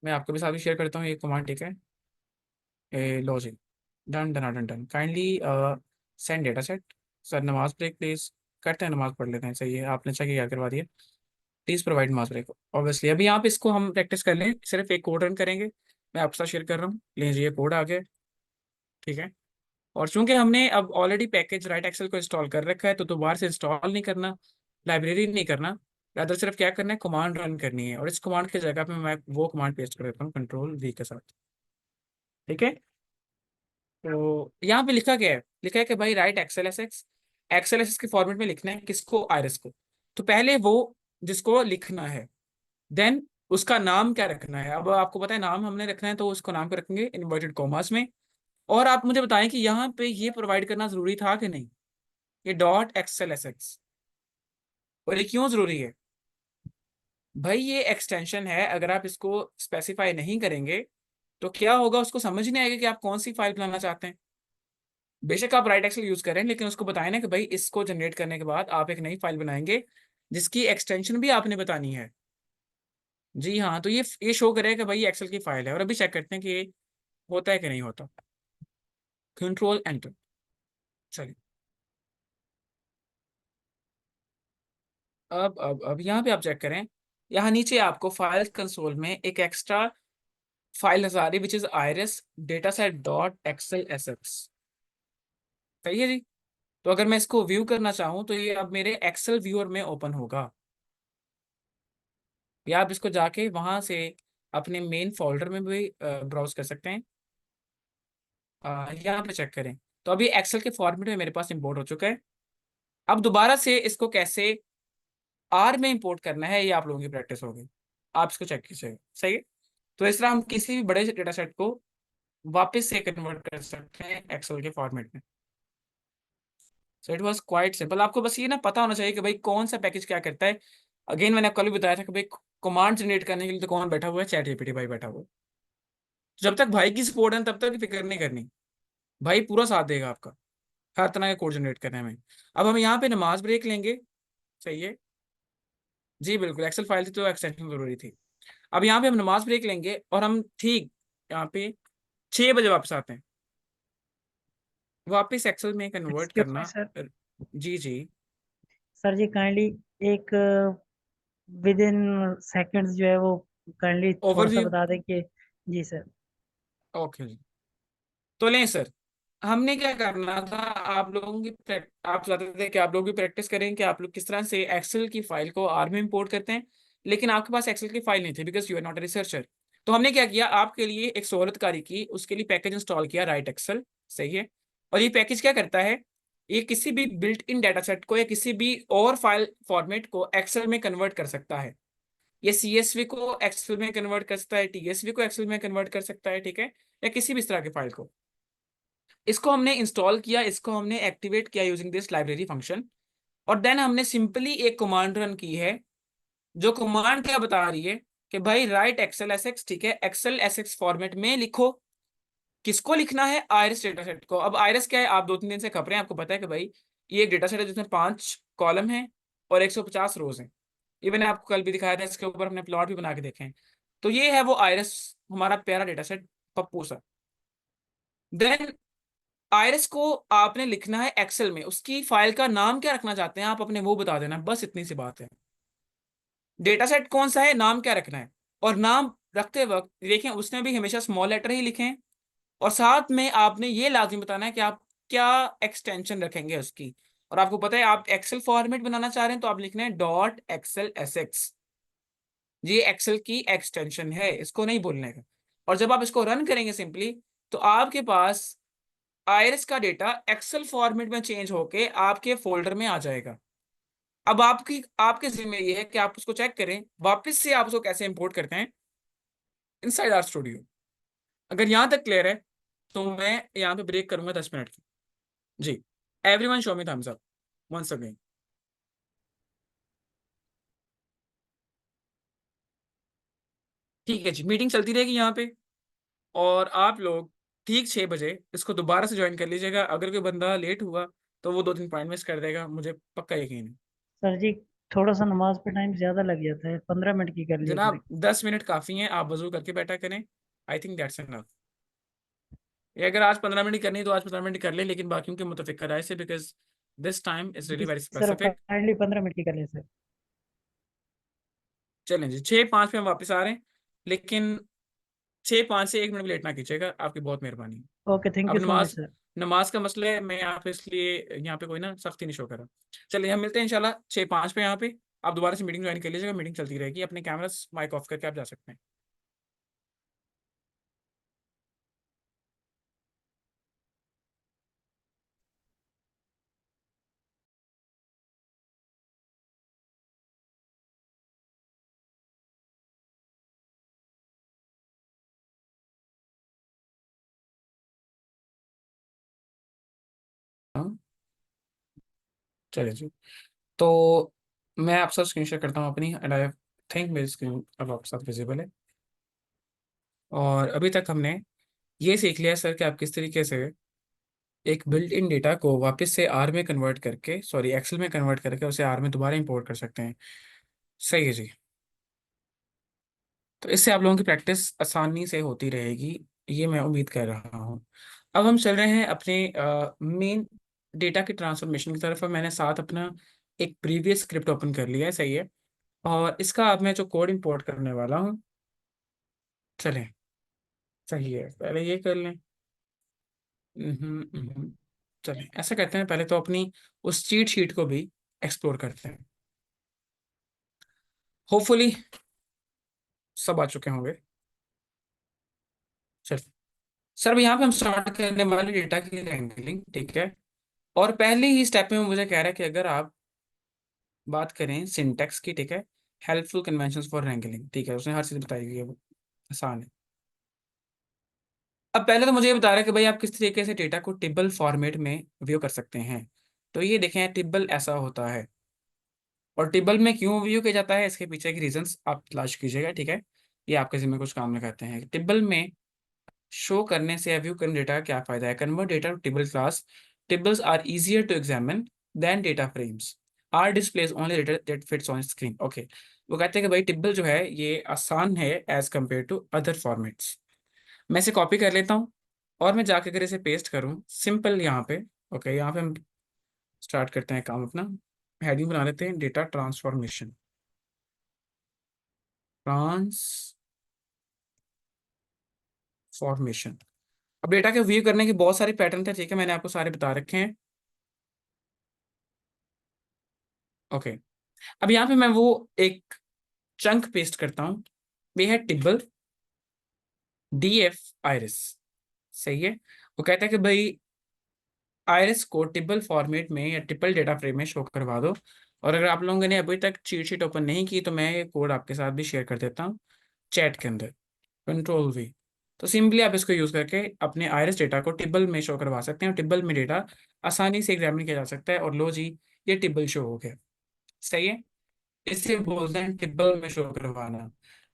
मैं आपको भी साथ ही शेयर करता हूँ ये कमांड, ठीक है। Logic, done done done done, kindly send data set. Sir नमाज ब्रेक प्लीज। करते हैं, नमाज पढ़ लेते हैं, सही है, आपने अच्छा किया, याद करवा दिया। प्लीज प्रोवाइड नमाज ब्रेक। ऑब्वियसली अभी यहाँ पे इसको हम प्रैक्टिस कर लें, सिर्फ एक कोड रन करेंगे। मैं आपके साथ शेयर कर रहा हूँ, लीजिए ये कोड आ गया, ठीक है। और चूंकि हमने अब ऑलरेडी पैकेज राइट एक्सेल को इंस्टॉल कर रखा है, तो दोबारा से इंस्टॉल नहीं करना, लाइब्रेरी नहीं करना। रादर सिर्फ क्या करना है, कमांड रन करनी है, और इस कमांड की जगह पे मैं वो कमांड पेस्ट कर देता हूँ कंट्रोल V के साथ, ठीक है। तो यहाँ पे लिखा क्या है, लिखा है कि भाई राइट एक्सएल एस एक्स के फॉर्मेट में लिखना है किसको, आयरस को। तो पहले वो जिसको लिखना है, देन उसका नाम क्या रखना है। अब आपको पता है नाम हमने रखना है, तो उसको नाम को रखेंगे इन्वर्टेड कॉमास में। और आप मुझे बताएं कि यहाँ पे ये प्रोवाइड करना जरूरी था कि नहीं, ये .xlsx। और ये क्यों जरूरी है? भाई ये एक्सटेंशन है, अगर आप इसको स्पेसिफाई नहीं करेंगे तो क्या होगा, उसको समझ नहीं आएगा कि आप कौन सी फाइल बनाना चाहते हैं। बेशक आप राइट एक्सेल यूज करें, लेकिन उसको बताएं ना कि भाई इसको जनरेट करने के बाद आप एक नई फाइल बनाएंगे जिसकी एक्सटेंशन भी आपने बतानी है। जी हाँ, तो ये शो करेगा कि भाई ये एक्सेल की फाइल है। और अभी चेक करते हैं कि ये होता है कि नहीं होता। Control enter. चलिए, अब यहाँ पे आप चेक करें, यहाँ नीचे आपको फाइल कंसोल में एक एक्स्ट्रा फाइल नजर आ रही, which is iris data set .xlsx। सही है जी। तो अगर मैं इसको व्यू करना चाहूँ तो ये अब मेरे एक्सेल व्यूअर में ओपन होगा, या आप इसको जाके वहां से अपने मेन फोल्डर में भी ब्राउज कर सकते हैं। यहाँ पे चेक करें, तो अभी एक्सेल के फॉर्मेट में मेरे पास इंपोर्ट हो चुका है। अब दोबारा से इसको कैसे R में इंपोर्ट करना है, ये आप लोगों की प्रैक्टिस होगी। आप इसको चेक कीजिए, सही है। तो इस तरह हम किसी भी बड़े डेटा सेट को वापस से कन्वर्ट कर सकते हैं एक्सेल के फॉर्मेट में। So it was quite simple. आपको बस ये ना पता होना चाहिए कि भाई कौन सा पैकेज क्या करता है। अगेन मैंने कल भी बताया था कि भाई कमांड जनरेट करने के लिए तो कौन बैठा हुआ है, चैट जीपीटी भाई बैठा हुआ है। जब तक भाई की सपोर्ट है तब तक फिक्र नहीं करनी, भाई पूरा साथ देगा आपका। हर तरह के कोड जनरेट करने में। अब हम यहाँ पे नमाज ब्रेक लेंगे। सही है। जी बिल्कुल, एक्सेल फाइल थी तो एक्सटेंशन जरूरी थी। अब यहाँ पे हम नमाज ब्रेक लेंगे और हम ठीक यहाँ पे 6 बजे वापस आते हैं। वापस एक्सेल में कन्वर्ट एक्सक्यूज मी करना। सर। जी जी। सर जी काइंडली एक विद इन सेकंड्स जो है वो काइंडली थोड़ा सा ओवरव्यू। बता दें कि। जी सर। ओके जी। तो लें सर, हमने क्या करना था, आप लोगों की आप चाहते थे कि आप लोग भी प्रैक्टिस करें कि आप लोग किस तरह से एक्सेल की फाइल को आर में इंपोर्ट करते हैं। लेकिन आपके पास एक्सेल की फाइल नहीं थी because you are not a researcher. तो हमने क्या किया, आपके लिए एक सहूलतकारी की, उसके लिए पैकेज इंस्टॉल किया, राइट एक्सेल। सही है। और ये पैकेज क्या करता है, ये किसी भी बिल्ट इन डाटा सेट को या किसी भी और फाइल फॉर्मेट को एक्सेल में कन्वर्ट कर सकता है। ये सीएसवी को एक्सेल में कन्वर्ट कर सकता है, टीएसवी को एक्सेल में कन्वर्ट कर सकता है, ठीक है, या किसी भी इस तरह की फाइल को। इसको हमने इंस्टॉल किया, इसको हमने एक्टिवेट किया यूजिंग दिस लाइब्रेरी फंक्शन। और देन हमने सिंपली एक कमांड रन की है, जो कमांड क्या बता रही है कि भाई राइट एक्सेल एसएक्स, ठीक है, एक्सेल एसएक्स फॉर्मेट में लिखो। किसको लिखना है, आयरस डेटा सेट को। अब आयरस क्या है, आप 2-3 दिन से खबर हैं, आपको पता है कि भाई ये एक डेटा सेट है जिसमें 5 कॉलम है और 150 रोज हैं। ये मैंने आपको कल भी दिखाया था, इसके ऊपर हमने प्लॉट भी बना के देखे हैं। तो ये है वो आयरस, हमारा प्यारा डेटा सेट, पप्पू सा। देन आयरस को आपने लिखना है एक्सेल में, उसकी फाइल का नाम क्या रखना चाहते हैं आप अपने, वो बता देना, बस इतनी सी बात है। डेटा सेट कौन सा है, नाम क्या रखना है। और नाम रखते वक्त देखें, उसने भी हमेशा स्मॉल लेटर ही लिखे हैं। और साथ में आपने ये लाजिम बताना है कि आप क्या एक्सटेंशन रखेंगे उसकी। और आपको पता है आप एक्सेल फॉर्मेट बनाना चाह रहे हैं, तो आप लिखना है डॉट एक्सेल एसएक्स। ये एक्सेल की एक्सटेंशन है, इसको नहीं बोलने का। और जब आप इसको रन करेंगे सिंपली, तो आपके पास आयरस का डेटा एक्सेल फॉर्मेट में चेंज होके आपके फोल्डर में आ जाएगा। अब आपकी आपके जिम्मे ये है कि आप उसको चेक करें वापस से, आप उसको कैसे इंपोर्ट करते हैं इनसाइड आर स्टूडियो। अगर यहां तक क्लियर है, तो मैं यहाँ पे ब्रेक करूंगा 10 मिनट की। जी। Everyone show me thumbs up once again. ठीक है जी, मीटिंग चलती रहेगी यहाँ पे। और आप लोग ठीक 6 बजे इसको दोबारा से ज्वाइन कर लीजिएगा। अगर कोई बंदा लेट हुआ तो वो 2-3 पॉइंट मिस कर देगा, मुझे पक्का यकीन है। सर जी थोड़ा सा नमाज पे टाइम ज़्यादा लग जाता है, 15 मिनट की कर लिया करें। जनाब 10 मिनट काफ़ी हैं, आप वजू करके बैठा करें। I think that's enough. ये अगर आज 15 मिनट करनी है तो आज 15 मिनट कर ले, लेकिन बाकियों के मुतफिक राय से, because this time is really जी very sir specific. Kindly 15 minute की कर लें सर। चलें जी, 6:05 पे हम वापस आ रहे हैं, लेकिन 6:05 से 1 मिनट भी लेट ना कीजिएगा, आपकी बहुत मेहरबानी है। ओके थैंक अब यू सो मच नमाज सर। नमाज का मसला है, मैं यहाँ पे इसलिए यहाँ पे कोई ना सख्ती नहीं शो कर रहा। चलिए हम मिलते हैं इंशाल्लाह 6:05 पे यहाँ पे। आप दोबारा से मीटिंग ज्वाइन कर लीजिएगा, मीटिंग चलती रहेगी, अपने कैमरा माइक ऑफ करके आप जा सकते हैं। हाँ, चलिए जी। तो मैं आपसे स्क्रीन शेयर करता हूँ अपनी, एंड आई थिंक मेरी स्क्रीन अब आपके साथ विजिबल है। और अभी तक हमने ये सीख लिया सर कि आप किस तरीके से एक बिल्ट इन डेटा को वापस से आर में कन्वर्ट करके, सॉरी एक्सेल में कन्वर्ट करके उसे आर में दोबारा इंपोर्ट कर सकते हैं। सही है जी। तो इससे आप लोगों की प्रैक्टिस आसानी से होती रहेगी, ये मैं उम्मीद कर रहा हूँ। अब हम चल रहे हैं अपने मेन डेटा की ट्रांसफॉर्मेशन की तरफ। मैंने साथ अपना एक प्रीवियस स्क्रिप्ट ओपन कर लिया है, सही है। और इसका अब मैं जो कोड इंपोर्ट करने वाला हूँ, चलें, सही है, पहले ये कर लें। चलें ऐसा करते हैं, पहले तो अपनी उस चीट शीट को भी एक्सप्लोर करते हैं। होपफुली सब आ चुके होंगे। चल सर, अब यहाँ पे हम स्टार्ट करने वाले डेटा की रैंकलिंग, ठीक है। और पहले ही स्टेप में वो मुझे कह रहा है कि अगर आप बात करें सिंटेक्स की, ठीक है, हेल्पफुल कन्वेंशंस फॉर रैंकलिंग, ठीक है, उसने हर चीज़ बताई हुई है, वो आसान है। अब पहले तो मुझे ये बता रहा है कि भाई आप किस तरीके से डेटा को टेबल फॉर्मेट में व्यू कर सकते हैं। तो ये देखें, टेबल ऐसा होता है। और टेबल में क्यों व्यू किया जाता है, इसके पीछे की रीजंस आप तलाश कीजिएगा, ठीक है। ये आपके जिम्मे कुछ काम लगाते हैं। टेबल में शो करने से या व्यू करने डेटा का क्या फायदा है, convert data to table class Tables are easier to examine than data frames. R displays only data that fits on screen. Okay, वो कहते हैं कि भाई टिब्बल जो है ये आसान है as compare to other formats. मैं इसे कॉपी कर लेता हूँ और मैं जाके अगर इसे पेस्ट करूँ सिंपल यहाँ पे। ओके, यहाँ पे हम स्टार्ट करते हैं काम अपना। हेडिंग बना लेते हैं डेटा ट्रांसफॉर्मेशन। ट्रांसफॉर्मेशन। अब डेटा के व्यू करने के बहुत सारे पैटर्न थे, ठीक है, मैंने आपको सारे बता रखे हैं। ओके, अब यहाँ पे मैं वो एक चंक पेस्ट करता हूँ। ये है टिब्बल डीएफ आइरिस। सही है। वो कहता है कि भाई आइरिस को टिब्बल फॉर्मेट में या टिब्बल डेटा फ्रेम में शो करवा दो। और अगर आप लोगों ने अभी तक चीट शीट ओपन नहीं की तो मैं ये कोड आपके साथ भी शेयर कर देता हूँ चैट के अंदर। Control V। तो सिंपली आप इसको यूज करके अपने आइरिस डेटा को टिब्बल में शो करवा सकते हैं और टिब्बल में डेटा आसानी से एग्जामिन किया जा सकता है। और लो जी, ये टिब्बल शो हो गया। सही है। इसे बोलते हैं टिब्बल में शो करवाना।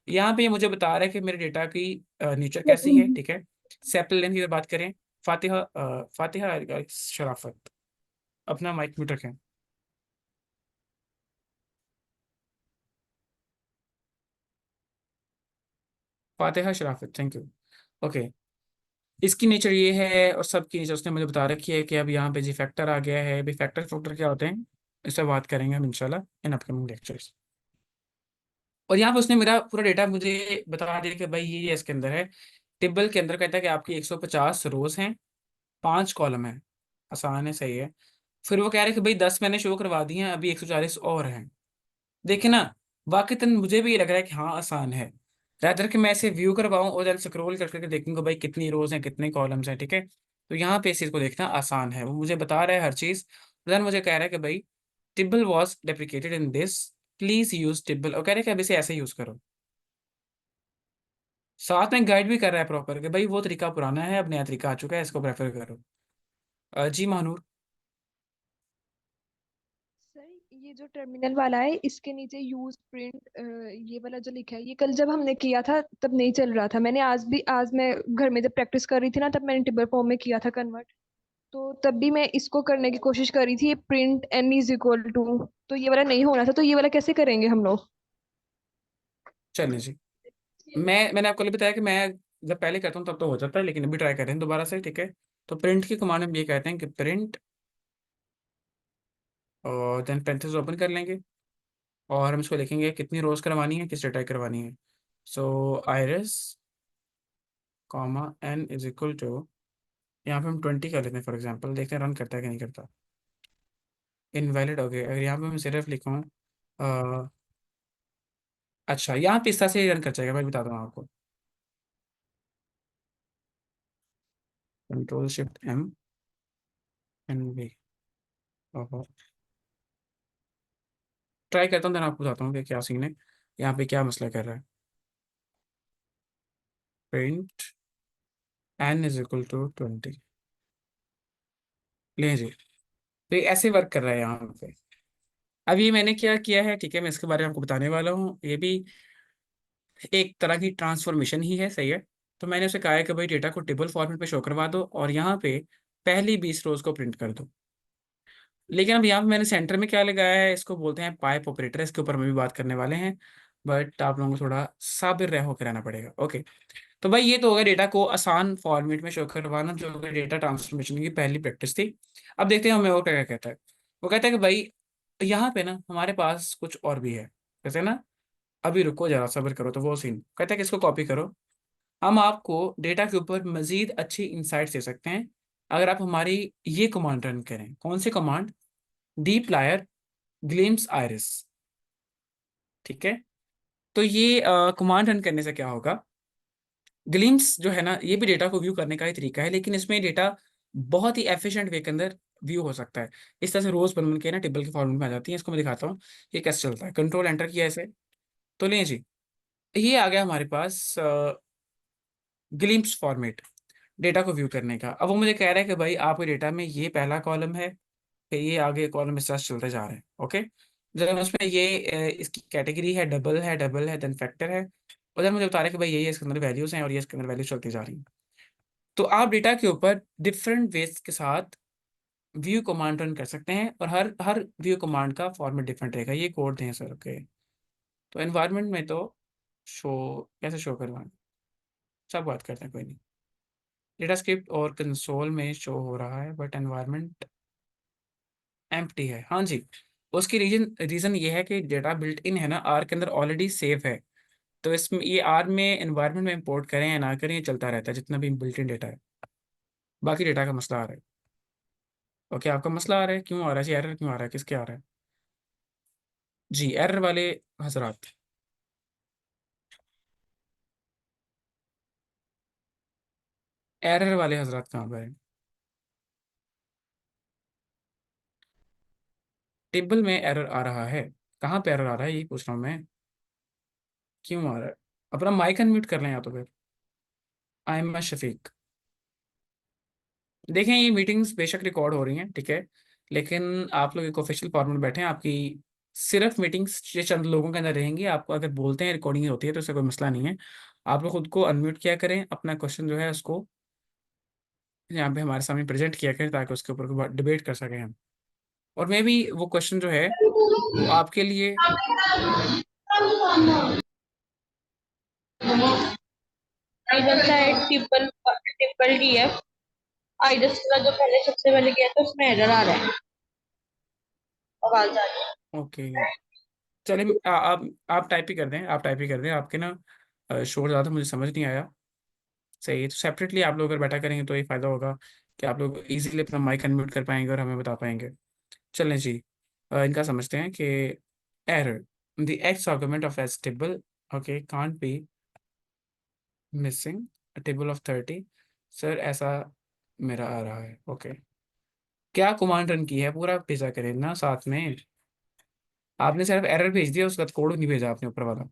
यहाँ पे ये मुझे बता रहा है कि मेरे डेटा की नेचर कैसी है, ठीक है। सेपल लेंथ की अगर बात करें, फातिहा फातिहा शराफत, अपना माइक म्यूट रखें। फातिहा शराफत, थैंक यू। ओके, इसकी नेचर ये है और सबकी नेचर उसने मुझे बता रखी है कि अब यहाँ पे जी फैक्टर आ गया है। भी फैक्टर फैक्टर क्या होते हैं इस पर बात करेंगे हम इंशाल्लाह इन अपकमिंग लेक्चर्स। और यहाँ पे उसने मेरा पूरा डेटा मुझे बता दिया कि भाई ये इसके अंदर है। टेबल के अंदर कहता है कि आपकी 150 रोज हैं, 5 कॉलम है। आसान है, सही है। फिर वो कह रहे हैं कि भाई 10 मैंने शो करवा दी हैं, अभी 140 और हैं। देखे ना, वाकईतन मुझे भी ये लग रहा है कि हाँ आसान है। रादर कि मैं इसे व्यू करवाऊं और जब स्क्रॉल कर करके देखूंगा भाई कितनी रोज हैं कितने कॉलम्स हैं, ठीक है। तो यहाँ पे इस चीज को देखना आसान है। वो मुझे बता रहा है हर चीज। देन मुझे कह रहा है कि भाई tibble was deprecated in this, please use tibble. और कह रहे हैं कि अब इसे ऐसे यूज करो। साथ में गाइड भी कर रहा है प्रॉपर कि भाई वो तरीका पुराना है, अब नया तरीका आ चुका है, इसको प्रेफर करो। जी महानूर। सर ये जो टर्मिनल वाला है इसके नीचे यूज प्रिंट ये वाला जो लिखा है ये कल जब हमने किया था तब नहीं चल रहा था। मैंने आज मैं घर में जब प्रैक्टिस कर रही थी ना तब मैंने टिब्बर फॉर्म में किया था कन्वर्ट। तो तब भी मैं इसको करने की कोशिश कर रही थी print n is equal to. तो ये वाला नहीं होना था तो ये वाला कैसे करेंगे हम लोग। चलिए जी, मैंने आपको बताया कि मैं जब पहले करता हूँ तब तो हो जाता है, लेकिन अभी ट्राई करें दोबारा से, ठीक है। तो प्रिंट की कमांड हम ये कहते हैं कि प्रिंट, और देन पेंथेसिस ओपन कर लेंगे और हम इसको लिखेंगे कितनी रोज करवानी है, किस डेटा की करवानी है। So iris comma n is equal to, यहाँ पे हम 20 कर लेते हैं फॉर एग्जांपल, देखते हैं रन करता है कि नहीं करता। इनवैलिड हो गया। अगर यहाँ पे मैं सिर्फ लिखूँ अच्छा, यहाँ पे इस तरह से रन कर जाएगा, मैं बताता हूँ आपको। Ctrl+Shift+M ट्राई करता हूँ, देन आपको बताता हूँ कि क्या सीन है, यहाँ पे क्या मसला कर रहा है। Print n is equal to 20। ले जी, तो ये ऐसे वर्क कर रहा है यहाँ पे। अब ये मैंने क्या किया है, ठीक है, मैं इसके बारे में आपको बताने वाला हूँ। ये भी एक तरह की ट्रांसफॉर्मेशन ही है, सही है। तो मैंने उसे कहा है कि भाई डेटा को टेबल फॉर्मेट पे शो करवा दो और यहाँ पे पहली 20 रोज को प्रिंट कर दो। लेकिन अब यहाँ पे मैंने सेंटर में क्या लगाया है, इसको बोलते हैं पाइप ऑपरेटर। इसके ऊपर में भी बात करने वाले हैं, बट आप लोगों को थोड़ा साबिर रह होकर रहना पड़ेगा। ओके, तो भाई ये तो हो गया डेटा को आसान फॉर्मेट में शो करवाना, जो हो गया डेटा ट्रांसफॉर्मेशन की पहली प्रैक्टिस थी। अब देखते हैं हमें और क्या क्या कहता है। वो कहता है कि भाई यहाँ पे ना हमारे पास कुछ और भी है। कहते हैं ना, अभी रुको जरा सब्र करो। तो वो सीन कहता है कि इसको कॉपी करो। हम आपको डेटा के ऊपर मजीद अच्छी इंसाइट्स दे सकते हैं अगर आप हमारी ये कमांड रन करें। कौन सी कमांड? डीप्लायर ग्लिम्स आइरिस, ठीक है। तो ये कमांड रन करने से क्या होगा, ग्लिम्स जो है ना ये भी डेटा को व्यू करने का ही तरीका है, लेकिन इसमें डेटा बहुत ही एफिशिएंट वे के अंदर व्यू हो सकता है। इस तरह से रोज बन बन के ना टेबल के फॉर्मेट में आ जाती है। इसको मैं दिखाता हूँ ये कैसे चलता है। कंट्रोल एंटर किया ऐसे, तो लें जी, ये आ गया हमारे पास ग्लिम्स फॉर्मेट डेटा को व्यू करने का। अब वो मुझे कह रहा है कि भाई आपके डेटा में ये पहला कॉलम है, फिर ये आगे कॉलम इस तरह से चलते जा रहे हैं। ओके, जब उसमें ये इसकी कैटेगरी है, डबल है, देन फैक्टर है। और जब मुझे बता रहे हैं कि भाई ये इसके अंदर वैल्यूज हैं और ये इसके अंदर वैल्यूज चलती जा रही हैं। तो आप डेटा के ऊपर डिफरेंट वेज के साथ व्यू कमांड रन कर सकते हैं, और हर हर व्यू कमांड का फॉर्मेट डिफरेंट रहेगा। ये कोड दें सर, ओके। तो एनवायरनमेंट में तो शो कैसे शो करवाएं, सब बात करते हैं, कोई नहीं। डेटा स्क्रिप्ट और कंसोल में शो हो रहा है बट एनवायरनमेंट एम्प्टी है, हाँ जी। उसकी रीजन रीज़न ये है कि डेटा बिल्ट इन है ना, आर के अंदर ऑलरेडी सेव है। तो इसमें ये आर में एनवायरनमेंट में इंपोर्ट करें या ना करें, ये चलता रहता है जितना भी बिल्ट इन डेटा है। बाकी डेटा का मसला आ रहा है। ओके, आपका मसला आ रहा है, क्यों आ रहा है जी, एरर क्यों आ रहा है, किसके आ रहा है जी, एरर वाले हजरात? एरर वाले हजरात कहाँ पर हैं? टेबल में एरर आ रहा है, कहाँ पे एरर आ रहा है, यही पूछ रहा हूँ मैं, क्यों आ रहा है? अपना माइक अनम्यूट कर लें या तो फिर। I am Shafiq. देखें, ये मीटिंग्स बेशक रिकॉर्ड हो रही हैं, ठीक है, लेकिन आप लोग एक ऑफिशियल फॉर्मेट बैठे हैं, आपकी सिर्फ मीटिंग्स ये चंद लोगों के अंदर रहेंगी। आपको अगर बोलते हैं रिकॉर्डिंग होती है तो उससे कोई मसला नहीं है। आप लोग खुद को अनम्यूट किया करें, अपना क्वेश्चन जो है उसको यहाँ पे हमारे सामने प्रेजेंट किया करें, ताकि उसके ऊपर डिबेट कर सकें हम। और मे भी वो क्वेश्चन जो है वो आपके लिए, इधर का है ट्रिपल डीएफ। आइडस का जो पहले सबसे पहले किया था उसमें एरर आ रहा है, आवाज आ रही है। ओके चलिए, आप टाइप ही कर दें, आप टाइप ही कर दें, आपके ना शोर ज़्यादा मुझे समझ नहीं आया। सही है, तो सेपरेटली आप लोग अगर बैठा करेंगे तो ये फायदा होगा कि आप लोग इजीली अपना माइक अनम्यूट कर पाएंगे और हमें बता पाएंगे। चलें जी, इनका समझते हैं कि error the x argument of S table, okay, can't be missing a table of 30। Sir ऐसा मेरा आ रहा है, ओके। क्या कमांड रन की है, पूरा भेजा करें ना साथ में। आपने सिर्फ एरर भेज दिया, उसका कोड नहीं भेजा आपने ऊपर वाला।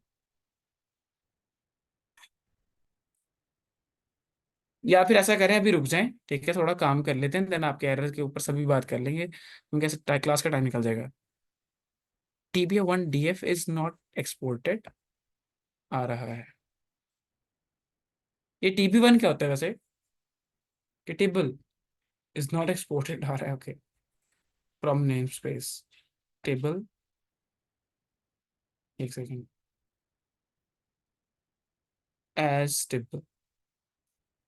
या फिर ऐसा करें, अभी रुक जाएं, ठीक है, थोड़ा काम कर लेते हैं, देन आपके एरर के ऊपर सभी बात कर लेंगे, क्योंकि ऐसे क्लास का टाइम निकल जाएगा। TBA1 DF is not exported आ रहा है। ये TB1 क्या होता है वैसे, कि टेबल इज नॉट एक्सपोर्टेड आ रहा है, okay, from namespace table. एक सेकेंड, एज टेबल।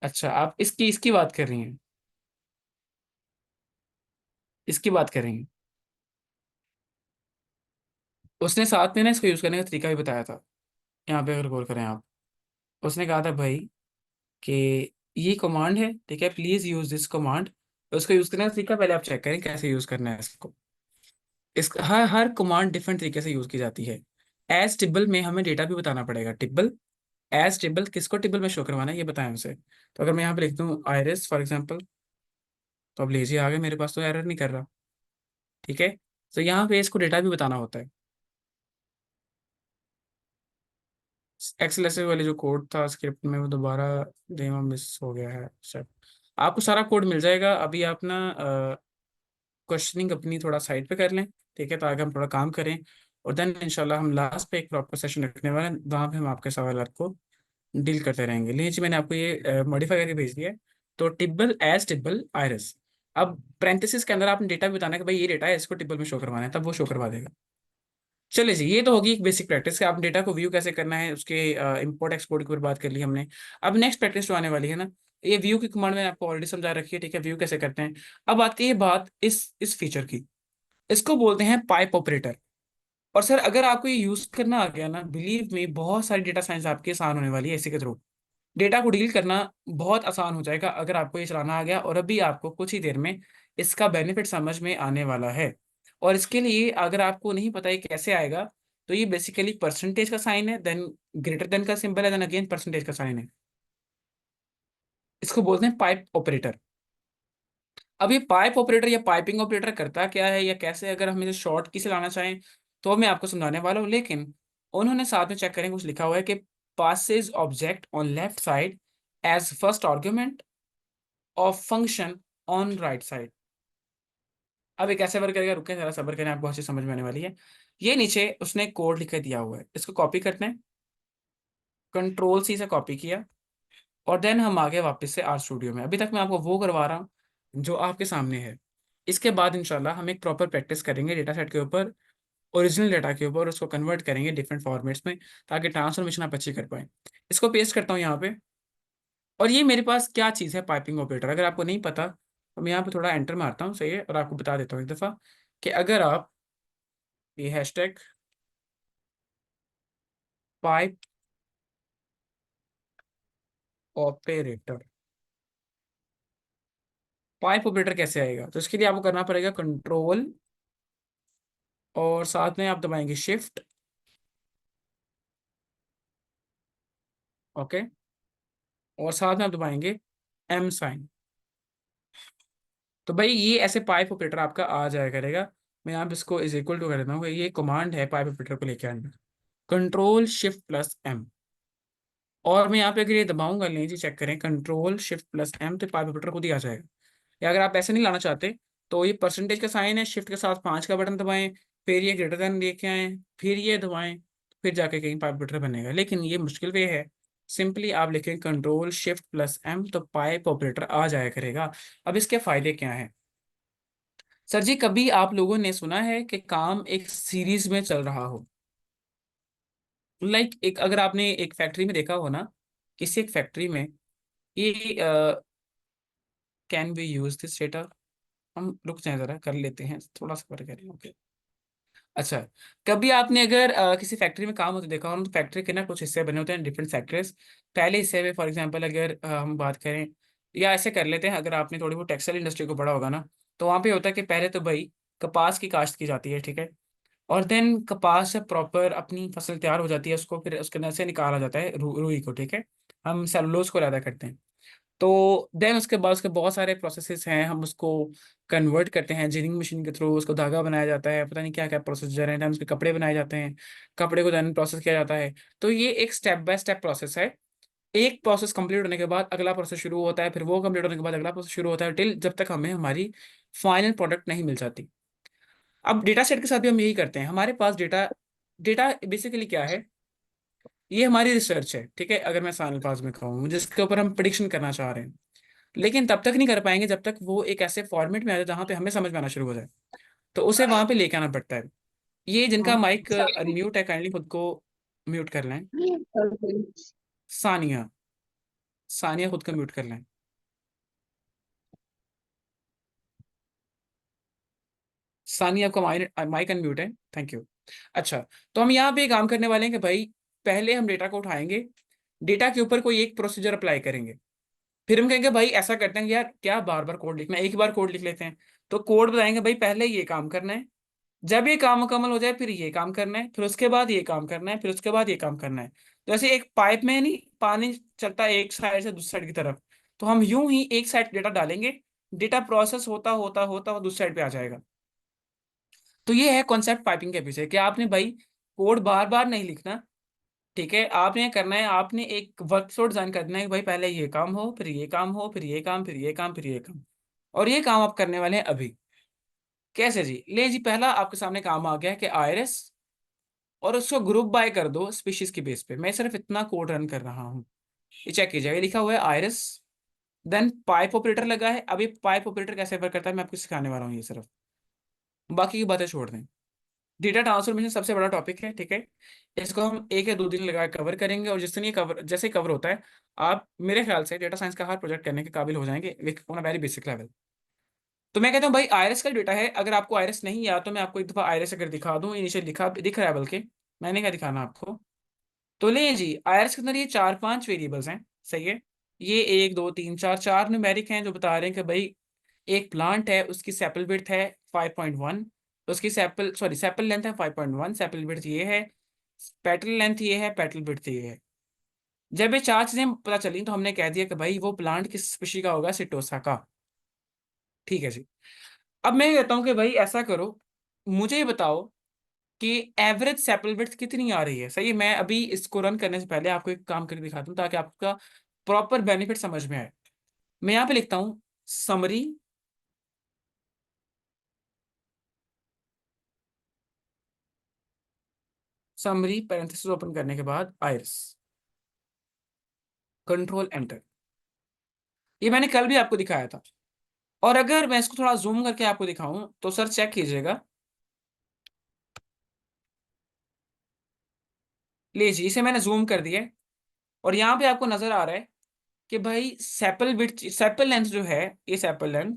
अच्छा, आप इसकी इसकी बात कर रही हैं, इसकी बात कर रही हैं। उसने साथ में ना इसको यूज करने का तरीका भी बताया था, यहाँ पे अगर गौर करें आप। उसने कहा था भाई कि ये कमांड है, ठीक है, प्लीज यूज दिस कमांड। उसको यूज करने का तरीका पहले आप चेक करें कैसे यूज करना है इसको। इसका हर हर कमांड डिफरेंट तरीके से यूज की जाती है। एज टेबल में हमें डेटा भी बताना पड़ेगा, टेबल एज टेबल किसको टेबल में शो करवाना है ये बताएं उसे। तो अगर मैं यहाँ पे लिख दूँ आयरिस फॉर एग्जाम्पल, तो अब लेजी आ गया मेरे पास, तो एरर नहीं कर रहा, ठीक है। तो यहाँ पे इसको डेटा भी बताना होता है। एक्सएलएसए वाले जो कोड था स्क्रिप्ट में, वो दोबारा देना मिस हो गया है सर। आपको सारा कोड मिल जाएगा, अभी आप ना क्वेश्चनिंग अपनी थोड़ा साइड पे कर लें, ठीक है, ताकि हम थोड़ा काम करें। और देन इंशाल्लाह हम लास्ट पे एक प्रॉपर सेशन रखने वाले हैं, वहाँ पे हम आपके सवाल को डील करते रहेंगे। लीजिए, मैंने आपको ये मॉडिफाई करके भेज दिया है। तो टिब्बल एज टिब्बल आयरस, अब पैरेंथेसिस के अंदर आपने डेटा भी बताना है कि भाई ये डेटा है, इसको टिब्बल में शो करवाना है, तब वो शो करवा देगा। चलिए जी, ये तो होगी एक बेसिक प्रैक्टिस कि आप डेटा को व्यू कैसे करना है, उसके इंपोर्ट एक्सपोर्ट के ऊपर बात कर ली हमने। अब नेक्स्ट प्रैक्टिस जो आने वाली है ना, ये व्यू की कमांड मैंने आपको ऑलरेडी समझा रखी है, ठीक है, व्यू कैसे करते हैं। अब आती है बात इस फीचर की, इसको बोलते हैं पाइप ऑपरेटर। और सर अगर आपको ये यूज करना आ गया ना, बिलीव में बहुत सारी डेटा साइंस आपकी आसान होने वाली है इसी के थ्रू। डेटा को डील करना बहुत आसान हो जाएगा अगर आपको ये चलाना आ गया, और अभी आपको कुछ ही देर में इसका बेनिफिट समझ में आने वाला है। और इसके लिए अगर आपको नहीं पता ये कैसे आएगा, तो ये बेसिकली परसेंटेज का साइन है, देन ग्रेटर देन का सिंबल है, देन अगेन परसेंटेज का साइन है। इसको बोलते हैं पाइप ऑपरेटर। अब ये पाइप ऑपरेटर या पाइपिंग ऑपरेटर करता क्या है या कैसे, अगर हम इसे शॉर्ट की से लाना चाहें तो मैं आपको समझाने वाला हूँ, लेकिन उन्होंने साथ में चेक करें कुछ लिखा हुआ है कि passes object on left side as first argument of function on right side. अब ये कैसे वर्क करेगा, रुके जरा सब्र करें, आपको बहुत चीज समझ में आने वाली है। ये नीचे उसने कोड लिख के दिया हुआ है, इसको कॉपी करते हैं, कंट्रोल C से कॉपी किया, और देन हम आ गए वापस से आर स्टूडियो में। अभी तक मैं आपको वो करवा रहा हूँ जो आपके सामने है। इसके बाद इंशाल्लाह हम एक प्रॉपर प्रैक्टिस करेंगे डेटा सेट के ऊपर, ओरिजिनल डाटा के ऊपर, उसको कन्वर्ट करेंगे डिफरेंट फॉर्मेट्स में, ताकि ट्रांसफॉर्मेशन आप अच्छी कर पाएं। इसको पेस्ट करता हूँ यहाँ पे। और ये मेरे पास क्या चीज़ है, पाइपिंग ऑपरेटर। अगर आपको नहीं पता तो मैं यहाँ पे थोड़ा एंटर मारता हूँ, सही है, और आपको बता देता हूँ एक दफ़ा कि अगर आप ये hashtag pipe operator, pipe operator कैसे आएगा, तो इसके लिए आपको करना पड़ेगा कंट्रोल और साथ में आप दबाएंगे शिफ्ट। ओके, और साथ में आप दबाएंगे एम साइन। तो भाई ये ऐसे पाइप ऑपरेटर आपका आ जाया करेगा। मैं यहाँ पे इसको इज इक्वल टू कर देता हूँ कि ये कमांड है पाइप ऑपरेटर को लेके आने, कंट्रोल शिफ्ट प्लस एम। और मैं यहाँ पे अगर ये दबाऊंगा, लें जी चेक करें, कंट्रोल शिफ्ट प्लस एम, तो पाइप ऑपरेटर खुद ही आ जाएगा। या अगर आप ऐसे नहीं लाना चाहते तो ये परसेंटेज का साइन है, शिफ्ट के साथ 5 का बटन दबाएं, फिर ये ग्रेटर देन लेके आए, फिर ये दबाएं, फिर जाके कहीं पाइप ऑपरेटर बनेगा। लेकिन ये मुश्किल वे है, सिंपली आप लिखें कंट्रोल शिफ्ट प्लस एम तो पाइप ऑपरेटर आ जाया करेगा। अब इसके फायदे क्या हैं सर जी? कभी आप लोगों ने सुना है कि काम एक सीरीज में चल रहा हो? लाइक एक, अगर आपने एक फैक्ट्री में देखा हो ना, किसी एक फैक्ट्री में ये, can we use this data, हम रुक जाए जरा, कर लेते हैं थोड़ा सा पर करें। ओके, अच्छा, कभी आपने अगर किसी फैक्ट्री में काम होते देखा हो ना, तो फैक्ट्री के ना कुछ हिस्से बने होते हैं, डिफरेंट सेक्टर्स। पहले हिस्से में फॉर एग्जांपल अगर हम बात करें, या ऐसे कर लेते हैं, अगर आपने थोड़ी बहुत टेक्सटाइल इंडस्ट्री को पढ़ा होगा ना, तो वहाँ पे होता है कि पहले तो भाई कपास की काश्त की जाती है, ठीक है, और देन कपास से प्रॉपर अपनी फसल तैयार हो जाती है, उसको फिर उसके अंदर से निकाला जाता है रुई को, ठीक है, हम सेलुलोज को पैदा करते हैं। तो देन उसके बाद उसके बहुत सारे प्रोसेसेस हैं, हम उसको कन्वर्ट करते हैं जिनिंग मशीन के थ्रू, उसको धागा बनाया जाता है, पता नहीं क्या क्या प्रोसीजर है, देन उसके कपड़े बनाए जाते हैं, कपड़े को देन प्रोसेस किया जाता है। तो ये एक स्टेप बाय स्टेप प्रोसेस है। एक प्रोसेस कंप्लीट होने के बाद अगला प्रोसेस शुरू होता है, फिर वो कंप्लीट होने के बाद अगला प्रोसेस शुरू होता है, टिल जब तक हमें हमारी फाइनल प्रोडक्ट नहीं मिल जाती। अब डेटा सेट के साथ भी हम यही करते हैं। हमारे पास डेटा, डेटा बेसिकली क्या है, ये हमारी रिसर्च है, ठीक है, अगर मैं साल पास में कहूँ जिसके ऊपर हम प्रिडिक्शन करना चाह रहे हैं, लेकिन तब तक नहीं कर पाएंगे जब तक वो एक ऐसे फॉर्मेट में आ जाए जहाँ पे हमें समझ में आना शुरू हो जाए, तो उसे वहां पे लेके आना पड़ता है। ये जिनका माइक अनम्यूट है, काइंडली खुद को म्यूट कर लें। सानिया, सानिया खुद को म्यूट कर लें। सानिया, आपका माइक अनम्यूट है, थैंक यू। अच्छा, तो हम यहाँ पे काम करने वाले हैं कि भाई पहले हम डेटा को उठाएंगे, डेटा के ऊपर कोई एक प्रोसीजर अप्लाई करेंगे, फिर हम कहेंगे भाई ऐसा करते हैं कि यार क्या बार बार कोड लिखना है, एक ही बार कोड लिख लेते हैं। तो कोड बताएंगे भाई पहले ये काम करना है, जब ये काम मुकम्मल हो जाए फिर ये काम करना है, फिर उसके बाद ये काम करना है, फिर उसके बाद ये काम करना है। तो जैसे एक पाइप में नहीं पानी चलता है एक साइड से दूसरी साइड की तरफ, तो हम यूं ही एक साइड डेटा डालेंगे, डेटा प्रोसेस होता होता होता वो दूसरी साइड पे आ जाएगा। तो ये है कॉन्सेप्ट पाइपिंग के पीछे, कि आपने भाई कोड बार बार नहीं लिखना, ठीक है, आपने ये करना है, आपने एक वर्कफ्लो डिजाइन करना है कि भाई पहले ये काम हो, फिर ये काम हो, फिर ये काम, फिर ये काम, फिर ये काम। और ये काम आप करने वाले हैं अभी। कैसे जी? ले जी, पहला आपके सामने काम आ गया है कि आयरस, और उसको ग्रुप बाय कर दो स्पीशीज की बेस पे। मैं सिर्फ इतना कोड रन कर रहा हूँ, ये चेक कीजिएगा, लिखा हुआ है आयरस, देन पाइप ऑपरेटर लगा है। अभी पाइप ऑपरेटर कैसे वर्क करता है मैं आपको सिखाने वाला हूँ, ये सिर्फ, बाकी की बातें छोड़ दें। डेटा ट्रांसफॉर्मेशन सबसे बड़ा टॉपिक है, ठीक है, इसको हम 1 या 2 दिन लगा कवर करेंगे, और जिस दिन ये कवर जैसे कवर होता है, आप मेरे ख्याल से डेटा साइंस का हर प्रोजेक्ट करने के काबिल हो जाएंगे on a very basic level. तो मैं कहता हूँ भाई आयरस का डेटा है, अगर आपको आयरस नहीं याद तो मैं आपको एक दफा आयरस अगर दिखा दूँ, इनिशियल दिखा दिख रहा है, बल्कि मैंने क्या दिखाना आपको। तो ले जी, आयरस के अंदर ये 4-5 वेरिएबल्स हैं, सही है, ये 1 2 3 4 4 न्यूमेरिक हैं जो बता रहे हैं कि भाई एक प्लांट है, उसकी सेपल विड्थ है 5.1, उसकी सेपल सॉरी सेपल लेंथ है 5.1, सेपल विड्थ ये है, पेटल लेंथ ये है, पेटल विड्थ ये है। जब ये 4 चीजें पता चली तो हमने कह दिया कि भाई वो प्लांट किस स्पीशी का होगा, सिटोसा का, ठीक है जी। अब मैं कहता हूँ कि भाई ऐसा करो, मुझे ये बताओ कि एवरेज सेपल विड्थ कितनी आ रही है। सही है, मैं अभी इसको रन करने से पहले आपको एक काम करके दिखाता हूँ ताकि आपका प्रॉपर बेनिफिट समझ में आए। मैं यहाँ पे लिखता हूँ समरी, समरी पैरेंथेसिस ओपन करने के बाद आयरस, कंट्रोल एंटर। ये मैंने कल भी आपको दिखाया था। और अगर मैं इसको थोड़ा जूम करके आपको दिखाऊं तो सर चेक कीजिएगा, ले जी इसे मैंने जूम कर दिया और यहाँ पे आपको नजर आ रहा है कि भाई सेपल विड्थ, सेपल लेंथ जो है, ये सेपल लेंथ,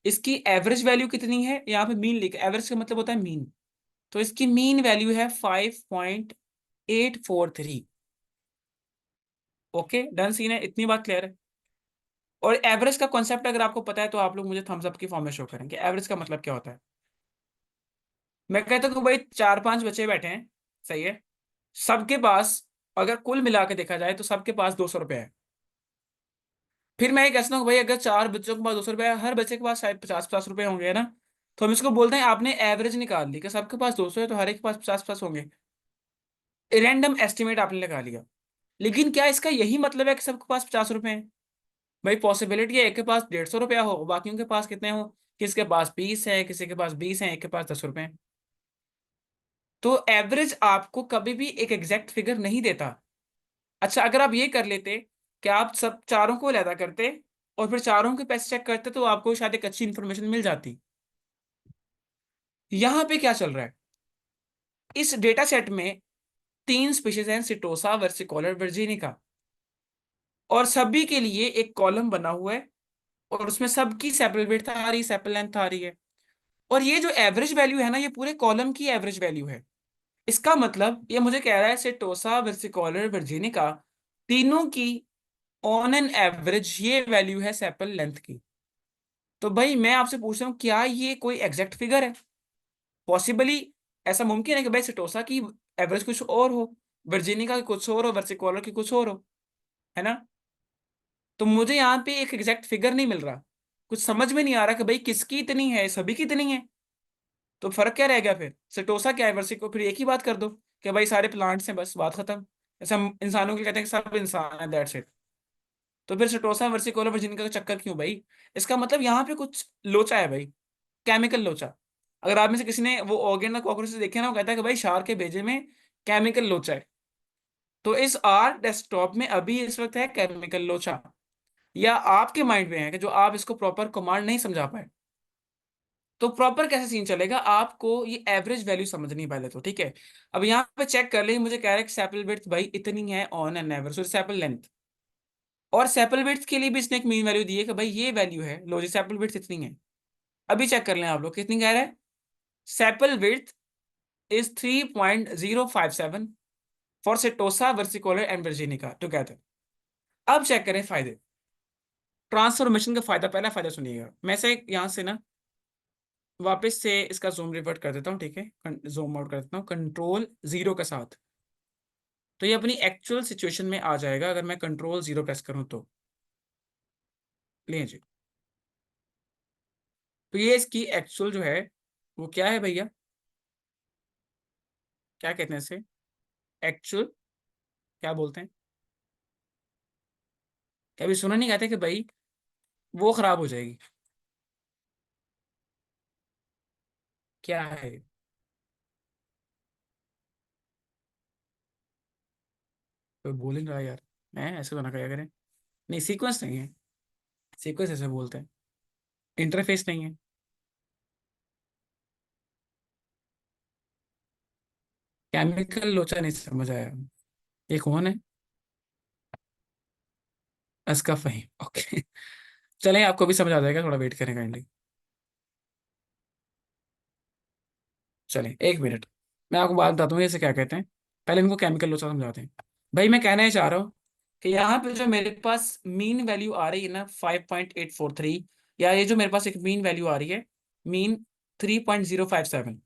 इसकी एवरेज वैल्यू कितनी है, यहाँ पे मीन लिखा, एवरेज का मतलब होता है मीन, तो इसकी मीन वैल्यू है 5.843। ओके डन सीन है, इतनी बात क्लियर है। और एवरेज का कॉन्सेप्ट अगर आपको पता है तो आप लोग मुझे थम्स अप की फॉर्म में शो करेंगे, एवरेज का मतलब क्या होता है। मैं कहता हूँ कि भाई 4-5 बच्चे बैठे हैं, सही है, सबके पास अगर कुल मिला के देखा जाए तो सबके पास 200 रुपये है। फिर मैं ये कहता हूँ भाई अगर 4 बच्चों के पास 200 रुपये है, हर बच्चे के पास शायद 50-50 रुपये होंगे, है ना। तो हम इसको बोलते हैं आपने एवरेज निकाल ली कि सबके पास 200 है तो हर एक के पास 50-50 होंगे, रैंडम एस्टिमेट आपने लगा लिया। लेकिन क्या इसका यही मतलब है कि सबके पास 50 रुपये हैं? भाई पॉसिबिलिटी है एक के पास 150 रुपया हो, बाकियों के पास कितने हो, किसी के पास 20 है, किसी के पास 20 है, एक के पास 10 रुपये हैं। तो एवरेज आपको कभी भी एक एग्जैक्ट फिगर नहीं देता। अच्छा अगर आप ये कर लेते कि आप सब चारों को लैदा करते और फिर चारों के पैसे चेक करते तो आपको शायद एक अच्छी इंफॉर्मेशन मिल जाती। यहां पे क्या चल रहा है, इस डेटा सेट में 3 स्पीशीज हैं, सिटोसा, वर्सिकोलर, वर्जीनिका, और सभी के लिए एक कॉलम बना हुआ है और उसमें सबकी सेपल विड्थ आ रही, सेपल लेंथ आ रही है। और ये जो एवरेज वैल्यू है ना, ये पूरे कॉलम की एवरेज वैल्यू है। इसका मतलब ये मुझे कह रहा है सिटोसा, वर्सिकोलर, वर्जीनिका, तीनों की ऑन एन एवरेज ये वैल्यू है सेपल लेंथ की। तो भाई मैं आपसे पूछ रहा हूँ क्या ये कोई एग्जैक्ट फिगर है? पॉसिबली ऐसा मुमकिन है कि भाई सिटोसा की एवरेज कुछ और हो, वर्जीनिका की कुछ और हो, वर्सिकोलर की कुछ और हो, है ना। तो मुझे यहाँ पे एक एग्जैक्ट फिगर नहीं मिल रहा, कुछ समझ में नहीं आ रहा कि भाई किसकी इतनी है, सभी की इतनी है। तो फर्क क्या रह गया फिर, सिटोसा क्या है, वर्सिको, फिर एक ही बात कर दो कि भाई सारे प्लांट्स हैं, बस बात खत्म। ऐसा हम इंसानों के कहते हैं कि सब इंसान है, दैट्स इट। तो फिर सिटोसा, वर्सिकोलर, वर्जिनिका का चक्कर क्यों भाई? इसका मतलब यहाँ पे कुछ लोचा है भाई, केमिकल लोचा। अगर आप में से किसी ने वो ऑर्गेन कॉकरोच देखे ना, वो कहता है कि भाई शार के भेजे में केमिकल लोचा है। तो इस आर डेस्कटॉप में अभी इस वक्त है केमिकल लोचा, या आपके माइंड में है कि जो आप इसको प्रॉपर कमांड नहीं समझा पाए। तो प्रॉपर कैसे सीन चलेगा, आपको ये एवरेज वैल्यू समझनी है पहले तो, ठीक है। अब यहाँ पे चेक कर ले, मुझे कह रहा है कि सेपल विड्थ भाई इतनी है on an average, sepal length, और सेपल विड्थ के लिए भी इसने एक मीन वैल्यू दी है कि भाई ये वैल्यू है, लो जी सेपल विड्थ इतनी है। अभी चेक कर लें आप लोग, कितनी कह रहा है, sepal width is 3.057 for setosa, versicolor and virginica together. अब चेक करें फायदे, ट्रांसफॉर्मेशन का फायदा, पहला फायदा सुनिएगा। मैं से यहाँ से ना वापस से इसका जूम रिवर्ट कर देता हूँ, ठीक है, जूम आउट कर देता हूँ कंट्रोल 0 के साथ। तो ये अपनी एक्चुअल सिचुएशन में आ जाएगा अगर मैं कंट्रोल 0 प्रेस करूँ तो। लीजिए, तो ये इसकी एक्चुअल जो है वो क्या है भैया, क्या कहते हैं इसे, एक्चुअल क्या बोलते हैं, कभी सुना नहीं, कहते कि भाई वो खराब हो जाएगी, क्या है, कोई बोल नहीं रहा यार, मैं ऐसे बना क्या करें। नहीं सीक्वेंस नहीं है, सीक्वेंस ऐसे बोलते हैं, इंटरफेस नहीं है। केमिकल लोचा नहीं समझ आया, ये कौन है, इसका फहीम, ओके। चलें आपको भी समझ आ जाएगा, थोड़ा वेट करें काइंडली। चलें 1 मिनट, मैं आपको बात बताता हूँ इसे क्या कहते हैं, पहले इनको केमिकल लोचा समझाते हैं। भाई मैं कहना ही चाह रहा हूँ कि यहाँ पे जो मेरे पास मीन वैल्यू आ रही है ना 5.843, या ये जो मेरे पास एक मीन वैल्यू आ रही है, मीन 3.057,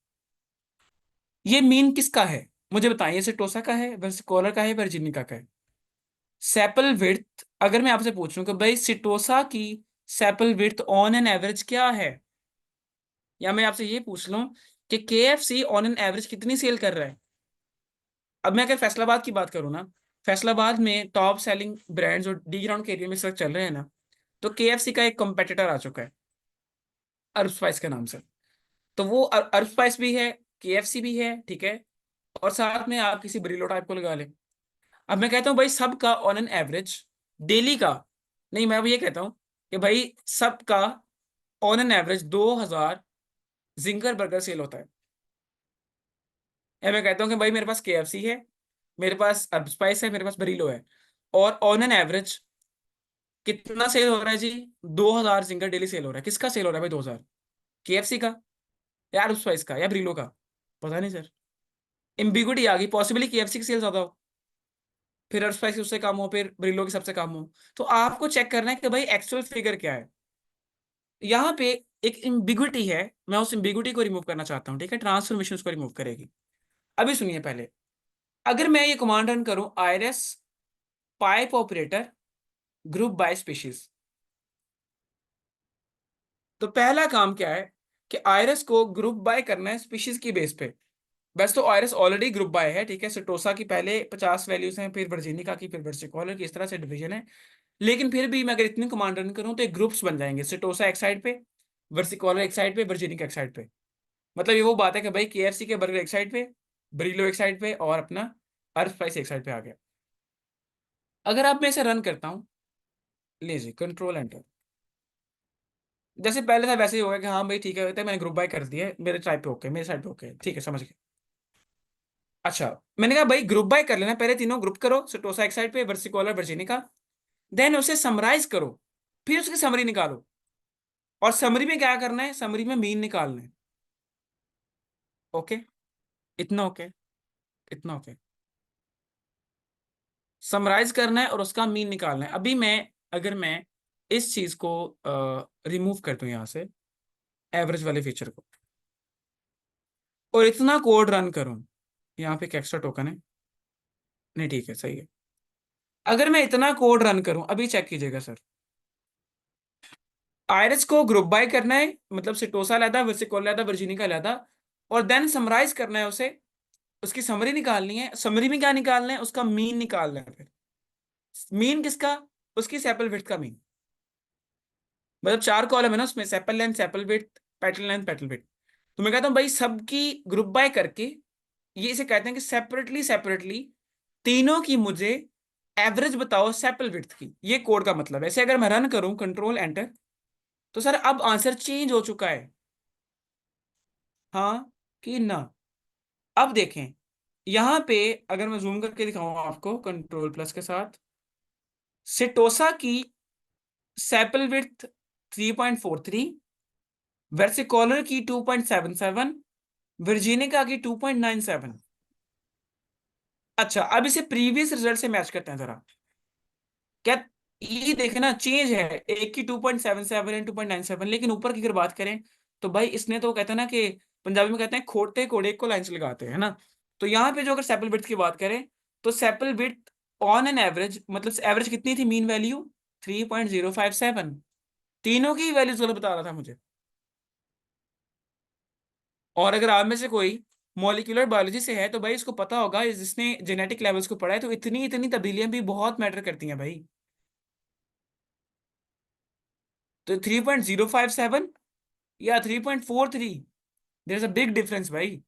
ये मीन किसका है मुझे बताइए, सिटोसा का है, वर्सिकोलर का है, वर्जिनिका का है। सेपल विड्थ अगर मैं आपसे पूछूं कि भाई सिटोसा की sepal width on an average क्या है, या मैं आपसे ये पूछ लूं कि केएफसी ऑन एन एवरेज कितनी सेल कर रहा है। अब मैं अगर फैसलाबाद की बात करूँ ना, फैसलाबाद में टॉप सेलिंग ब्रांड्स और डी ग्राउंड के एरिया में इस वक्त चल रहे हैं ना, तो केएफसी का एक कंपेटिटर आ चुका है अर्ब स्पाइस के नाम से। तो वो अर्ब स्पाइस भी है, केएफसी भी है, ठीक है, और साथ में आप किसी ब्रिलो टाइप को लगा लें। अब मैं कहता हूँ भाई सबका ऑन एन एवरेज डेली का, नहीं मैं अब ये कहता हूँ कि भाई सबका on an average 2000 Zinger burger sale होता है। या मैं कहता हूँ कि भाई मेरे पास केएफसी है, मेरे पास अर्ब स्पाइस है, मेरे पास बरीलो है, और ऑन एन एवरेज कितना सेल हो रहा है जी? 2000 जिंगर डेली सेल हो रहा है। किसका सेल हो रहा है भाई 2000? केएफसी का, या अर्ब स्पाइस का, या बरीलो का? पता नहीं सर, एम्बिगुइटी आ गई। पॉसिबली केएफसी की सेल ज्यादा हो, फिर अर्ब स्पाइस की उससे कम हो, फिर बरीलो की सबसे कम हो। तो आपको चेक करना है कि भाई एक्चुअल फिगर क्या है। यहाँ पे एक एम्बिगुइटी है, मैं उस एम्बिगुइटी को रिमूव करना चाहता हूँ, ठीक है? ट्रांसफॉर्मेशन उसको रिमूव करेगी। अभी सुनिए पहले, अगर मैं ये कमांड रन करूं, iris pipe operator group by species, तो पहला काम क्या है कि आयरस को ग्रुप बाय करना है स्पीशीज की बेस पे। वैसे तो आयरस ऑलरेडी ग्रुप बाय है, ठीक है? सिटोसा की पहले 50 वैल्यूज हैं, फिर वर्जीनिका की, फिर वर्सिकोलर की, इस तरह से डिवीजन है। लेकिन फिर भी मैं अगर इतनी कमांड रन करूं तो एक ग्रुप्स बन जाएंगे। सिटोसा एक साइड पे, वर्सिकोलर एक साइड पे, वर्जीनिका एक साइड पे। मतलब ये वो बात है कि भाई केएफसी के बर्गर एक साइड पे, ब्रिलो एक साइड पे, और अपना अर्ब स्पाइस एक साइड पे आ गया। अगर अब मैं इसे रन करता हूं, लीजिए कंट्रोल एंटर, जैसे पहले था वैसे ही होगा कि हाँ भाई ठीक है, होता है, मैंने ग्रुप बाय कर दिया है, मेरे टाइप पे ओके, मेरे साइड पे ओके, ठीक है, समझ गए। अच्छा, मैंने कहा भाई ग्रुप बाय कर लेना, पहले तीनों ग्रुप करो, सिटोसा एक साइड पे, वर्सिकोलर वर्जिनिका, देन उसे समराइज करो, फिर उसकी समरी निकालो। और समरी में क्या करना है? समरी में मीन निकालना है। ओके, इतना ओके, इतना ओके। समराइज करना है और उसका मीन निकालना है। अभी मैं, अगर मैं इस चीज को रिमूव कर दूं यहां से, एवरेज वाले फीचर को, और इतना कोड रन करूं, यहाँ पे एक एक्स्ट्रा टोकन है, नहीं ठीक है, सही है। अगर मैं इतना कोड रन करूं, अभी चेक कीजिएगा सर, आयरस को ग्रुप बाय करना है, मतलब सिटोसा लेदा, वर्सिकोला लेदा, वर्जीनिका लेदा, और देन समराइज करना है उसे, उसकी समरी निकालनी है। समरी में क्या निकालना है? उसका मीन निकालना है। फिर मीन किसका? उसकी सेपल विड्थ का मीन। मतलब 4 कॉलम है ना उसमें, sepal length, sepal width, petal length, petal width. तो मैं कहता हूँ भाई सबकी ग्रुप बाय करके, ये इसे कहते हैं कि सेपरेटली सेपरेटली तीनों की मुझे एवरेज बताओ सेपल विड्थ की। ये कोड का मतलब है। ऐसे अगर मैं रन करूं कंट्रोल एंटर, तो सर अब आंसर चेंज हो चुका है, हाँ कि ना? अब देखें यहां पे, अगर मैं जूम करके दिखाऊं आपको कंट्रोल प्लस के साथ, सिटोसा की सेपल विड्थ 3.43, वेर्सिकोलर की 2.77, वर्जीनिका की 2.97। अच्छा, अब इसे प्रीवियस रिजल्ट से मैच करते हैं जरा। क्या ये देखे ना, चेंज है, एक की 2.77 एंड 2.97, लेकिन ऊपर की अगर बात करें तो भाई इसने तो कहते हैं ना कि पंजाबी में कहते हैं खोटे कोड़े को लाइन से लगाते हैं, है ना? तो यहाँ पे जो अगर सेपल विड्थ की बात करें, तो sepal width on an average, मतलब एवरेज कितनी थी? Mean value 3.057। तीनों की वैल्यूज गलत बता रहा था मुझे। और अगर आप में से कोई मॉलिक्यूलर बायोलॉजी से है तो भाई इसको पता होगा, जिसने जेनेटिक लेवल्स को पढ़ा है, तो इतनी इतनी तब्दीलियां भी बहुत मैटर करती हैं भाई। तो 3.057 या 3.43, there is a big difference भाई।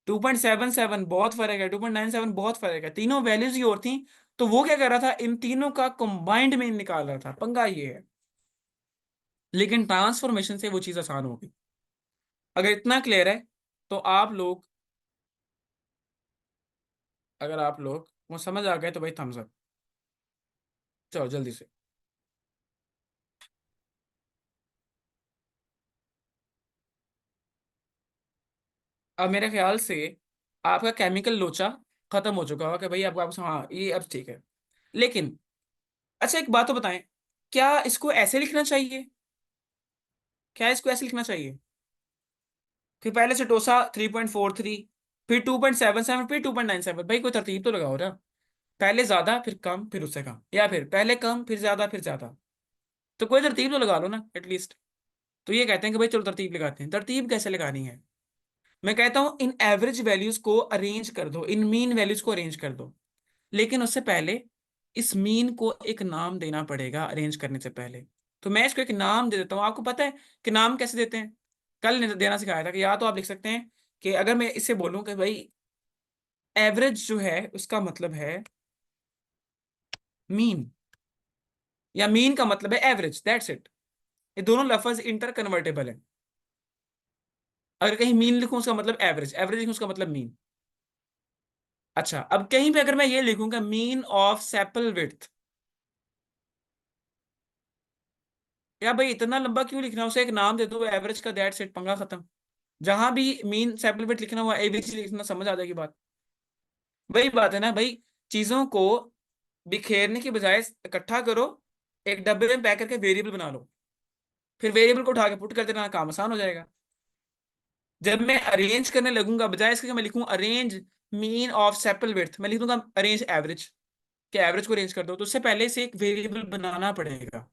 2.77 बहुत फर्क है, 2.97 बहुत फर्क है, तीनों वैल्यूज ही और थी। तो वो क्या कर रहा था? इन तीनों का कंबाइंड में निकाल रहा था। पंगा ये है, लेकिन ट्रांसफॉर्मेशन से वो चीज आसान होगी। अगर इतना क्लियर है तो आप लोग, अगर आप लोग वो समझ आ गए तो भाई थम्स अप। चलो जल्दी से। अब मेरे ख्याल से आपका केमिकल लोचा खत्म हो चुका होगा कि भाई आपको आपको हाँ ये अब ठीक है। लेकिन अच्छा एक बात तो बताएं, क्या इसको ऐसे लिखना चाहिए? क्या इसको ऐसे लिखना चाहिए कि पहले से डोसा 3.43, फिर 2.77, फिर 2.97? भाई कोई तरतीब तो लगाओ ना। पहले ज्यादा, फिर कम, फिर उससे कम, या फिर पहले कम, फिर ज्यादा, फिर ज्यादा। तो कोई तरतीब तो लगा लो ना एटलीस्ट। तो ये कहते हैं कि भाई चलो तरतीब लगाते हैं। तरतीब कैसे लगानी है? मैं कहता हूं इन एवरेज वैल्यूज को अरेंज कर दो, इन मीन वैल्यूज को अरेंज कर दो। लेकिन उससे पहले इस मीन को एक नाम देना पड़ेगा अरेंज करने से पहले। तो मैं इसको एक नाम दे देता हूँ। आपको पता है कि नाम कैसे देते हैं? कल ने देना सिखाया था कि या तो आप लिख सकते हैं कि अगर मैं इससे बोलूं कि भाई एवरेज जो है उसका मतलब है मीन, या मीन का मतलब है एवरेज, दैट्स इट। ये दोनों लफ्ज इंटर कन्वर्टेबल है। अगर कहीं मीन लिखूं उसका मतलब एवरेज, एवरेज लिखूं उसका मतलब मीन। अच्छा, अब कहीं पे अगर मैं ये लिखूंगा मीन ऑफ सेपल विड्थ, या भाई इतना लंबा क्यों लिखना है, उसे एक नाम दे दो एवरेज का, दैट सेट, पंगा खत्म। जहां भी मीन सेपल विड्थ लिखना हुआ एवरेज लिखना, समझ आ जाएगी बात। वही बात है ना भाई, चीजों को बिखेरने की बजाय इकट्ठा करो, एक डब्बे में पैक करके वेरिएबल बना लो, फिर वेरिएबल को उठा के पुट कर देना, काम आसान हो जाएगा। जब मैं अरेंज करने लगूंगा, बजाय इसके कि मैं लिखूं arrange mean of sepal width, मैं लिख दूंगा अरेंज एवरेज, कि एवरेज को अरेंज कर दो, तो उससे पहले से एक वेरिएबल बनाना पड़ेगा।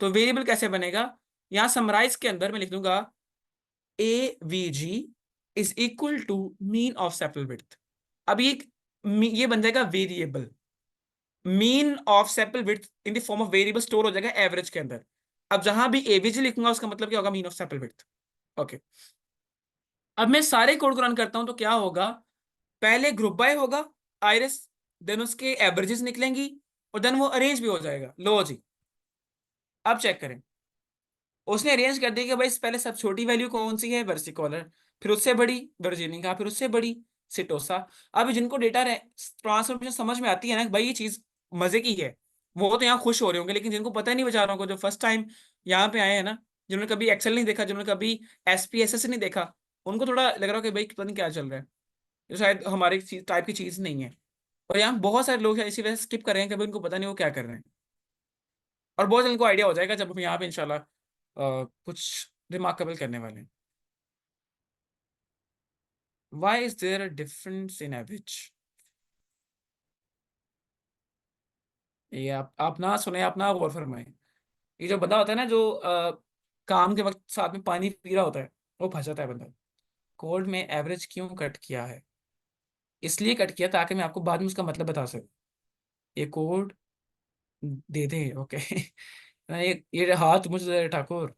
तो वेरिएबल कैसे बनेगा, यहां समराइज के अंदर मैं लिख दूंगा A V G is equal to mean of sepal width. अब ये बन जाएगा variable, mean of sepal width in the form of variable store हो जाएगा एवरेज के अंदर। अब जहां भी एवीजी लिखूंगा उसका मतलब क्या होगा, mean of sepal width. Okay, अब मैं सारे कोड को रन करता हूं तो क्या होगा, पहले ग्रुप बाय होगा आइरिस, देन उसके एवरेजेस निकलेंगी, और देन वो अरेंज भी हो जाएगा। लो जी, अब चेक करें, उसने अरेंज कर दिया कि भाई पहले सब छोटी वैल्यू कौन सी है, वर्सिकॉलर, फिर उससे बड़ी वर्जीनिका, फिर उससे बड़ी सिटोसा। अब जिनको डेटा ट्रांसफॉर्मेशन समझ में आती है ना भाई, ये चीज मजे की है, वो तो यहाँ खुश हो रहे होंगे, लेकिन जिनको पता नहीं, बेचारों को जो फर्स्ट टाइम यहाँ पे आए हैं ना, जिन्होंने कभी एक्सेल नहीं देखा, जिन्होंने कभी एसपीएसएस नहीं देखा, उनको थोड़ा लग रहा है कि भाई पता नहीं क्या चल रहा है, ये शायद हमारे टाइप की चीज नहीं है। और यहाँ बहुत सारे लोग हैं इसी वजह से स्किप कर रहे हैं कि भाई उनको पता नहीं वो क्या कर रहे हैं। और बहुत जल्द को आइडिया हो जाएगा जब हम यहाँ पे इंशाल्लाह कुछ रिमार्केबल करने वाले हैं। Why is there a difference in average? ये आप ना सुने, आप ना गौर फरमाएं। ये जो बंदा होता है ना, जो काम के वक्त साथ में पानी पी रहा होता है, वो फंस जाता है बंदा। कोड में एवरेज क्यों कट किया है, इसलिए कट किया ताकि मैं आपको बाद में उसका मतलब बता सकूं। ये कोड दे दे, ओके। ये हाथ मुझे ठाकुर,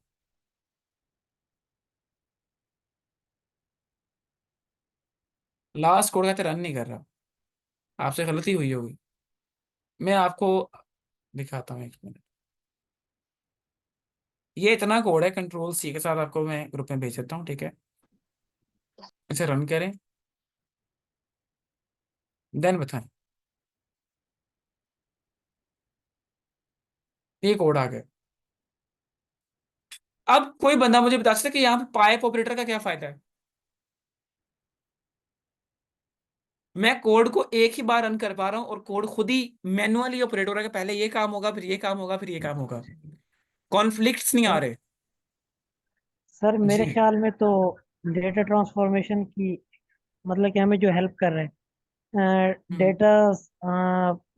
लास्ट कोड का रन नहीं कर रहा, आपसे गलती हुई होगी। मैं आपको दिखाता हूँ, एक मिनट। ये इतना कोड है, कंट्रोल सी के साथ आपको मैं ग्रुप में भेज देता हूँ, ठीक है। इसे रन करें, देन बताएं। ये कोड आ गया। अब कोई बंदा मुझे बता सकता है कि यहाँ पे पाइप ऑपरेटर का क्या फायदा है। मैं कोड को एक ही बार रन कर पा रहा हूँ, और कोड खुद ही मैनुअली ऑपरेट हो रहा है कि पहले ये काम होगा, फिर ये काम होगा, फिर ये काम होगा, कॉन्फ्लिक्ट्स नहीं आ सर रहे। सर मेरे जी। ख्याल में तो डेटा ट्रांसफॉर्मेशन की मतलब कि हमें जो हेल्प कर रहे हैं हम्म। डेटा,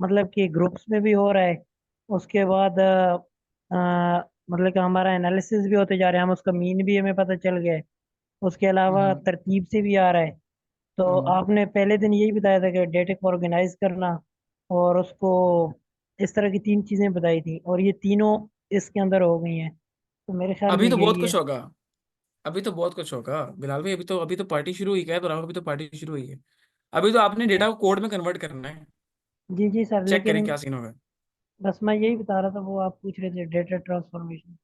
मतलब कि ग्रुप्स में भी हो रहा है। उसके बाद मतलब कि हमारा एनालिसिस भी होते जा रहा है, हम उसका मीन भी हमें पता चल गया है। उसके अलावा हम्म। तरतीब से भी आ रहा है। तो हम्म। आपने पहले दिन यही बताया था कि डेटा को ऑर्गेनाइज करना और उसको, इस तरह की तीन चीजें बताई थी, और ये तीनों इसके अंदर हो गई हैं। तो मेरे ख्याल में अभी तो बहुत यही कुछ है। होगा, अभी तो बहुत कुछ होगा बिलाल भाई, अभी तो पार्टी शुरू हुई है, तो अभी तो पार्टी शुरू हुई है। अभी तो आपने डेटा को कोड में कन्वर्ट करना है। जी जी सर, चेक करें लेकिन क्या सीन होगा। बस मैं यही बता रहा था, वो आप पूछ रहे थे डेटा ट्रांसफॉर्मेशन।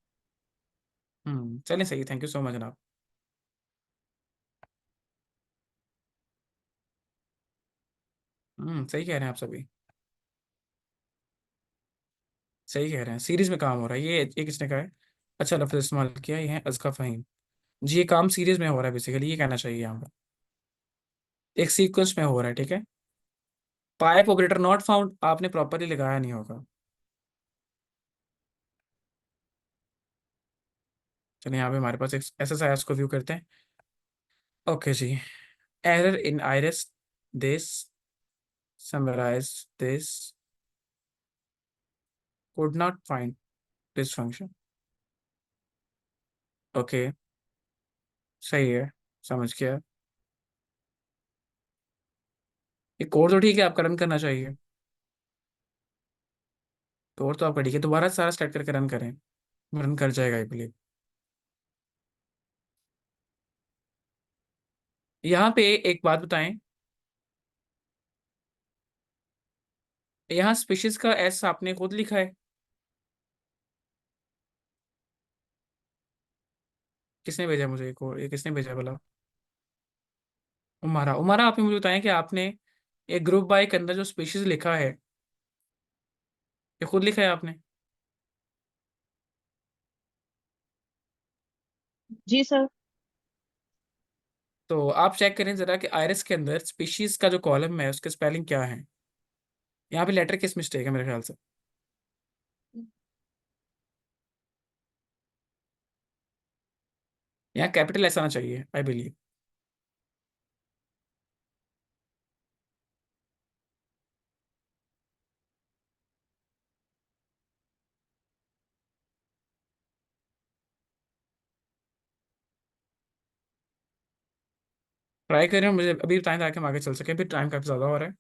चलिए सही, थैंक यू सो मच जनाब। सही कह रहे हैं आप सभी, सही कह रहे हैं, सीरीज में काम हो रहा है, ये किसने कहा है, अच्छा लफ्ज इस्तेमाल किया, ये है अज़का फ़हीम। जी, ये काम सीरीज में हो रहा है बेसिकली, ये कहना चाहिए यहाँ पर, एक सीक्वेंस में हो रहा है, ठीक है। पाइप ऑपरेटर नॉट फाउंड, आपने प्रॉपरली लगाया नहीं होगा। चलिए यहाँ पे हमारे पास एक SSIS को व्यू करते हैं। ओके जी, error in iris, this summarize this, could not find this function. Okay, सही है, समझ गया। ये कोड तो ठीक है, आपका रन करना चाहिए, कोड तो आपका ठीक है, दोबारा सारा स्टार्ट करके रन करें, रन कर जाएगा आई बिलीव। यहाँ पे एक बात बताएं, यहाँ स्पीशीज का एस आपने खुद लिखा है, किसने भेजा मुझे एक और, ये किसने भेजा बोला? उमारा। उमारा, आपने मुझे बताया कि आपने एक ग्रुप बाय के अंदर जो स्पीशीज लिखा है, ये खुद लिखा है आपने? जी सर। तो आप चेक करें जरा कि आयरिस के अंदर स्पीशीज का जो कॉलम है उसके स्पेलिंग क्या है। यहाँ पे लेटर किस मिस्टेक है मेरे ख्याल से? यहाँ कैपिटल ऐसा आना चाहिए, आई बिलीव। ट्राई करें, मुझे अभी टाइम ताकि हम आगे चल सके, फिर टाइम काफी ज्यादा हो रहा है।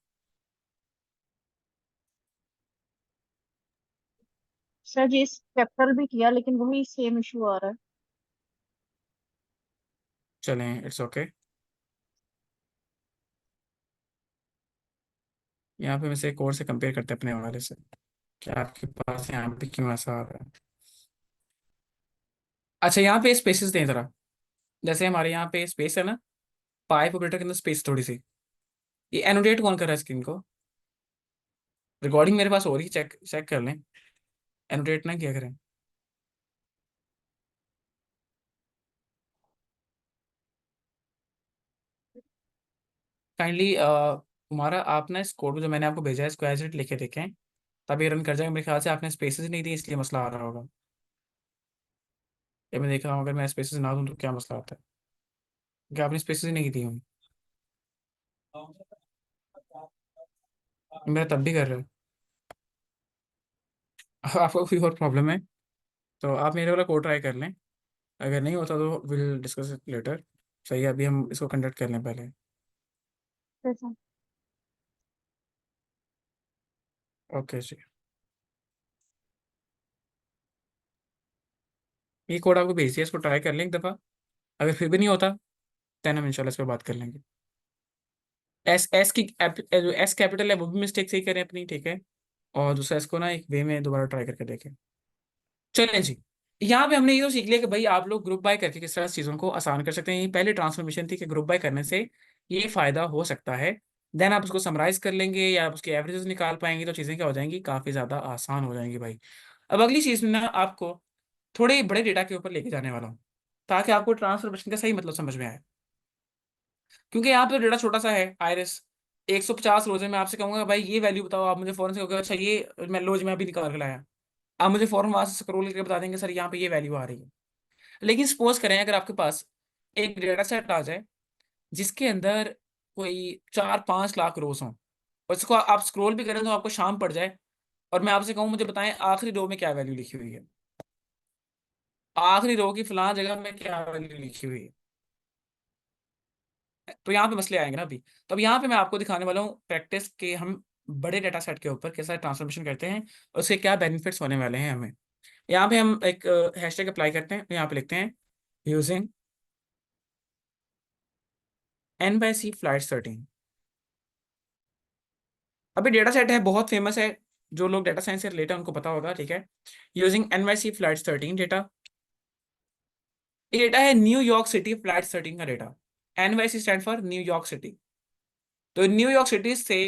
सर जी कैपिटल भी किया लेकिन वही सेम इशू आ रहा है। चलें, इट्स ओके। यहाँ पे वैसे एक और से कंपेयर करते हैं अपने हवाले से, क्या आपके पास यहाँ पे क्यों ऐसा आ रहा है। अच्छा, यहाँ पे स्पेसेस दें जरा। जैसे हमारे यहाँ पे स्पेस है ना, पाइप ऑपरेटर के अंदर स्पेस थोड़ी सी। ये एनोटेट कौन कर रहा है स्क्रीन को? रिकॉर्डिंग मेरे पास हो रही, चेक चेक कर लें। एनोटेट ना किया करें काइंडली। तुम्हारा आप ना इस कोड जो मैंने आपको भेजा है इसको एज इट लिखे देखें, तभी रन कर जाएगा। मेरे ख्याल से आपने स्पेसेस नहीं दी इसलिए मसला आ रहा होगा। ये मैं देख रहा हूँ, अगर मैं स्पेसेस ना दूँ तो क्या मसला आता है, क्या आपने स्पेसेस ही नहीं दी होंगी। मेरा तब भी कर रहा है। आपको कोई और प्रॉब्लम है तो आप मेरे वाला कोड ट्राई कर लें, अगर नहीं होता तो विल डिस्कस इट लेटर। सही है, अभी हम इसको कंडक्ट कर लें पहले। कैसा? ओके जी। ये कोड आपको भेज दिया, इसको ट्राई कर लें एक दफ़ा। अगर फिर भी नहीं होता देन हम इंशाल्लाह इस पर बात कर लेंगे। एस एस की जो एस कैपिटल है वो भी मिस्टेक सही करें अपनी, ठीक है। और दूसरा इसको ना एक वे में दोबारा ट्राई करके देखें। चलें जी। यहाँ पे हमने ये तो सीख लिया कि भाई आप लोग ग्रुप बाय करके किस तरह से चीज़ों को आसान कर सकते हैं। ये पहले ट्रांसफॉर्मेशन थी कि ग्रुप बाय करने से ये फ़ायदा हो सकता है। देन आप उसको समराइज कर लेंगे या आप उसके एवरेजेस निकाल पाएंगे तो चीज़ें क्या हो जाएंगी, काफ़ी ज़्यादा आसान हो जाएंगी भाई। अब अगली चीज़ में ना आपको थोड़े बड़े डेटा के ऊपर लेके जाने वाला हूँ, ताकि आपको ट्रांसफॉर्मेशन का सही मतलब समझ में आए। क्योंकि यहाँ पे डेटा छोटा सा है आयरस, 150 रोज है। मैं आपसे कहूंगा भाई ये वैल्यू बताओ, आप मुझे फौरन से कहोगे अच्छा ये मैं लोज में अभी निकाल के लाया। आप मुझे फौरन वहां से स्क्रॉल करके बता देंगे सर यहाँ पे ये वैल्यू आ रही है। लेकिन सपोज करें अगर आपके पास एक डेटा सेट आ जाए जिसके अंदर कोई 4-5 लाख रोज हों, और इसको आप स्क्रॉल भी करें तो आपको शाम पड़ जाए, और मैं आपसे कहूँ मुझे बताएं आखिरी रो में क्या वैल्यू लिखी हुई है, आखिरी रो की फलां जगह में क्या वैल्यू लिखी हुई है, तो यहाँ पे मसले आएंगे ना अभी। तो अब यहाँ पे मैं आपको दिखाने वाला हूँ प्रैक्टिस के हम बड़े डेटा सेट के ऊपर कैसा ट्रांसफॉर्मेशन करते हैं, उसके क्या बेनिफिट्स होने वाले हैं हमें। यहाँ पे हम एक हैशटैग अप्लाई करते हैं, यहाँ पे लिखते हैं using N Y C flight 13। अभी डेटा सेट है बहुत फेमस है, जो लोग डेटा साइंस से रिलेटेड उनको पता होगा, ठीक है। Using N Y C flight 13 data, ये डेटा है न्यूयॉर्क सिटी फ्लाइट 13 का data. N Y C stand for New York city. तो न्यूयॉर्क सिटी से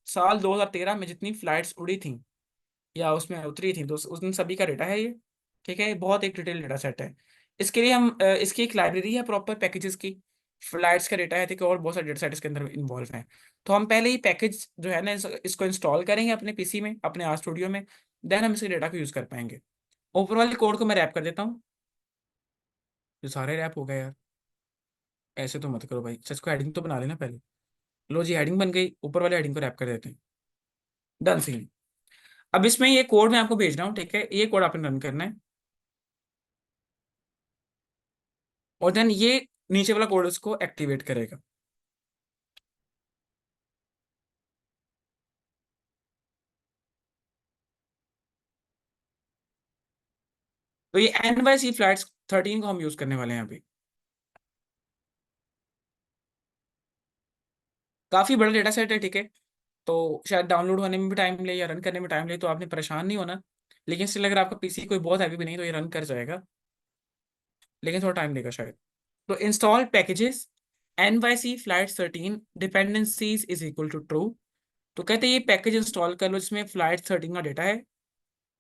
साल 2013 में जितनी फ्लाइट्स उड़ी थी या उसमें उतरी थी तो उन सभी का डेटा है ये, ठीक है। ये बहुत एक डिटेल डेटा सेट है। इसके लिए हम इसकी एक लाइब्रेरी है प्रॉपर पैकेजेस की, फ्लाइट्स का डेटा है, ठीक है, और बहुत सारे डेटा सेट इसके अंदर इन्वॉल्व हैं। तो हम पहले ही पैकेज जो है ना इसको इंस्टॉल करेंगे अपने पीसी में, अपने आर स्टूडियो में। देन हम इसके डेटा को यूज़ कर पाएंगे। ऊपर वाले कोड को मैं रैप कर देता हूँ। जो सारे रैप हो गए यार, ऐसे तो मत करो भाई, अच्छा इसको हेडिंग तो बना लेना पहले। लो जी, हेडिंग बन गई, ऊपर वाले हेडिंग को रैप कर देते हैं। डन सी। अब इसमें ये कोड मैं आपको भेज रहा हूँ, ठीक है, ये कोड आपने रन करना है। और देन ये नीचे वाला कोड उसको एक्टिवेट करेगा। तो ये एन वाई सी फ्लैट्स 13 को हम यूज करने वाले हैं अभी। काफी बड़ा डेटा सेट है, ठीक है। तो शायद डाउनलोड होने में भी टाइम ले या रन करने में टाइम ले, तो आपने परेशान नहीं होना। लेकिन स्टिल अगर आपका पीसी कोई बहुत हैवी भी नहीं तो ये रन कर जाएगा। लेकिन थोड़ा टाइम लेगा शायद। तो install packages NYC flight 13 dependencies is equal to true. तो कहते हैं ये पैकेज इंस्टॉल कर लो जिसमें फ्लाइट 13 का डेटा है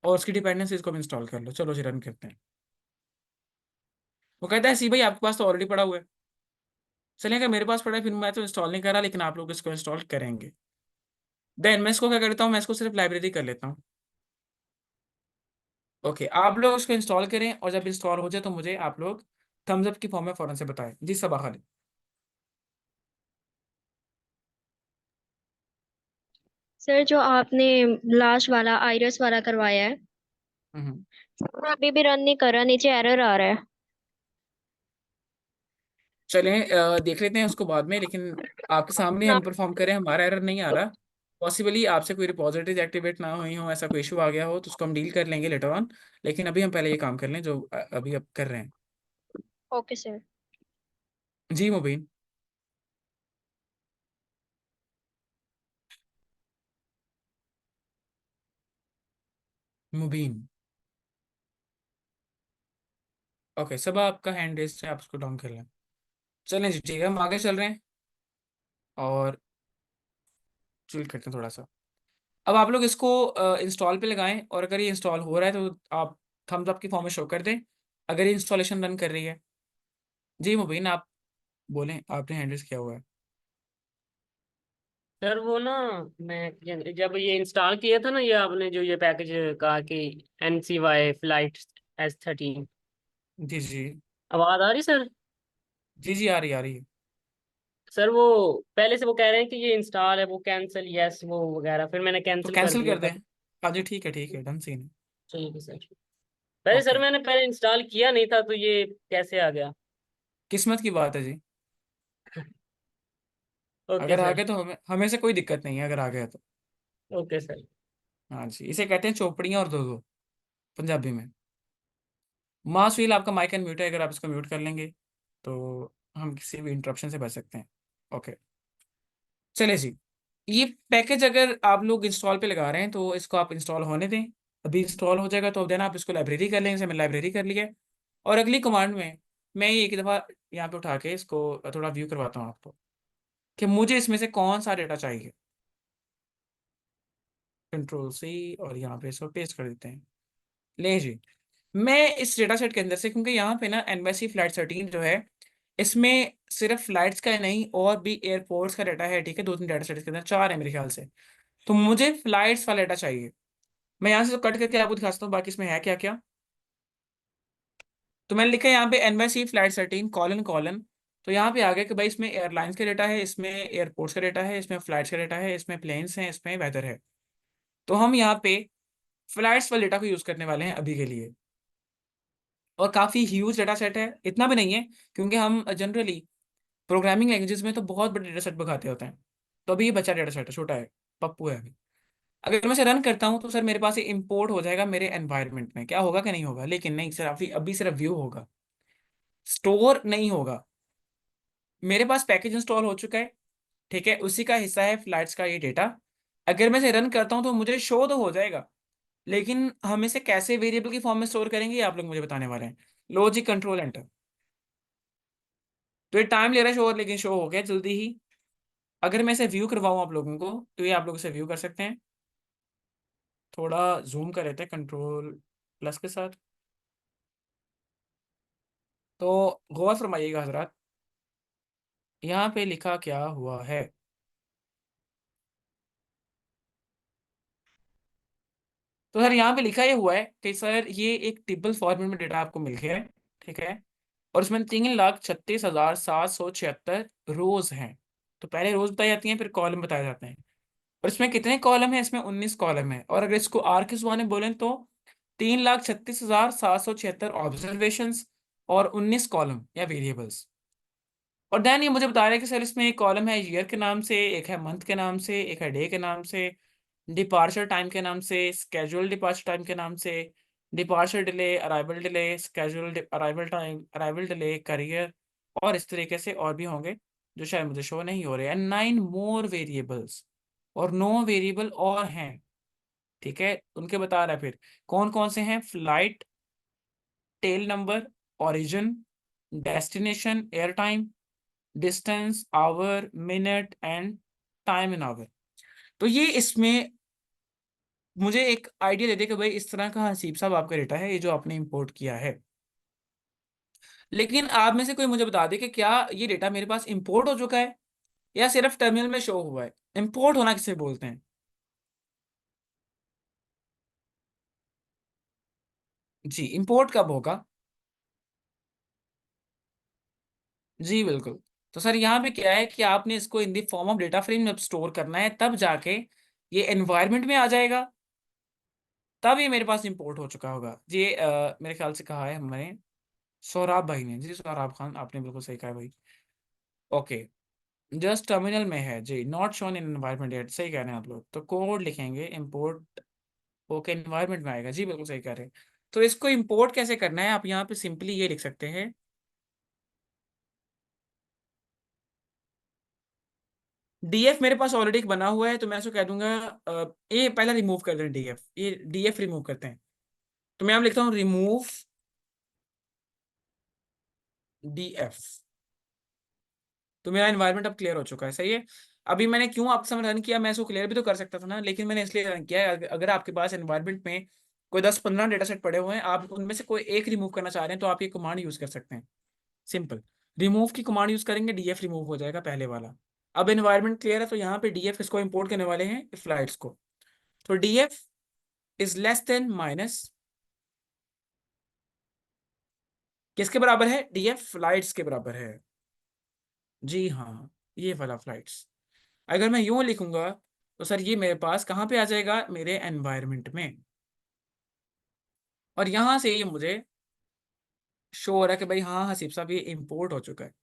और उसकी डिपेंडेंसीज को भी इंस्टॉल कर लो। चलो जी रन करते हैं। वो कहता है सी भाई आपके पास तो ऑलरेडी पड़ा हुआ है। चलिए अगर मेरे पास पड़ा है फिर मैं तो इंस्टॉल नहीं कर रहा, लेकिन आप लोग इसको इंस्टॉल करेंगे। देन मैं इसको क्या करता हूँ, मैं इसको सिर्फ लाइब्रेरी कर लेता हूँ। ओके आप लोग उसको इंस्टॉल करें और जब इंस्टॉल हो जाए तो मुझे आप लोग थम्स अप की फॉर्म में फौरन से बताएं जी। सबा खाली। सर जो आपने लास्ट वाला आइरस वाला करवाया है हम्म। वो अभी भी रन नहीं कर रहा, नीचे एरर आ रहा है। चलें देख लेते हैं उसको बाद में, लेकिन आपके सामने ना। हम परफॉर्म करें, हमारा एरर नहीं आ रहा। पॉसिबली आपसे कोई रिपोजिटरीज एक्टिवेट ना हुई हो, ऐसा कोई इशू आ गया हो तो उसको हम डील कर लेंगे लेटर ऑन। लेकिन अभी हम पहले ये काम कर लें जो अभी अब कर रहे हैं। Okay sir. जी मुबीन। मुबीन। ओके सब आपका हैंड रेस्ट है, आप उसको डाउन कर लें। चलें जी ठीक है, हम आगे चल रहे हैं और चिल करते हैं थोड़ा सा। अब आप लोग इसको इंस्टॉल पे लगाएं और अगर ये इंस्टॉल हो रहा है तो आप थम्स अप की फॉर्म में शो कर दें अगर ये इंस्टॉलेशन रन कर रही है। जी मुबीन आप बोलें, आपने हैंडल्स किया हुआ है। सर वो ना, मैं जब ये इंस्टॉल किया था ना, ये आपने जो ये पैकेज कहा कि NCY फ्लाइट S13, जी जी। आवाज आ रही सर? जी जी आ रही आ रही है। सर वो पहले से वो कह रहे हैं कि ये इंस्टॉल है, वो कैंसिल यस वो वगैरह, फिर मैंने तो कैंसिल कर कैंसिल दिया कर दें। था। हाँ जी ठीक है डन सीन है। ठीक है सर। पहले सर ओके मैंने पहले इंस्टॉल किया नहीं था, तो ये कैसे आ गया? किस्मत की बात है जी। ओके अगर आ सर। गए तो हमें हमें से कोई दिक्कत नहीं है अगर आ गया तो। Okay sir. हाँ जी इसे कहते हैं चौपड़ियाँ और दो दो पंजाबी में। मासवील आपका माइक एंड म्यूट है, अगर आप इसको म्यूट कर लेंगे तो हम किसी भी इंटरप्शन से बच सकते हैं। ओके चले जी। ये पैकेज अगर आप लोग इंस्टॉल पे लगा रहे हैं तो इसको आप इंस्टॉल होने दें। अभी इंस्टॉल हो जाएगा तो अब देना आप इसको लाइब्रेरी कर लें, जैसे मैंने लाइब्रेरी कर लिया है। और अगली कमांड में मैं ये एक दफ़ा यहाँ पे उठा के इसको थोड़ा व्यू करवाता हूँ आपको कि मुझे इसमें से कौन सा डेटा चाहिए। कंट्रोल C और यहाँ पे इसको पेस्ट कर देते हैं। ले जी। मैं इस डेटा सेट के अंदर से, क्योंकि यहाँ पे ना NYC फ्लाइट 13 जो है इसमें सिर्फ फ्लाइट्स का ही नहीं और भी एयरपोर्ट्स का डाटा है। ठीक है, 2-3 डाटा सेट के अंदर, 4 है मेरे ख्याल से। तो मुझे फ्लाइट्स वाला डाटा चाहिए। मैं यहाँ से तो कट करके आपको दिखा सकता हूँ बाकी इसमें है क्या क्या। तो मैंने लिखा है यहाँ पे NYC फ्लाइट 13 कॉलन कॉलन। तो यहाँ पे आ गया कि भाई इसमें एयरलाइंस का डाटा है, इसमें एयरपोर्ट्स का डाटा है, इसमें फ्लाइट्स का डाटा है, इसमें प्लेन्स हैं, इसमें वेदर है। तो हम यहाँ पे फ्लाइट्स वाले डाटा को यूज़ करने वाले हैं अभी के लिए। और काफ़ी ह्यूज डाटा सेट है, इतना भी नहीं है क्योंकि हम जनरली प्रोग्रामिंग लैंग्वेजेस में तो बहुत बड़े डेटा सेट दिखाते होते हैं। तो अभी ये बचा डेटा सेट है, छोटा है, पप्पू है अभी। अगर मैं इसे रन करता हूँ तो सर मेरे पास ये इंपोर्ट हो जाएगा मेरे एनवायरनमेंट में। क्या होगा कि नहीं होगा? लेकिन नहीं सर, अभी अभी सिर्फ व्यू होगा, स्टोर नहीं होगा। मेरे पास पैकेज इंस्टॉल हो चुका है, ठीक है, उसी का हिस्सा है फ्लाइट्स का ये डेटा। अगर मैं इसे रन करता हूँ तो मुझे शो तो हो जाएगा, लेकिन हम इसे कैसे वेरिएबल की फॉर्म में स्टोर करेंगे ये आप लोग मुझे बताने वाले हैं। Logic control enter. तो ये टाइम ले रहा है शो, लेकिन शो हो गया जल्दी ही। अगर मैं इसे व्यू करवाऊँ आप लोगों को तो ये आप लोग इसे व्यू कर सकते हैं। थोड़ा जूम कर लेते हैं कंट्रोल+ के साथ। तो गौर फरमाइएगा हजरात, यहाँ पे लिखा क्या हुआ है। तो सर यहाँ पे लिखा ये हुआ है कि सर ये एक टेबल फॉर्मेट में डेटा आपको मिल गया है, ठीक है। और उसमें 3,36,776 रोज हैं। तो पहले रोज बताई जाती हैं, फिर कॉलम बताए जाते हैं। और इसमें कितने कॉलम है? इसमें 19 कॉलम है। और अगर इसको आर के जुबान में बोलें तो 3,36,776 ऑब्जर्वेशन और 19 कॉलम या वेरिएबल्स। और देन ये मुझे बता रहा है कि सर इसमें एक कॉलम है ईयर के नाम से, एक है मंथ के नाम से, एक है डे के नाम से, डिपार्चर टाइम के नाम से, स्केजुअल डिपार्चर टाइम के नाम से, departure delay, arrival delay, schedule arrival time, arrival delay, career, और इस तरीके से और भी होंगे जो शायद मुझे शो नहीं हो रहे हैं। 9 मोर वेरिएबल्स और 9 वेरिएबल और हैं, ठीक है। उनके बता रहा है फिर कौन कौन से हैं। Flight tail number, origin, destination, airtime, distance, hour, minute and time in hour। तो ये इसमें मुझे एक आइडिया दे दे कि भाई इस तरह का हसीब साहब आपका डेटा है ये जो आपने इंपोर्ट किया है। लेकिन आप में से कोई मुझे बता दे कि क्या ये डेटा मेरे पास इंपोर्ट हो चुका है या सिर्फ टर्मिनल में शो हुआ है। इंपोर्ट होना किसे बोलते हैं? जी, इंपोर्ट कब होगा? जी बिल्कुल। तो सर यहाँ पे क्या है कि आपने इसको इन the form of data frame जब स्टोर करना है तब जाके ये एनवायरनमेंट में आ जाएगा, तब ये मेरे पास इंपोर्ट हो चुका होगा। ये मेरे ख्याल से कहा है हमने सौराब भाई ने। जी सौराब खान, आपने बिल्कुल सही कहा है भाई। ओके, जस्ट टर्मिनल में है जी, not shown in environment yet, सही कह रहे हैं आप लोग। तो कोड लिखेंगे इंपोर्ट, ओके एनवायरनमेंट में आएगा। जी बिल्कुल सही कह रहे हैं। तो इसको इंपोर्ट कैसे करना है, आप यहाँ पे सिंपली ये लिख सकते हैं, डीएफ मेरे पास ऑलरेडी एक बना हुआ है तो मैं इसको कह दूंगा ये पहला रिमूव कर दें डीएफ, ये डीएफ रिमूव करते हैं। तो मैं यहाँ लिखता हूँ रिमूव डीएफ। तो मेरा एनवायरनमेंट अब क्लियर हो चुका है, सही है। अभी मैंने क्यों आपके सामने रन किया, मैं इसको क्लियर भी तो कर सकता था ना, लेकिन मैंने इसलिए रन किया है अगर आपके पास एनवायरनमेंट में कोई 10-15 डेटा सेट पड़े हुए हैं, आप उनमें से कोई एक रिमूव करना चाह रहे हैं तो आप ये कमांड यूज कर सकते हैं। सिंपल रिमूव की कमांड यूज करेंगे, डीएफ रिमूव हो जाएगा पहले वाला। अब एनवायरनमेंट क्लियर है तो यहाँ पे डीएफ इसको इंपोर्ट करने वाले हैं फ्लाइट्स को। तो DF is less than minus किसके बराबर है? डीएफ फ्लाइट्स के बराबर है। जी हाँ, ये वाला फ्लाइट्स। अगर मैं यूं लिखूंगा तो सर ये मेरे पास कहाँ पे आ जाएगा? मेरे एनवायरनमेंट में। और यहां से ये मुझे शो हो रहा है कि भाई हाँ हसीब साहब ये इंपोर्ट हो चुका है।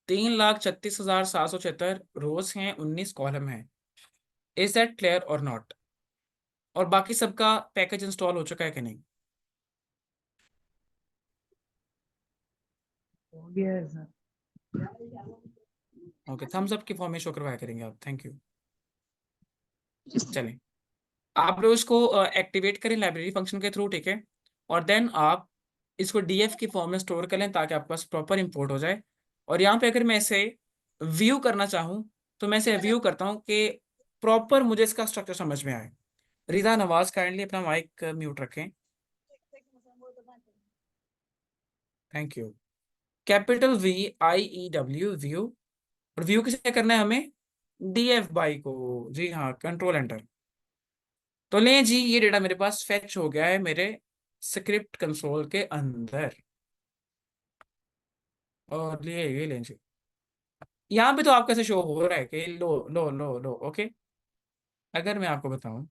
3,36,776 रोज हैं, 19 कॉलम है। इज दैट क्लियर और नॉट? और बाकी सबका पैकेज इंस्टॉल हो चुका है कि नहीं? हो गया है सर। ओके, थम्स अप की फॉर्म में शो करवाया करेंगे आप, थैंक यू। चलें, आप लोग इसको एक्टिवेट करें लाइब्रेरी फंक्शन के थ्रू, ठीक है। और देन आप इसको डीएफ की फॉर्म में स्टोर कर लें ताकि आपके पास प्रॉपर इंपोर्ट हो जाए। और यहाँ पे अगर मैं इसे व्यू करना चाहूँ तो मैं इसे व्यू करता हूँ कि प्रॉपर मुझे इसका स्ट्रक्चर समझ में आए। रिदा नवाज काइंडली अपना माइक म्यूट रखें, thank you. Capital VIEW view. और व्यू किसे करना है हमें? डीएफ बाई को। जी हाँ, कंट्रोल एंटर। तो लें जी, ये डेटा मेरे पास फेच हो गया है मेरे स्क्रिप्ट कंसोल के अंदर। और ये लें जी, यहाँ पे तो आपका ऐसे शो हो रहा है कि लो लो लो लो, ओके। अगर मैं आपको बताऊं,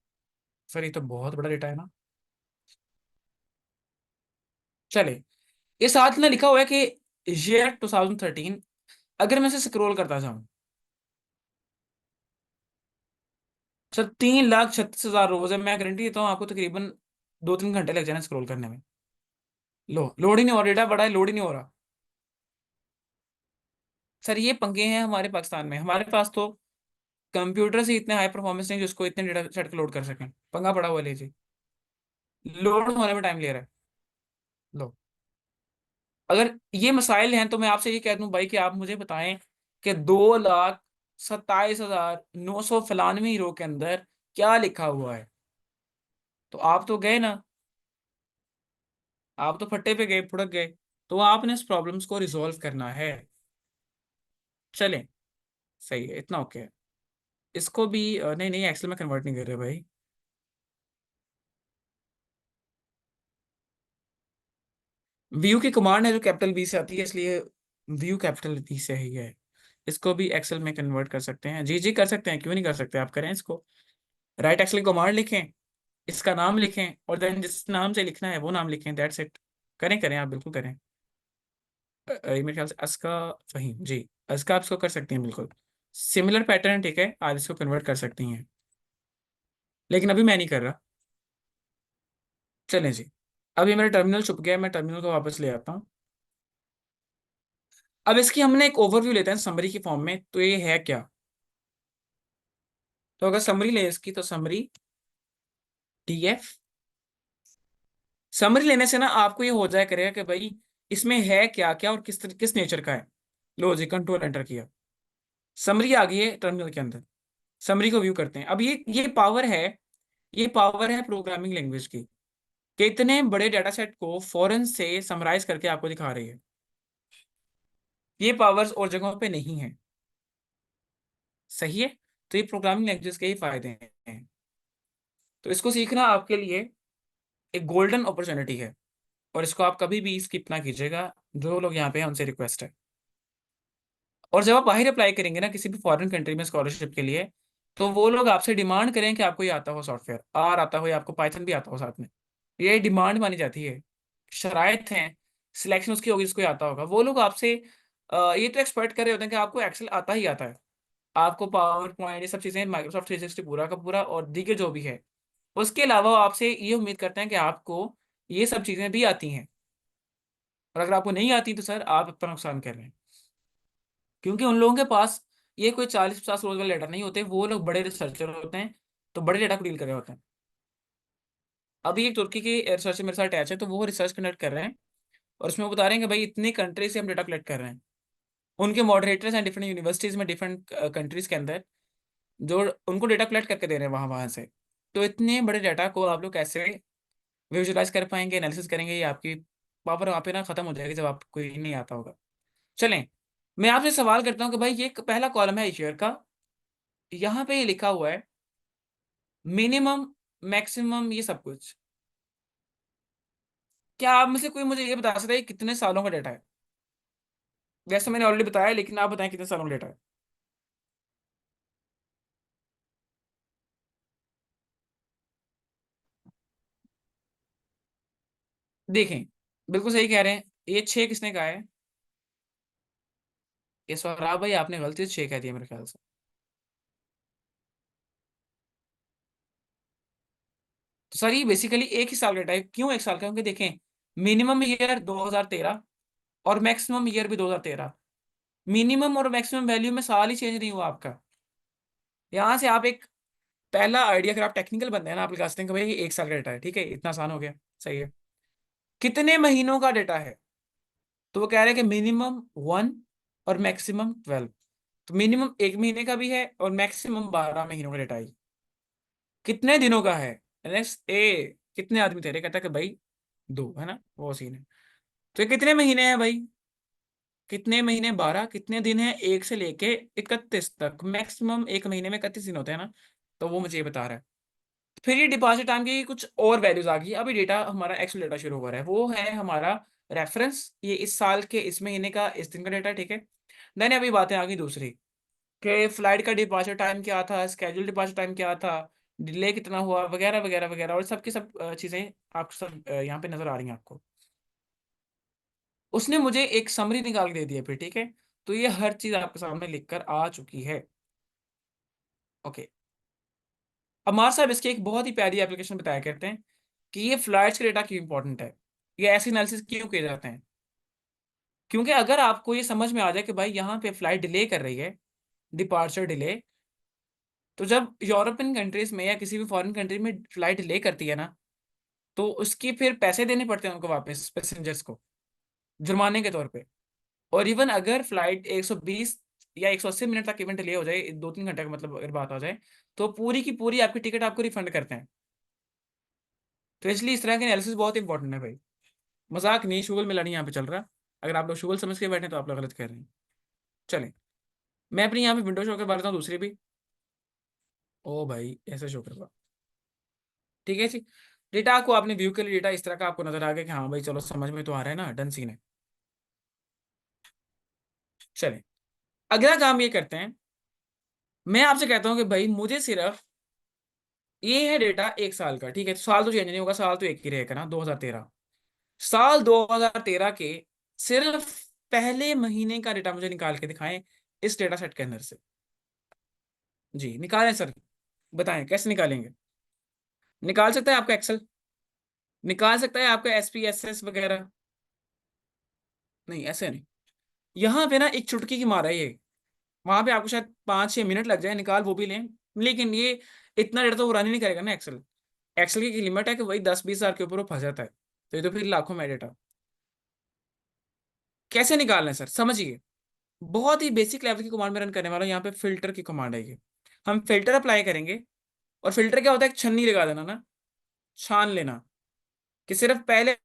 सर ये तो बहुत बड़ा डेटा है ना। चले, ये साथ में लिखा हुआ है कि ईयर 2013। अगर मैं इसे स्क्रॉल करता जाऊं, सर 3,36,000 रोज है। मैं गारंटी देता हूँ आपको तकरीबन 2-3 घंटे लग जाना स्क्रॉल करने में। लो, लोड ही नहीं हो रहा, डेटा बड़ा है, लोड ही नहीं हो रहा। सर ये पंगे हैं हमारे पाकिस्तान में, हमारे पास तो कंप्यूटर से इतने हाई परफॉर्मेंस नहीं जिसको इतने डेटा सेट लोड कर सकें। पंगा पड़ा हुआ लीजिए, लोड होने में टाइम ले रहा है। लो, अगर ये मसाइल हैं तो मैं आपसे ये कह दूं भाई कि आप मुझे बताएं कि 2,27,900 फलानवी रो के अंदर क्या लिखा हुआ है। तो आप तो गए ना, आप तो फट्टे पे गए, फुड़क गए। तो आपने इस प्रॉब्लम्स को रिजॉल्व करना है। चलें, सही है, इतना ओके है। इसको भी नहीं नहीं, एक्सेल में कन्वर्ट नहीं कर रहे भाई। व्यू की कमांड है जो कैपिटल वी से आती है, इसलिए व्यू कैपिटल वी से ही है। इसको भी एक्सेल में कन्वर्ट कर सकते हैं, जी जी कर सकते हैं, क्यों नहीं कर सकते, आप करें इसको। राइट एक्सेल कमांड लिखें, इसका नाम लिखें और देन जिस नाम से लिखना है वो नाम लिखें, दैट्स इट। करें करें, आप बिल्कुल करें। मेरे ख्याल से अस्का फहीम, जी अस्का आप इसको कर सकती हैं बिल्कुल। सिमिलर पैटर्न, ठीक है, आप इसको कन्वर्ट कर सकती हैं, लेकिन अभी मैं नहीं कर रहा। चलें जी, अभी मेरा टर्मिनल छुप गया है, मैं टर्मिनल को वापस ले आता हूँ। अब इसकी हमने एक ओवरव्यू लेते हैं समरी की फॉर्म में, तो ये है क्या? तो अगर समरी ले इसकी, तो समरी डीएफ। समरी लेने से ना आपको ये हो जाए करेगा कि भाई इसमें है क्या क्या और किस किस नेचर का है। लो जी, कंट्रोल एंटर किया, समरी आ गई है टर्मिनल के अंदर। समरी को व्यू करते हैं। अब ये पावर है, ये पावर है प्रोग्रामिंग लैंग्वेज की, कि इतने बड़े डाटा सेट को फौरन से समराइज करके आपको दिखा रही है। ये पावर्स और जगहों पे नहीं है। सही है। तो ये प्रोग्रामिंग लैंग्वेज के ही फायदे हैं। तो इसको सीखना आपके लिए एक गोल्डन अपॉर्चुनिटी है, और इसको आप कभी भी स्किप ना कीजिएगा। जो लोग यहाँ पे हैं उनसे रिक्वेस्ट है। और जब आप बाहर अप्लाई करेंगे ना किसी भी फॉरेन कंट्री में स्कॉलरशिप के लिए, तो वो लोग आपसे डिमांड करें कि आपको ये आता हो, सॉफ्टवेयर आर आता हो या आपको पाइथन भी आता हो साथ में। ये डिमांड मानी जाती है, शराइत हैं, सिलेक्शन उसकी होगी जिसको ये आता होगा। वो लोग आपसे ये तो एक्सपेक्ट कर रहे होते हैं कि आपको एक्सेल आता ही आता है, आपको पावर पॉइंट ये सब चीज़ें माइक्रोसॉफ्ट 360 पूरा का पूरा और दीगे जो भी है। उसके अलावा वो आपसे ये उम्मीद करते हैं कि आपको ये सब चीज़ें भी आती हैं, और अगर आपको नहीं आती तो सर आप अपना नुकसान कर रहे हैं। क्योंकि उन लोगों के पास ये कोई 40-50 रोज वाले डेटा नहीं होते, वो लोग बड़े रिसर्चर होते हैं, तो बड़े डेटा को डील कर रहे होते हैं। अभी एक तुर्की की रिसर्चर मेरे साथ अटैच है, तो वो रिसर्च कंडक्ट कर रहे हैं, और उसमें वो बता रहे हैं कि भाई इतने कंट्री से हम डेटा कलेक्ट कर रहे हैं। उनके मॉडरेटर्स हैं डिफरेंट यूनिवर्सिटीज में, डिफरेंट कंट्रीज के अंदर, जो उनको डेटा कलेक्ट करके दे रहे हैं वहाँ वहाँ से। तो इतने बड़े डाटा को आप लोग कैसे विजुअलाइज कर पाएंगे, एनालिसिस करेंगे, ये आपकी पावर वहाँ पे ना खत्म हो जाएगी जब आपको ये नहीं आता होगा। चलें, मैं आपसे सवाल करता हूँ कि भाई ये पहला कॉलम है ईयर का, यहाँ पे ये लिखा हुआ है मिनिमम, मैक्सिमम, ये सब कुछ। क्या आप में से कोई मुझे ये बता सकता है ये कितने सालों का डेटा है? वैसे मैंने ऑलरेडी बताया, लेकिन आप बताएं कितने सालों का डेटा है। देखें, बिल्कुल सही कह रहे हैं। ये 6 किसने कहा है? ये सौराब भाई, आपने गलती से 6 कह दिया मेरे ख्याल से। तो सर ये बेसिकली एक ही साल का डेटा है। क्यों एक साल का? क्योंकि देखें, मिनिमम ईयर 2013 और मैक्सिमम ईयर भी 2013। मिनिमम और मैक्सिमम वैल्यू में साल ही चेंज नहीं हुआ आपका। यहाँ से आप एक पहला आइडिया, अगर आप टेक्निकल बंदे हैं ना, आप लगा सकते हैं कि भाई ये एक साल का डेटा है, ठीक है, इतना आसान हो गया। सही है। कितने महीनों का डेटा है? तो वो कह रहे हैं कि मिनिमम 1 और मैक्सिमम 12। तो मिनिमम 1 महीने का भी है और मैक्सिमम 12 महीनों का डेटा है। कितने दिनों का है? नेक्स्ट ए, कितने आदमी थे? कहता है कि भाई 2, है ना, वो सीन है। तो ये कितने महीने हैं भाई? कितने महीने? 12। कितने दिन है? 1 से लेके 31 तक। मैक्सिमम 1 महीने में 31 दिन होते हैं ना, तो वो मुझे ये बता रहा है। फिर ये डिपॉजिट टाइम की कुछ और वैल्यूज आ गई। अभी डेटा हमारा एक्चुअल डेटा शुरू हो रहा है, वो है हमारा रेफरेंस, ये इस साल के इस महीने का इस दिन का डेटा, ठीक है। देन अभी बातें आ गई दूसरी, कि फ्लाइट का डिपार्चर टाइम क्या था, स्केड्यूल डिपार्चर टाइम क्या था, डिले कितना हुआ, वगैरह वगैरह वगैरह, और सबकी सब चीज़ें आप सब यहाँ पे नजर आ रही हैं आपको। उसने मुझे एक समरी निकाल के दे दिया फिर, ठीक है। तो ये हर चीज़ आपके सामने लिख कर आ चुकी है। ओके। अमार साहब इसकी एक बहुत ही प्यारी एप्लीकेशन बताया करते हैं कि ये फ्लाइट्स के डेटा क्यों इंपॉर्टेंट है, ये ऐसे एनालिसिस क्यों किए जाते हैं। क्योंकि अगर आपको ये समझ में आ जाए कि भाई यहाँ पे फ्लाइट डिले कर रही है, डिपार्चर डिले, तो जब यूरोपियन कंट्रीज में या किसी भी फॉरेन कंट्री में फ्लाइट डिले करती है ना, तो उसके फिर पैसे देने पड़ते हैं उनको वापस, पैसेंजर्स को, जुर्माने के तौर पे। और इवन अगर फ्लाइट 120 या 180 मिनट तक इवन डिले हो जाए, 2-3 घंटे का मतलब अगर बात आ जाए, तो पूरी की पूरी आपकी टिकट आपको रिफंड करते हैं। तो इसलिए इस तरह के एनालिसिस बहुत इंपॉर्टेंट है भाई। मजाक नहीं, शुगल मिला नहीं यहाँ पे चल रहा। अगर आप लोग शुगल समझ के बैठे तो आप लोग गलत कर रहे हैं। चलें, मैं अपनी यहाँ पे विंडो शो के बारे में दूसरी भी। ओ भाई, ऐसे शो करवा, ठीक है जी। डेटा को आपने व्यू कर लिया, डेटा इस तरह का आपको नजर आ गया कि हाँ भाई चलो समझ में तो आ रहा है ना, डन सीन है। चलें, अगला काम ये करते हैं। मैं आपसे कहता हूँ कि भाई मुझे सिर्फ ये है डेटा 1 साल का, ठीक है। तो साल तो चेंज नहीं होगा, साल तो एक ही रहेगा ना, 2013। साल 2013 के सिर्फ पहले महीने का डेटा मुझे निकाल के दिखाएं इस डेटा सेट के अंदर से। जी निकालें सर, बताएं कैसे निकालेंगे। निकाल सकता है आपका एक्सेल, निकाल सकता है आपका SPSS वगैरह। नहीं ऐसे नहीं, यहाँ पे ना एक चुटकी की मारा है ये। वहां पे आपको शायद 5-6 मिनट लग जाए, निकाल वो भी लें, लेकिन ये इतना डेटा तो वो रन ही नहीं करेगा ना एक्सेल। एक्सेल की लिमिट है कि वही 10-20 हज़ार के ऊपर वो फंस जाता है, तो ये तो फिर लाखों में डेटा। कैसे निकालना है सर, समझिए। बहुत ही बेसिक लेवल की कमांड में रन करने वाला हूं। यहाँ पे फिल्टर की कमांड है ये। हम फिल्टर अप्लाई करेंगे, और फिल्टर क्या होता है, एक छन्नी लगा देना ना, छान लेना, कि सिर्फ पहले